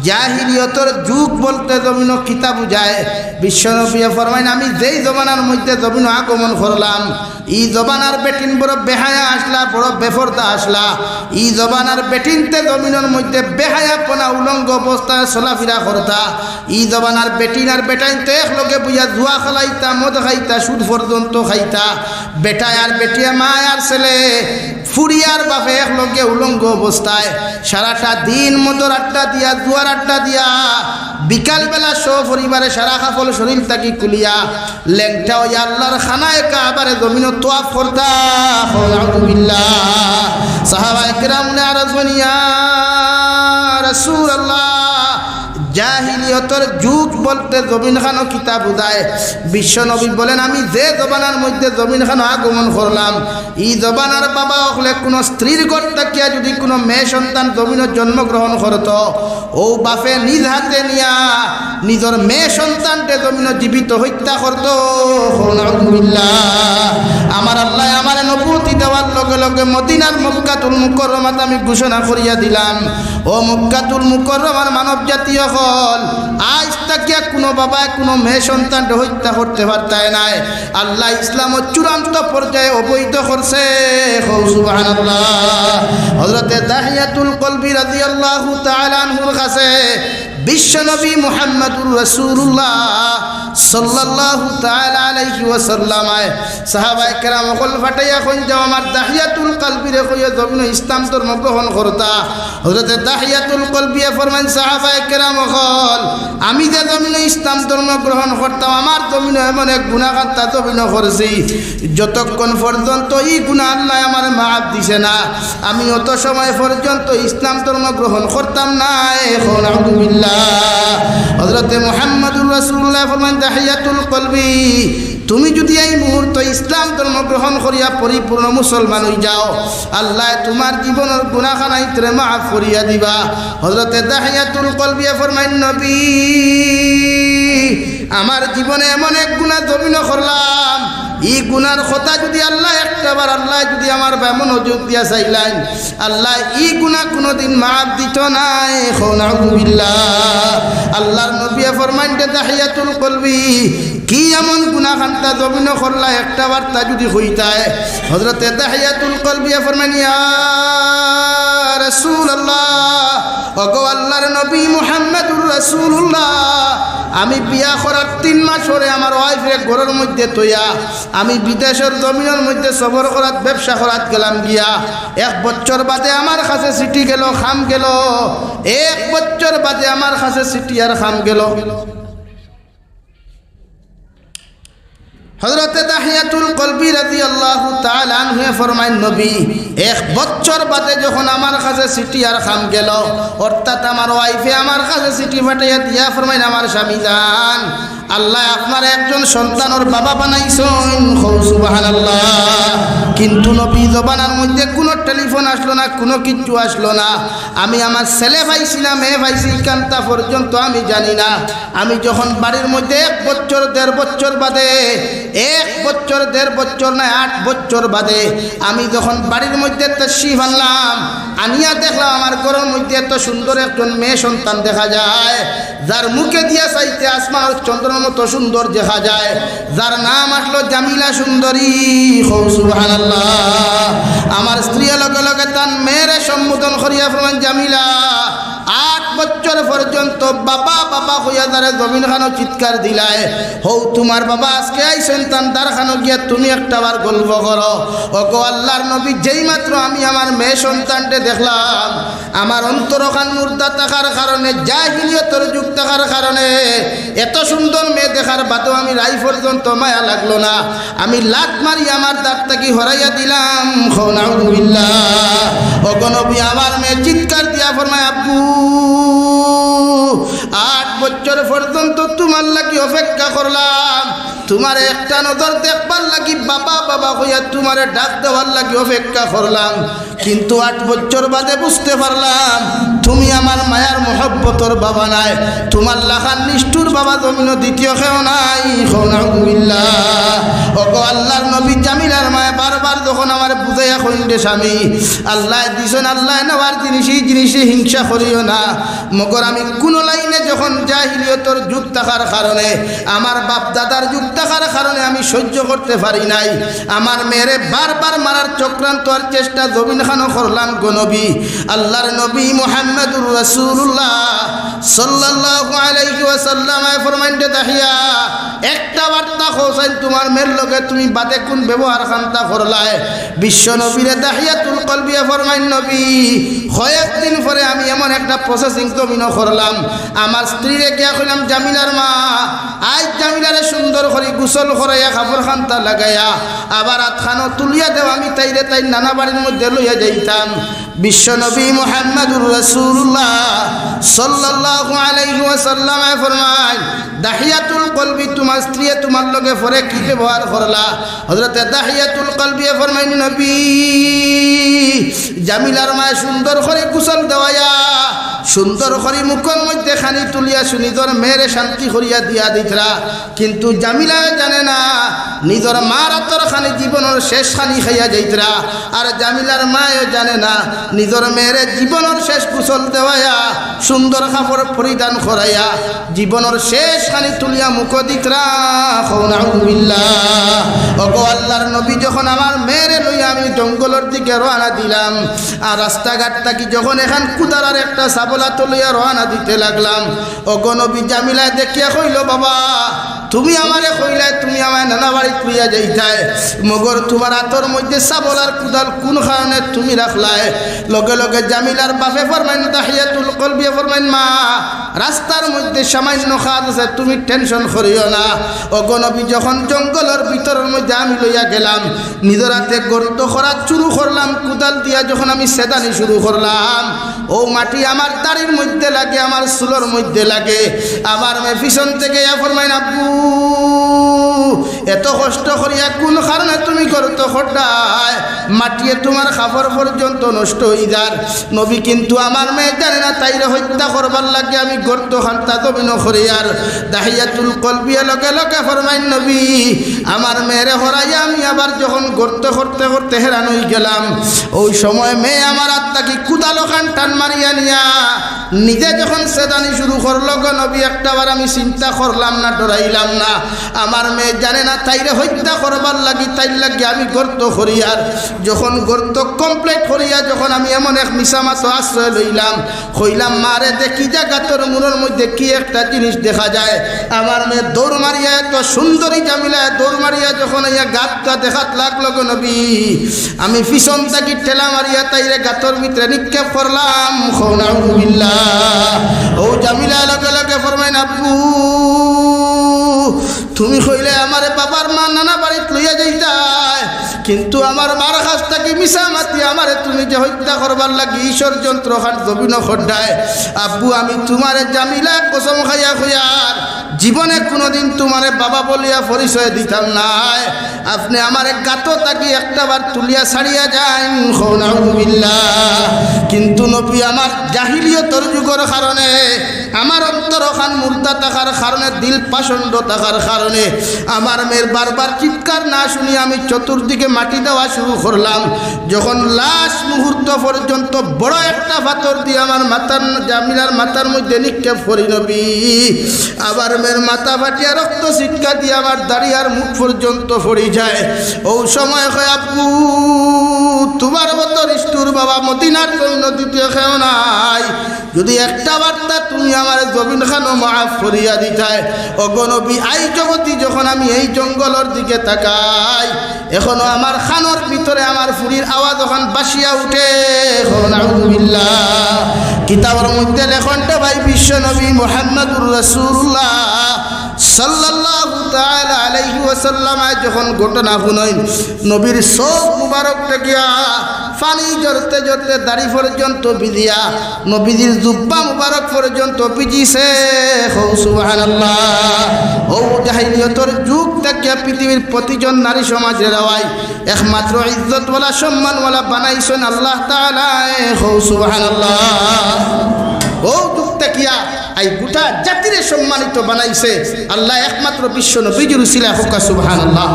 জাহিলিয়তর যুগ বলতে জমিন কিতা বুঝায় বিশ্বনবী ফরমাইন আমি যেই জমানার মধ্যে জমিন আগমন করলাম ই জবানার বেটিন বড় বেহায়া আসলা বড় বেফরদা আসলা ই জবানার বেটিনতে জমিনের মধ্যে বেহায়াপনা উলঙ্গ অবস্থায় চলাফেরা করতা ই জবানার বেটিন আর বেটাইনতে একলগে বুঝা জুয়া খালাইতা মদ খাইতা সুদ পর্যন্ত খাইতা বেটায় আর বেটিয়া মা আর ছেলে ফুরিয়ার বাপে একলগে উলঙ্গ অবস্থায় সারাটা দিন মদর আড্ডা দিয়া জুয়ার আড্ডা দিয়া বিকালবেলা পরিবারে সারা কাফল শরীর তাকি কুলিয়া লেংটা ওই আল্লাহর খানায় কাবারে জমিন তোয়াফ করতা নাউযুবিল্লাহ সাহাবায়ে কেরাম আরজনিয়া রাসূলুল্লাহ জাহিলিয়তর যুগ বলতে জমিন খানো কিতাব বুঝায় বিশ্বনবী বলেন আমি যে জবানার মধ্যে জমিন খানো আগমন করলাম এই জবানার বাবা হলে কোনো স্ত্রীর ঘর থাকিয়া যদি কোনো মেয়ে সন্তান জমিনের জন্মগ্রহণ করত ও বাপে নিজ হাতে নিয়া নিজের মেয়ে সন্তানকে জমিন জীবিত হত্যা করত নাউযুবিল্লাহ আমার আল্লাহ আমার নবুয়তি দেওয়ার লগে লগে মদিনার মক্কাতুল মুকাররমাত আমি ঘোষণা করিয়া দিলাম ও মক্কাতুল মুকাররমার মানব জাতীয় আজ তাকিয়া কোনো বাবায় কোনো মেয়ে সন্তান হত্যা করতে পারতায় নাই আল্লাহ ইসলামের চূড়ান্ত পর্যায়ে অবৈধ করছে সুবহানাল্লাহ হযরতে দাহিয়াতুল কলবি রাদিয়াল্লাহু তাআলা আনহুর কাছে বিশ্বনবী মুহাম্মদুর রাসূলুল্লাহ সাল্লাল্লাহু তাআলা আলাইহি ওয়াসাল্লাম সাহাবায়ে কেরাম কল ফাটাইয়া কইন যাও আমার দাহিয়াতুল কলবিরে কইয়া জমিন ইসলাম ধর্ম গ্রহণ করতা হযরতে দাহিয়াতুল কলবি ফরমান সাহাবায়ে কেরাম কল আমি যে জমিন ইসলাম ধর্ম গ্রহণ করতাম আমার জমিন এমন এক গুনাহ করতা জমিন করছি যতক্ষণ পর্যন্ত এই গুনাহ আল্লাহ আমার মাফ দিছে না আমি অত সময় পর্যন্ত ইসলাম ধর্ম গ্রহণ করতাম না নাউযুবিল্লাহ হযরতে মুহাম্মদুর রাসূলুল্লাহ ফরমান দাহিয়াতুল কলবি তুমি যদি এই মুহূর্তে ইসলাম ধর্ম গ্রহণ করিয়া পরিপূর্ণ মুসলমান হয়ে যাও আল্লাহ তোমার জীবনের গুনাহখানাইতে মাফ করিয়া দিবা হযরতে দাহিয়াতুল কলবি ফরমান নবী আমার জীবনে এমন এক গুনাহ জমিন করলাম এই গুনার কথা যদি আল্লাহ একটাবার আল্লাহ যদি আমার মনোযোগ দিয়া চাইলেন আল্লাহ এই গুনাহ কোনোদিন মাফ দিত নাই নাউযুবিল্লাহ আল্লাহর নবী ফরমান দাহিয়াতুল কলবি কি এমন গুনাহ খান্তা জমিন করলা একটাবার তা যদি হইতায় হযরতে দাহিয়াতুল কলবি ফরমান ইয়া রাসূলুল্লাহ ওগো আল্লাহর নবী মুহাম্মদুর রাসূলুল্লাহ আমি বিয়া করার 3 মাস পরে আমার ওয়াইফের ঘরের মধ্যে তৈয়া আমি বিদেশের জমিনের মধ্যে সফর করাত ব্যবসা করাত গেলাম গিয়া 1 বছর বাদে আমার কাছে সিটি গেল খাম গেল 1 বছর বাদে আমার কাছে সিটি আর খাম গেল হযরতে দাহিয়াতুল কলবি রাদিয়াল্লাহু তাআলা আনহু ফরমায় নবী এক বছর বাদে যখন আমার কাছে চিঠি আর খাম গেল, অর্থাৎ আমার ওয়াইফে আমার কাছে চিঠি পাঠাইয়া দিয়া ফরমায় আমার স্বামী জান আল্লাহ আপনার একজন সন্তানের বাবা বানাইছেন, সুবহানাল্লাহ। কিন্তু নবী জবানার মধ্যে কোনো টেলিফোন আসলো না, কোনো কিচ্ছু আসলো না। আমি আমার ছেলে পাইছি না মেয়ে পাইছি কান্তা পর্যন্ত আমি জানি না। আমি যখন বাড়ির মধ্যে 1 বছর 1.5 বছর বাদে 1 বছর 1.5 বছর না 8 বছর বাদে আমি যখন বাড়ির মধ্যে তাশরীফ আনলাম, আনিয়া দেখলাম আমার ঘরের মধ্যে এত সুন্দর একজন মেয়ে সন্তান দেখা যায়, যার মুখে দিয়া চাইতে আসমান আর চন্দ্রের মতো সুন্দর দেখা যায়, যার নাম আসলো জামিলা সুন্দরী, সুবহানাল্লাহ। আমার স্ত্রী লগে লগে তার মেয়ের সম্বোধন করিয়া ফরমান জামিলা। 8 বছর পর্যন্ত বাবা বাবা হইয়া যারে জমিন খানো চিৎকার দিলায়, হৌ তোমার বাবা আজকে আইছেন তান দার খানো গিয়া তুমি একটা বার গল্প করো। ও গো আল্লাহর নবী, যেই মাত্র আমি আমার মেয়ে সন্তানকে দেখলাম, আমার অন্তরখান মুর্দা থাকার কারণে, জাহিলিয়তের যুগ থাকার কারণে এত সুন্দর মেয়ে দেখার বাদেও আমি রাই পর্যন্ত মায়া লাগলো না। আমি লাত মারি আমার দাঁত থেকে হরাইয়া দিলাম, নাউযুবিল্লাহ। ও গো নবী, আমার মেয়ে চিৎকার দিয়া ফরমায় আব্বু 8 বছর পর্যন্ত তোমার লাগি অপেক্ষা করলাম, তোমার একটা নজর দেখবার লাগি বাবা বাবা হইয়া তোমারে ডাক দেওয়ার লাগি অপেক্ষা করলাম, কিন্তু 8 বছর বাদে বুঝতে পারলাম তুমি আমার মায়ার মহব্বতর বাবা নাই, তোমার লাখান নিষ্ঠুর বাবা জমিন দ্বিতীয় কেউ নাই, নাউযুবিল্লাহ। ও গো আল্লাহর নবী, জামিলার মায়া বারবার যখন আমার বুঝাইয়া কইন্ডে স্বামী আল্লাহ দিছেন আল্লাহ নেওয়ার জিনিসে হিংসা করিও না, মগর আমি কোনো লাইনে যখন জাহিলিয়তর যুগ থাকার কারণে, আমার বাপ দাদার যুগ থাকার কারণে আমি সহ্য করতে পারি নাই, আমার মেয়েরে বারবার মারার চক্রান্ত আর চেষ্টা জমিন খানো করলাম গো নবী। আল্লাহর নবী মুহাম্মদুর রাসূলুল্লাহ সাল্লাল্লাহু আলাইহি ওয়াসাল্লাম ফরমাইন্ডে দাহিয়া একটা বার্তা হোসেন তোমার মেয়ের লগে তুমি বাদে কোন ব্যবহার খান্তা করলায়। বিশ্ব নবীরে দাহিয়াতুল কলবি ফরমাইন নবী কয়েকদিন পরে আমি এমন একটা প্রসেসিং জমিন করলাম, আমার স্ত্রীরে গিয়া কইলাম জামিলার মা আজ জামিলারে সুন্দর করে গোসল করাইয়া কাপড় খান্তা লাগাইয়া আবার আতখানো তুলিয়া দেও, আমি তাইরে তাই নানা বাড়ির মধ্যে লইয়া যাইতাম। বিশ্ব নবী মুহাম্মদুর রাসূলুল্লাহ সাল্লাল্লাহু আলাইহি ওয়াসাল্লাম ফরমায় দাহিয়াতুল কলবি তোমার স্ত্রী তোমার লগে পরে কি ব্যবহার করলা। হযরতে দাহিয়াতুল কলবি ফরমায় নবী জামিলার মা সুন্দর করে গোসল দেওয়ায়া সুন্দর করে মুখের মধ্যে খানি তুলিয়া নিজের মেয়েরে শান্তি করিয়া দিয়া দিতরা, কিন্তু জামিলা জানে না নিজের মার আতর খানি জীবনের শেষ খানি খাইয়া যাইতরা, আর জামিলার মায়ও জানে না নিজের মেয়েরে জীবনের শেষ কুশল দেওয়াইয়া সুন্দর কাপড় পরিধান করাইয়া জীবনের শেষ খানি তুলিয়া মুখ দিতরা, নাউযুবিল্লাহ। ওগো আল্লাহর নবী, যখন আমার মেয়েরে লইয়া আমি জঙ্গলের দিকে রওনা দিলাম, আর রাস্তাঘাট থাকি যখন এখান কুদারার একটা সাবলা তলিয়া রওনা দিতে লাগলাম, ওগো নবী জামিলা দেখিয়া কইল বাবা তুমি আমারে কইলে তুমি আমায় নানা বাড়িতে লইয়া যাইতাই, মগর তোমার হাতর মধ্যে সাবলার কুদাল কোন কারণে তুমি রাখলায়। লগে লগে জামিলার বাপে ফরমাইন দাহিয়াতুল কলবি ফরমাইন মা রাস্তার মধ্যে সামান্য খাদ আছে, তুমি টেনশন করিও না। ওগো নবী, যখন জঙ্গলের ভিতরের মধ্যে আমি লইয়া গেলাম, নিজের হাতে গর্ত করা শুরু করলাম, কুদাল দিয়া যখন আমি সেদানি শুরু করলাম, ও মাটি আমার দাড়ির মধ্যে লাগে, আমার চুলোর মধ্যে লাগে। আমার মেয়ে পিছন থেকে ফরমাইন আব্বু এত কষ্ট করিয়া কোন কারণে তুমি গর্ত খোঁড়ায়, মাটিয়ে তোমার খাবার পর্যন্ত নষ্ট হয়ে যার। নবী কিন্তু আমার মেয়ে জানে না তাইরে হত্যা করবার লাগে আমি গর্ত খান্তা জমিন করিয়ার। দাহিয়াতুল কলবিয়া লগে লগে ফরমাইন নবী আমার মেয়েরে হরাইয়া আমি আবার যখন গর্ত করতে করতে হেরান হয়ে গেলাম, ওই সময় মেয়ে আমার আত্মাকে কুদালো খান টান মারিয়া নিয়া নিজে যখন সেদানি শুরু করলো গো নবী, একটাবার আমি চিন্তা করলাম না, ডরাইলাম না। আমার মেয়ে জানে না তাইরে হত্যা করবার লাগি তাই লাগি আমি গর্ত করিয়ার। যখন গর্ত কমপ্লিট করিয়া যখন আমি এমন এক মিশামাছ আশ্রয় লইলাম, কইলাম মারে দেখি যা গাতর মুড়ের মধ্যে কি একটা জিনিস দেখা যায়। আমার মেয়ে দৌড় মারিয়া এত সুন্দরী জামিলা দৌড় মারিয়া যখন ইয়া গাতটা দেখাত লাগলো গো নবী, আমি পিছন থাকি ঠেলা মারিয়া তাইরে গাতর ভিতরে নিক্ষেপ করলাম, নাউযুবিল্লাহ। ও জামিলা লগে লগে ফরমাইন আব্বু তুমি কইলে আমারে বাবার মা নানা বাড়িতে লইয়া যাইতাই, কিন্তু আমার মার কাছ থেকে মিশা মাতি আমারে তুমি যে হত্যা করবার লাগি ঈশ্বর যন্ত্র খান জবিন খড্ডায়। আব্বু আমি তোমারে জামিলা কসম খাইয়া খুয়ার জীবনে কোনোদিন তোমারে বাবা বলিয়া পরিচয় দিতাম নাই। আপনি আমারে গাতো তাকি একটাবার তুলিয়া ছাড়িয়া যান, নাউযুবিল্লাহ। কিন্তু নবী আমার জাহিলিয়তর যুগের কারণে, আমার অন্তরখান মুর্দা থাকার কারণে, দিল পাষণ্ড থাকার কারণে আমার মেয়ের বারবার চিৎকার না শুনি আমি চতুর্দিকে মাটি দেওয়া শুরু করলাম। যখন লাস্ট মুহূর্ত পর্যন্ত বড় একটা পাথর দিয়ে আমার মাথার জামিলার মাথার মধ্যে নিক্ষেপ করি নবী, আবার মেয়ের মাথা ফাটিয়া রক্ত শিক্ষা দিয়ে আমার দাড়ি আর মুখ পর্যন্ত পড়ে যায়। ও সময় হয় আপু তোমার মতো রিষ্টুর বাবা মদিনার জন্য দ্বিতীয় খেও নাই, যদি একটা বার্তা তুমি আমার জবিন খানো মাফ করিয়া দিতাই। অগনবী আই জগতি যখন আমি এই জঙ্গলের দিকে তাকাই, এখনো আমার খানোর ভিতরে আমার ফুরির আওয়াজ ওখান বাসিয়া উঠে। নাউযুবিল্লাহ। কিতাবের মধ্যে লেখনটা ভাই বিশ্ব নবী মুহাম্মদুর রাসূলুল্লাহ সাল্লাল্লাহু তাআলা আলাইহি ওয়াসাল্লাম যখন ঘটনা শুনেন, নবীর চোখ মুবারক থেকে পানি জড়তে জড়তে দাড়ি পর্যন্ত ভিজিয়া নবীজির জুব্বা মুবারক পর্যন্ত ভিজিছে। সুবহানাল্লাহ। ও জাহিলিয়তের যুগ থেকে পৃথিবীর প্রতিজন নারী সমাজের রাওয়াই একমাত্র ইজ্জতওয়ালা সম্মানওয়ালা বানাইছেন আল্লাহ তাআলা। সুবহানাল্লাহ। ও যুগ থেকে এই গোটা জাতিরে সম্মানিত বানাইছে আল্লাহ একমাত্র বিশ্ব নবীজির উসিলা হোক। সুবহানাল্লাহ।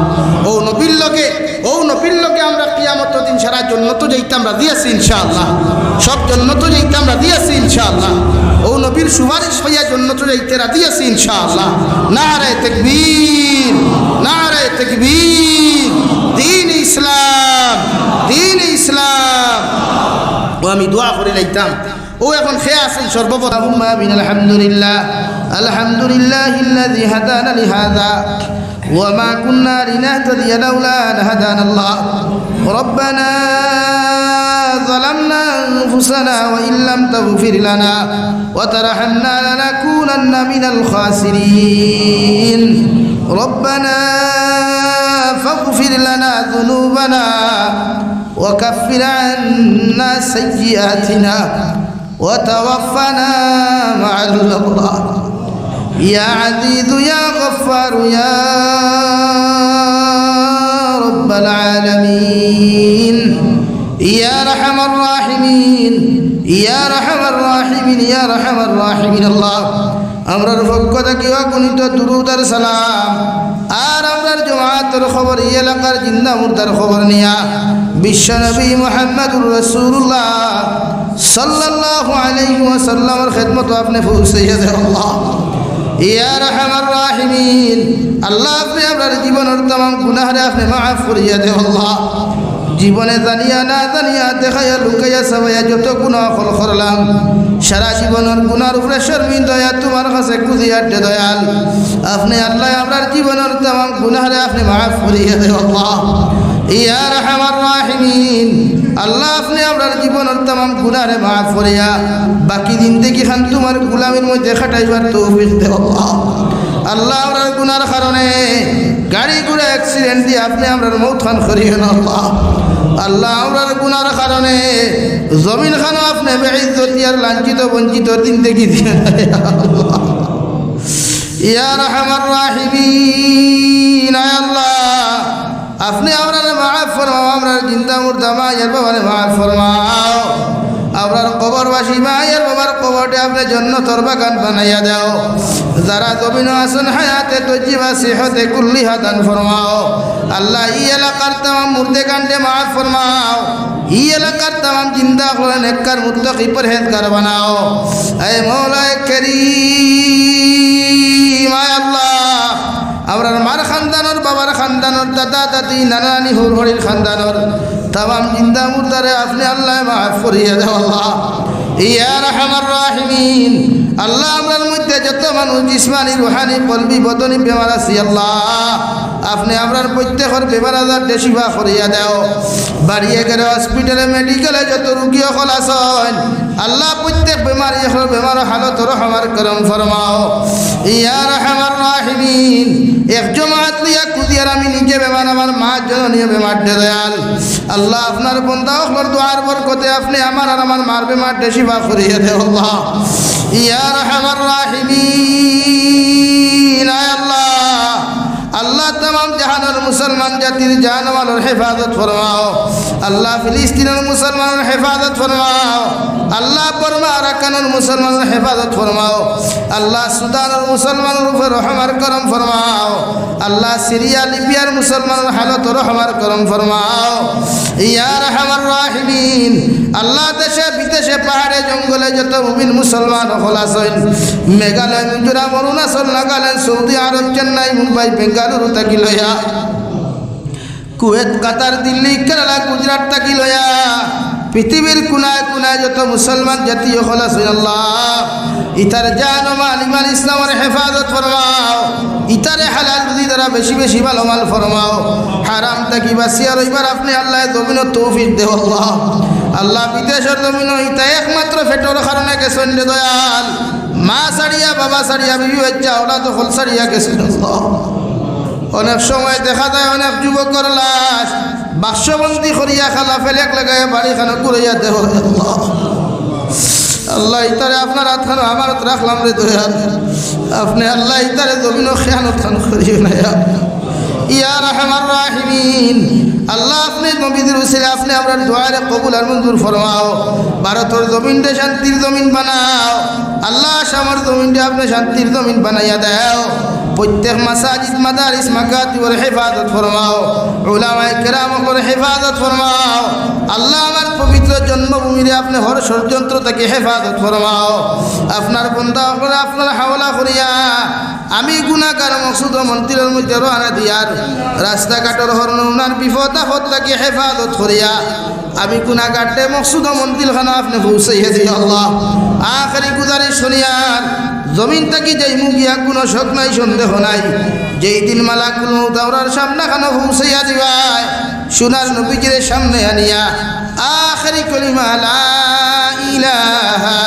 ও নবীর লোকে আমরা কিয়ামতের দিন সারা জান্নাত যাইতে আমরা দিয়েছি ইনশাআল্লাহ, সব জান্নাত যাইতে আমরা দিয়েছি ইনশাআল্লাহ। ও নবীর সুপারিশ হইয়া জান্নাত যাইতে দিয়েছি ইনশাআল্লাহ। নারায়ে তাকবীর, নারায়ে তাকবীর। দ্বীন ইসলাম, দ্বীন ইসলাম। ও আমি দোয়া করে লাইতাম ও এখন খেয়ে আছেন সর্বপ্রথম আমিন। আলহামদুলিল্লাহ, আলহামদুলিল্লাহিল্লাযী হাদানা লিহাযা ওয়া মা কুন্না লিনাহতাদিয়া লাউলা আন হাদানাল্লাহ। রব্বানা যালামনা আনফুসানা ওয়া ইল্লাম তাগফির লানা ওয়া তারহামনা লানাকুনান্না মিনাল খাসিরিন। রব্বানা ফাগফির লানা যুনুবানা ওয়া কাফির আন্না সাইয়্যাতিনা وتوفنا مع الأبرار يا عزيز يا غفار يا رب العالمين يا أرحم الراحمين يا أرحم الراحمين يا أرحم الراحمين الله আমরার পক্ষ থেকে অগণিত দুরূদ আর সালাম আর আমরার জামাতের খবর এই এলাকার জিন্দা মুর্দার খবর নিয়া বিশ্বনবী মুহাম্মদুর রাসূলুল্লাহ সাল্লাল্লাহু আলাইহি ওয়াসাল্লামের খিদমত আপনি পৌঁছাইয়া দেন আল্লাহ। ইয়া আরহামার রাহিমিন, আল্লাহ আপনি আমরার জীবনের तमाम গুনাহরে আপনি মাফ করিয়া দেন আল্লাহ। জীবনে জানিয়া না জানিয়া দেখাইয়া লুকাইয়া সবাইয়া যত গুনাহ করলাম, সারা জীবনের গুনার উপরে শর্মিন্দা তোমার কাছে কুজিয়াতে দয়াল আপনি আল্লাহ আমরার জীবনের तमाम গুনাহরে আপনি মাফ করিয়া দেন আল্লাহ। ইয়া আরহামার রাহিমিন, আল্লাহ আপনি আমরার জীবনের तमाम গুনাহরে মাফ করিয়া বাকি জিন্দেগি খান তোমার গোলামির মধ্যে খাটাইবার তৌফিক দেন আল্লাহ। আল্লাহ আমরার গুনার কারণে গাড়ি ঘোড়া অ্যাক্সিডেন্ট দিয়ে আপনি আমরার মৌত খান করিয়েন আল্লাহ। আল্লাহ আমরার গুনার কারণে জমিন খান আপনি বেইজ্জতি আর লাঞ্ছিত বঞ্চিত জিন্দেগি দিয়ে আল্লাহ। ইয়া আরহামার রাহিমিন, আল্লাহ আপনি আমরার মাফ ফরমাও, আমরার জিন্দা মুর্দা মায়ের বাবারে মাফ ফরমাও, আমরার কবরবাসী মায়ের বাবার কবরটা আপনি জান্নাতের বাগান বানাইয়া দাও। যারা জমিন আছেন হায়াতে তজ্জিবা সিহতে কুল্লিহা দান ফরমাও। আল্লাহ এই এলাকার तमाम মুর্দে কান্ডে মাফ ফরমাও, এই এলাকার तमाम জিন্দা করে নেককার মুত্তাকি পরহেজগার বানাও। এ মওলায়ে করিম, আয় আল্লাহ আমরার মার খানদানোর বাবার খানদানোর দাদা দাদি নানা নানি হুর হরির খানদানোর तमाम জিন্দা মুর্দারে আপনি আল্লাহ মাফ করিয়া দাও আল্লাহ। ইয়া আরহামার রাহিমিন, আল্লাহ আমরার মধ্যে যত মানুষ জিসমানি রুহানি কলবি বদনি বেমার আছে আল্লাহ আপনি আমরার প্রত্যেকের বেমার আজার শিফা করিয়া দাও। বাড়িয়ে গেলে হসপিটালে মেডিকেলে যত রুগী হল আছেন আল্লাহ প্রত্যেক বেমারি হল বেমার হালত রহমার করম ফরমাও। ইয়া আরহামার রাহিমিন এক জমাত লইয়া কুদিয়ার আমি নিজে বেমার আমার মা জননী বেমার দয়াল আল্লাহ আপনার বন্দা হলর দোয়ার বরকতে আপনি আমার আর আমার মার বেমার শিফা করিয়ে দে আল্লাহ ইয়া রাহমার রাহিমিন আয় আল্লাহ আল্লাহ तमाम জাহানের মুসলমান জাতির জানমালের হেফাজত ফরমাও আল্লাহ ফিলিস্তিনের মুসলমানের হেফাজত ফরমাও আল্লাহ বর্মা আরাকানের মুসলমানের হেফাজত ফরমাও আল্লাহ সুদানের মুসলমানের উপর রহমার করম ফরমাও আল্লাহ সিরিয়া লিবিয়ার মুসলমানের হালত রহমার করম ফরমাও ইয়া রাহমার রাহিমিন আল্লাহ দেশে বিদেশে পাহাড়ে জঙ্গলে যত মুমিন মুসলমান হল আছেন মেঘালয় মিজোরাম অরুণাচল নাগাল্যান্ড সৌদি আরব চেন্নাই মুম্বাই বেঙ্গালুরু থাকি লইয়া কুয়েত কাতার দিল্লি কেরালা গুজরাট থাকি লইয়া পৃথিবীর কোনায় কোনায় যত মুসলমান জাতীয় হল আছেন আল্লাহ ইতার জান ও মাল ইমান ইসলামের হেফাজত ফরমাও ইতারে হালাল রুজি দ্বারা বেশি বেশি ভালো মাল ফরমাও হারাম থাকি বাঁচিয়া রইবার আপনি আল্লাহ জমিন তৌফিক দেও আল্লাহ আল্লাহ বিদেশের জমিন ইতা একমাত্র ফেটোর কারণে গেছেন দয়াল মা সারিয়া বাবা সারিয়া বিবি বাচ্চা ওরা তো হল সারিয়া গেছেন আল্লাহ অনেক সময় দেখা যায় অনেক যুবকর লাশ বাক্সবন্দি করিয়া খালা ফেলেক লাগাই বাড়িখানে ঘুরাইয়া দেহ আল্লাহ আল্লাহ ইতারে আপনার হাতখানো আমার হাত রাখলাম রে দয়াল আপনি আল্লাহ ইতারে জমিন খেয়ানত খান করিও না ইয়া রাহমার রাহিমিন আল্লাহ আপনি নবীদের উসিলে আপনি আপনার দোয়ারে কবুল আর মঞ্জুর ফরমাও ভারতের জমিনটা শান্তির জমিন বানাও আল্লাহ আসামের জমিনটা আপনি শান্তির জমিন বানাইয়া দাও প্রত্যেক মাসাজিদ মাদারিস মাকাতিবের হেফাজত ফরমাও উলামায়ে কেরামের হেফাজত ফরমাও আল্লাহ আমার পবিত্র জন্মভূমিরে আপনি হর ষড়যন্ত্র থেকে হেফাজত ফরমাও আপনার বন্দা আপনার হাওলা করিয়া আমি গুনাহগার মকসুদ মন্দিরের মধ্যে রওনা দিয়ার রাস্তাঘাটের হরনার বিপদ আপদ থেকে হেফাজত করিয়া আমি গুনাহগারটে মকসুদ মন্দিরখানা আপনি পৌঁছাইয়া দিই আল্লাহ আখেরি গুজারিশ শুনিয়ার জমিন থাকি যাই মুগিয়া কোনো শোক নাই সন্দেহ নাই যেই দিন মালাকুল মউত আওরার সামনে খানো পৌঁছাইয়া দিবাই সোনার নবীজির সামনে আনিয়া আখেরি কলিমা লা ইলাহা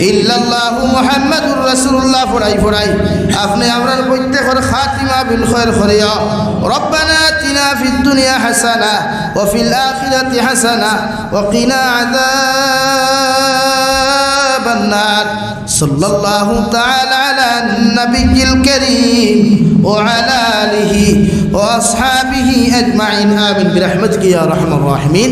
ইল্লাল্লাহু মুহাম্মাদুর রাসূলুল্লাহ পড়াই আপনি আমরার প্রত্যেকের খাতিমা বিল খায়র করিয়া রব্বানা আতিনা ফিদ দুনিয়া হাসানা ওয়া ফিল আখিরাতি হাসানা ওয়া কিনা আযাবান নার সাল্লাল্লাহু তাআলা আলা নবিয়্যিল কারীম ওয়া আলা আলিহি ওয়া আসহাবিহি আজমাইন আমিন বিরহমাতিকা ইয়া আরহামার রাহিমিন।